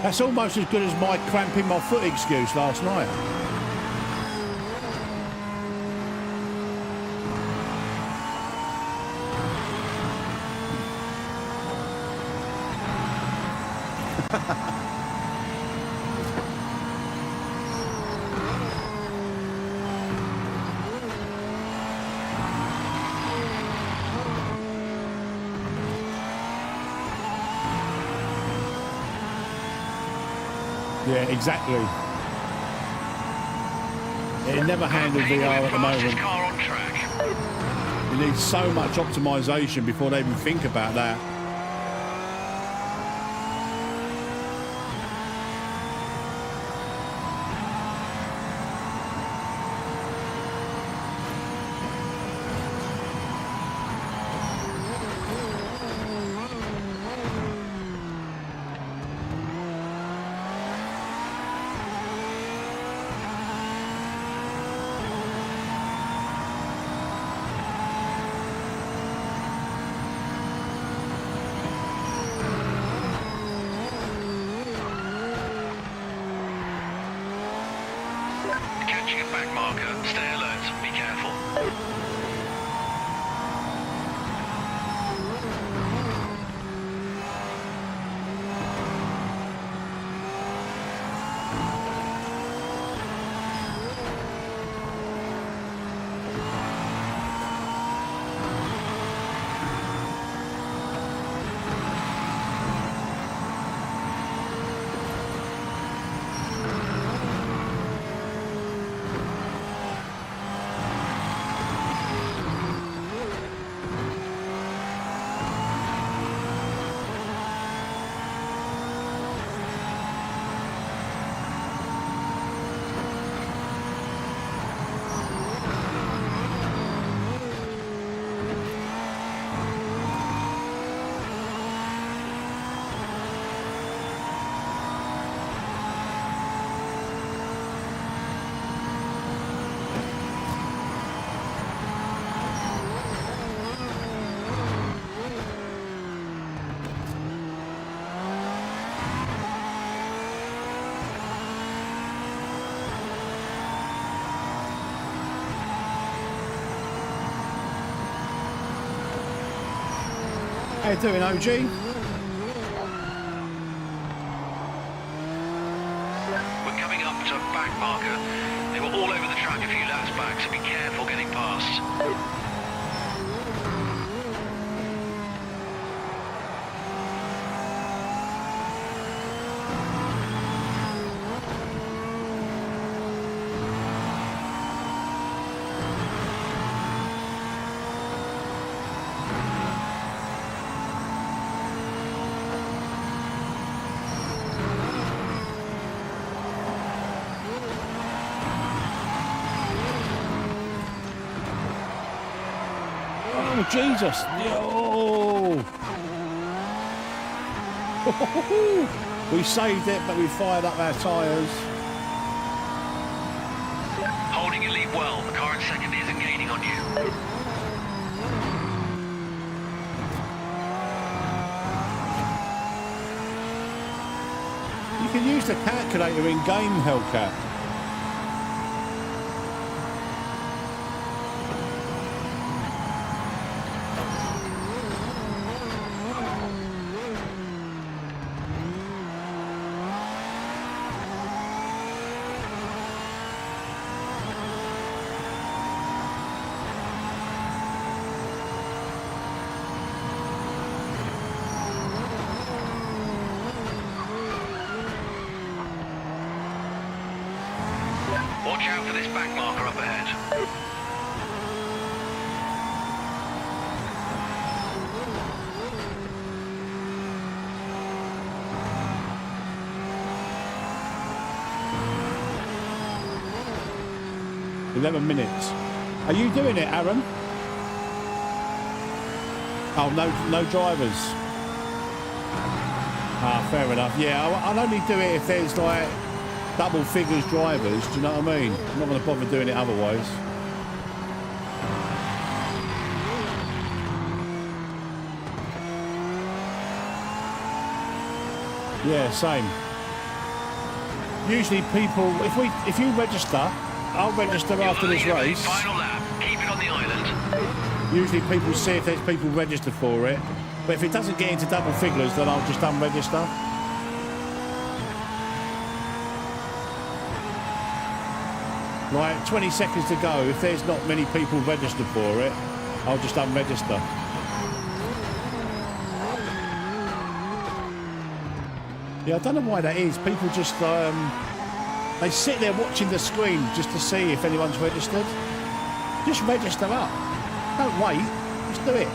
That's almost as good as my cramping my foot excuse last night. Yeah, exactly. It never handled VR at the moment. Car on track. You need so much optimization before they even think about that. Catching a back marker. Stay alert. Be careful. How you doing, OG? We're coming up to a back marker. They were all over the track a few laps back, so be careful getting past. Oh, Jesus. Oh. We saved it, but we fired up our tyres. Holding your lead well. The car in second isn't gaining on on you. You can use the calculator in game, Hellcat. Watch out for this back marker up ahead. 11 minutes. Are you doing it, Aaron? Oh, no drivers. Ah, fair enough. Yeah, I'll only do it if there's like double figures drivers. Do you know what I mean? I'm not going to bother doing it otherwise. Yeah, same. Usually people, if you register, I'll register after this race. Final lap. Keep it on the island. Usually people see if there's people registered for it, but if it doesn't get into double figures, then I'll just unregister. Like 20 seconds to go. If there's not many people registered for it, I'll just unregister. Yeah, I don't know why that is. People just they sit there watching the screen just to see if anyone's registered. Just register up. Don't wait. Just do it.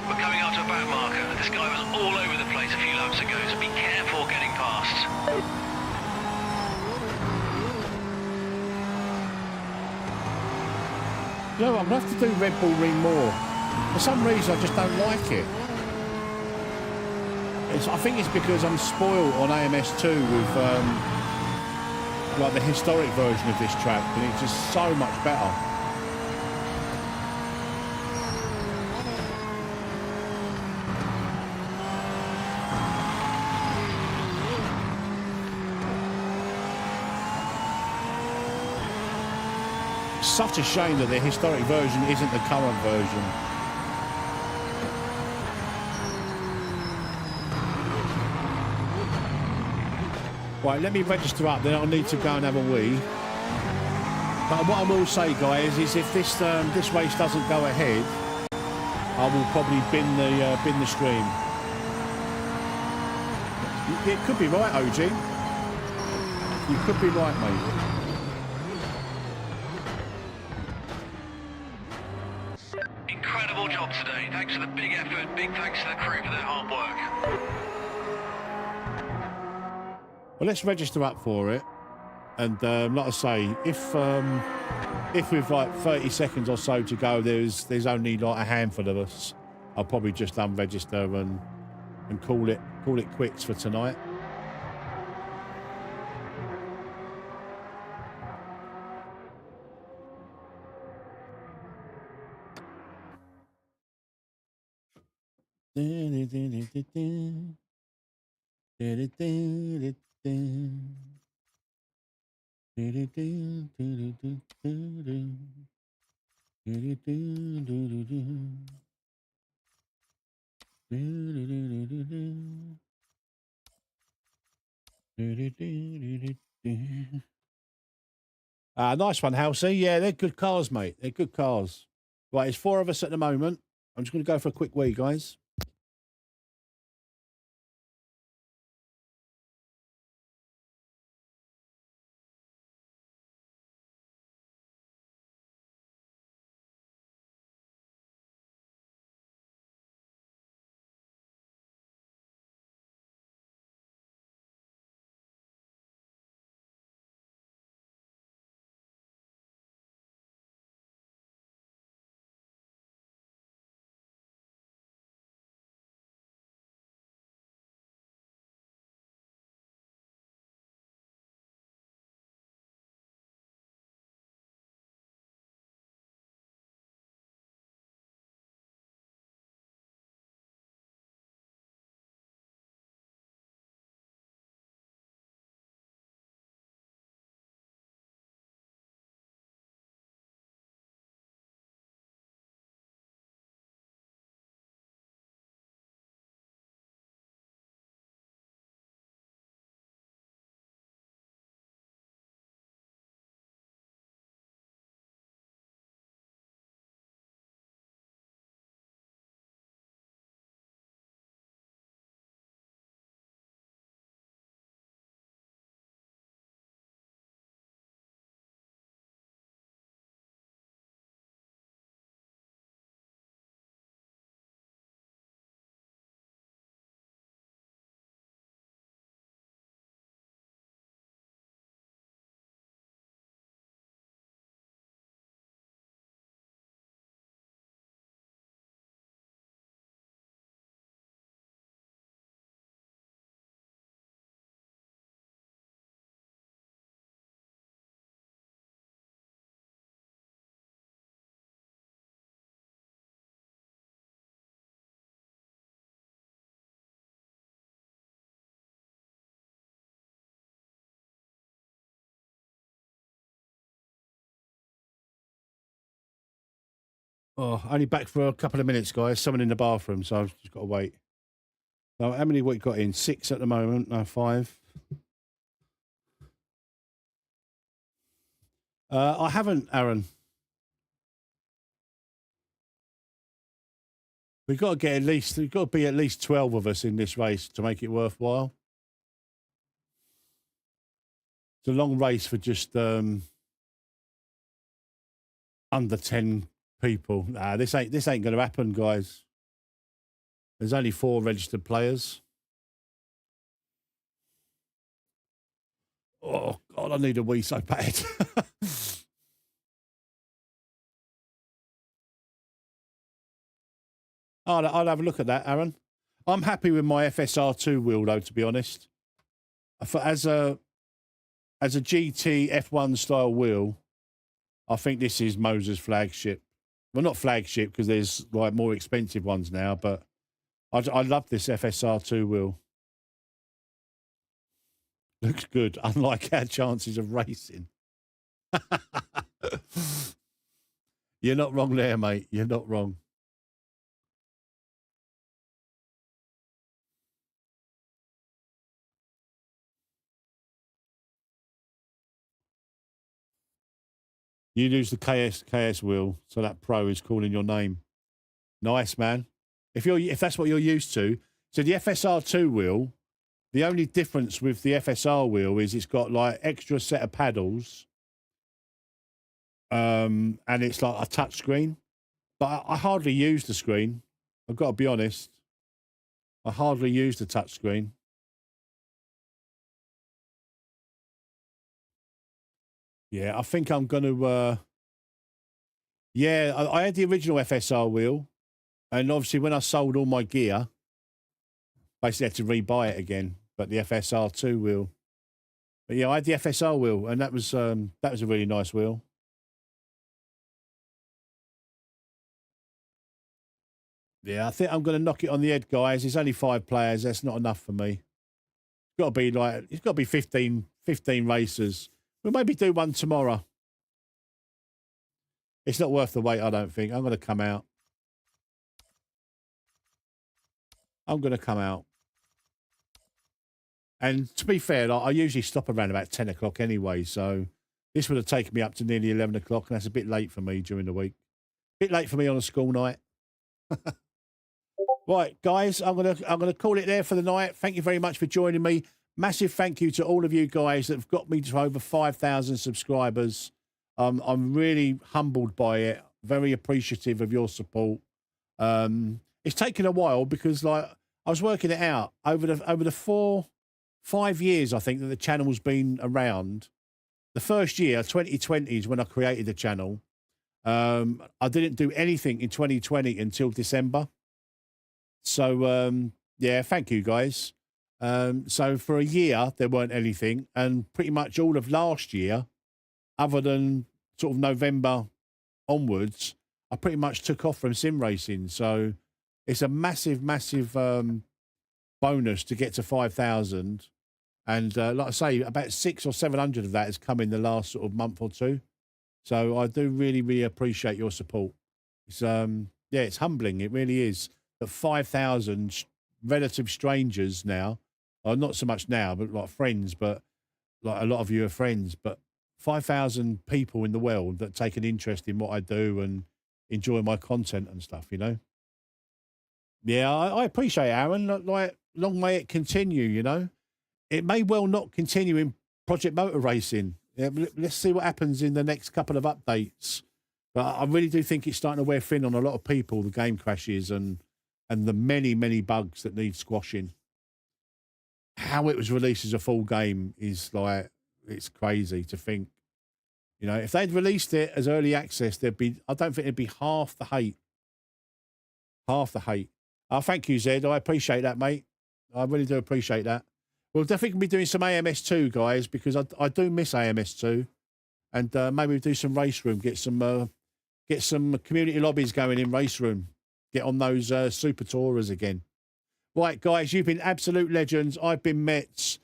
We're coming out to a back marker. This guy was all over the place a few laps ago, so be careful getting past. You know, I'm going to have to do Red Bull Ring more. For some reason, I just don't like it. I think it's because I'm spoiled on AMS2 with like the historic version of this track, and it's just so much better. Such a shame that the historic version isn't the current version. Right, let me register up, then I'll need to go and have a wee. But what I will say, guys, is if this this race doesn't go ahead, I will probably bin the stream. It could be right, OG. You could be right, mate. Incredible job today. Thanks for the big effort. Big thanks to the crew for their hard work. Well, let's register up for it. And like I say, if with like 30 seconds or so to go, there's only like a handful of us, I'll probably just unregister and call it quits for tonight. Nice one, Halsey. Yeah, they're good cars, mate. They're good cars. Right, it's 4 of us at the moment. I'm just going to go for a quick wee, guys. Oh, only back for a couple of minutes, guys. Someone in the bathroom, so I've just got to wait. So how many we got in? 6 at the moment. No, 5. I haven't, Aaron. We've got to get at least, we've got to be at least 12 of us in this race to make it worthwhile. It's a long race for just under 10 people. Nah, this ain't going to happen, guys. There's only 4 registered players. Oh God, I need a wee so bad. I'll have a look at that, Aaron. I'm happy with my FSR2 wheel, though, to be honest. As a GT F1 style wheel, I think this is Moses' flagship. Well, not flagship because there's like more expensive ones now, but I love this FSR2 wheel. Looks good, unlike our chances of racing. You're not wrong there, mate. You're not wrong. You use the KS wheel, so that pro is calling your name. Nice, man. If that's what you're used to. So the FSR2 wheel, the only difference with the FSR wheel is it's got like extra set of paddles, and it's like a touch screen. But I hardly use the screen. I've got to be honest. I hardly use the touch screen. Yeah, I think I'm going to... yeah, I had the original FSR wheel. And obviously when I sold all my gear, basically had to rebuy it again. But the FSR2 wheel. But yeah, I had the FSR wheel. And that was a really nice wheel. Yeah, I think I'm going to knock it on the head, guys. It's only 5 players. That's not enough for me. It's got to be 15 racers. We'll maybe do one tomorrow. It's not worth the wait, I don't think. I'm going to come out. And to be fair, I usually stop around about 10 o'clock anyway, so this would have taken me up to nearly 11 o'clock, and that's a bit late for me during the week. Bit late for me on a school night. Right, guys, I'm gonna call it there for the night. Thank you very much for joining me. Massive thank you to all of you guys that have got me to over 5,000 subscribers. I'm really humbled by it. Very appreciative of your support. It's taken a while because, like, I was working it out over the 5 years I think that the channel's been around. The first year, 2020, is when I created the channel. I didn't do anything in 2020 until December. So yeah, thank you guys. So for a year there weren't anything, and pretty much all of last year, other than sort of November onwards, I pretty much took off from sim racing. So it's a massive bonus to get to 5,000, and like I say, about 600 or 700 of that has come in the last sort of month or two. So I do really appreciate your support. It's yeah, it's humbling. It really is. That 5,000 relative strangers now, or not so much now, but like friends, but like a lot of you are friends, but 5,000 people in the world that take an interest in what I do and enjoy my content and stuff, you know? Yeah, I appreciate it, Aaron. Like, long may it continue, you know? It may well not continue in Project Motor Racing. Yeah, let's see what happens in the next couple of updates. But I really do think it's starting to wear thin on a lot of people, the game crashes and the many bugs that need squashing. How it was released as a full game is like, it's crazy to think. You know, if they'd released it as early access, I don't think it'd be half the hate. Half the hate. Oh, thank you, Zed. I appreciate that, mate. I really do appreciate that. We'll definitely be doing some AMS2, guys, because I do miss AMS2. And maybe we'll do some race room, get some community lobbies going in race room. Get on those super tourers again. Right, guys, you've been absolute legends. I've been Metz.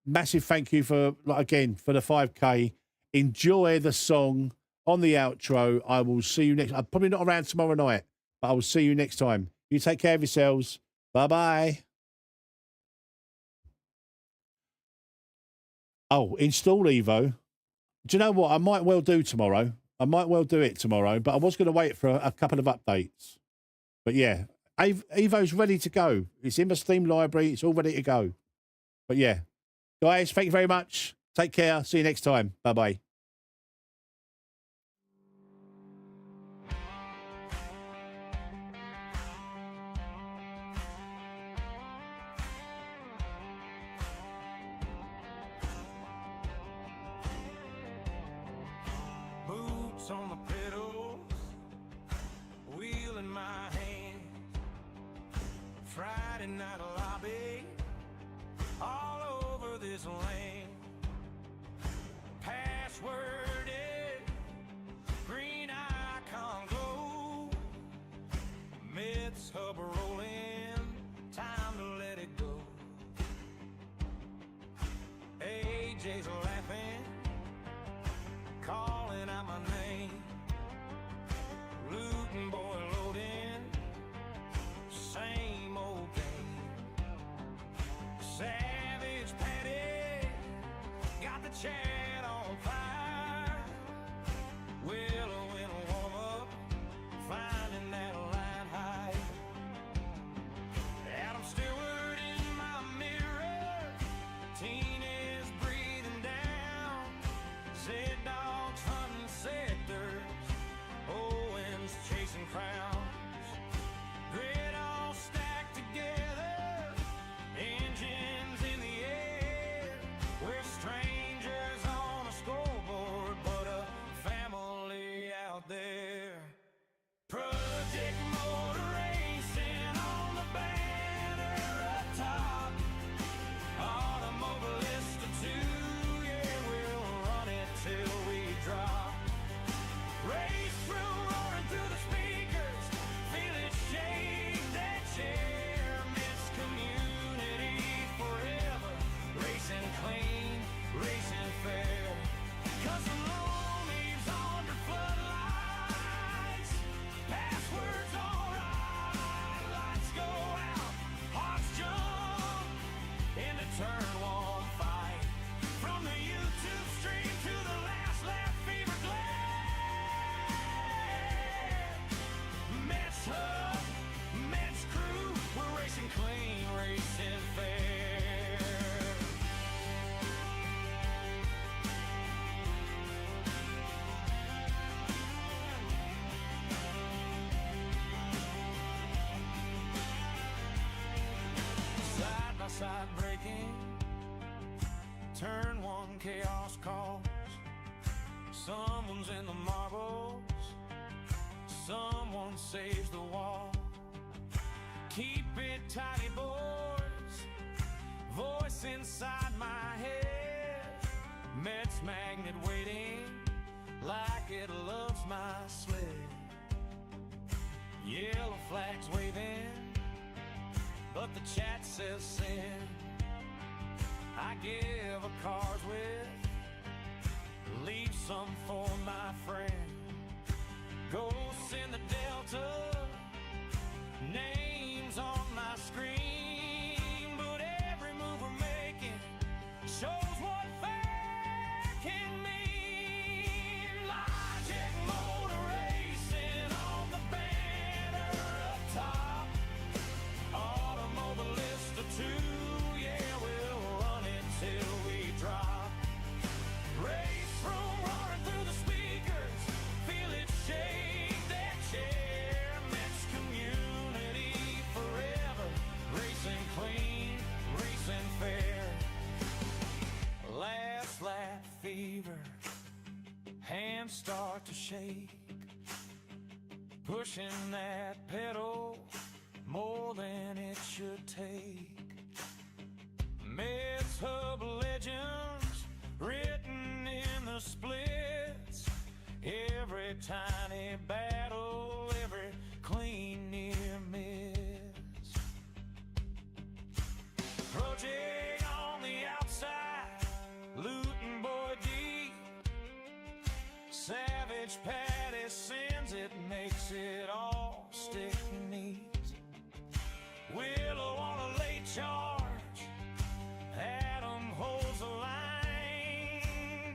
Massive thank you for, like, again, for the 5K. Enjoy the song on the outro. I will see you next. I'm probably not around tomorrow night, but I will see you next time. You take care of yourselves. Bye-bye. Oh, install Evo. Do you know what? I might well do tomorrow. I might well do it tomorrow, but I was going to wait for a couple of updates. But yeah, Evo's ready to go. It's in the Steam library. It's all ready to go. But yeah, guys, thank you very much. Take care. See you next time. Bye-bye. Boots on the pedals, wheel in my hand. Friday night lobby, all over this land. Passworded, green icon glow. MetzHUB rolling, time to let it go. AJ's laughing, calling out my name. Looting boy loading, same old game. Savage Patty, got the chat on fire. Willow in a warm up, finding that line high. Adam Stewart in my mirror, teen is breathing down. Zed dogs hunting sectors, Owens chasing crowns. Grid all stacked together, engines in the air. We're strangers on a scoreboard, but a family out there. Project motor racing on the banner up top. Automobilist or two, yeah, we'll run it till we drop. Race through, roaring through the speakers, feel it shake that chair. Metz community forever, racing clean, racing fair. 'Cause the loan leaves under floodlights, passwords alright, lights go out, hearts jump into turn one fight. From the YouTube stream to the last lap fever glare. MetzHUB, Metz crew, we're racing clean, racing fair. Side by side breaking, turn one chaos calls. Someone's in the marbles, someone saves the wall. Keep it tidy, boys. Voice inside my head, Metz magnet waiting like it loves my sled. Yellow flags waving, but the chat says send. I give a card with, leave some for my friend. Ghosts in the Delta, names on my screen, but every move we're making shows what fair can mean. Logic motor racing on the banner up top. Automobilist or two, yeah, we'll run it till we drop. Race room roaring through the speakers, feel it shake that chair. Metz community forever, racing clean, racing fair. Last lap fever, hands start to shake. Pushing that pedal more than it should take. MetzHUB legends written in the splits. Every tiny battle, every clean near miss. Project on the outside, looting boy deep. Savage Edge Patty sends it, makes it all stick neat. Willow on a late charge, Adam holds the line.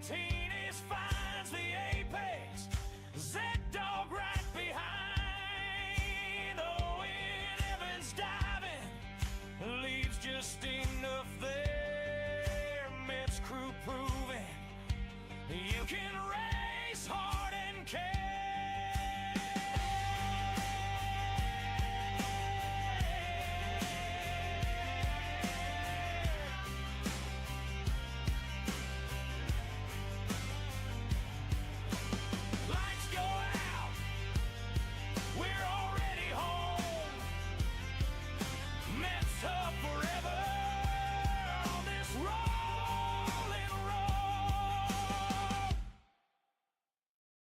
Teenage finds the apex, Z-Dog right behind. Owen Evans diving, leaves just enough there. Metz crew proving you can race hard and care.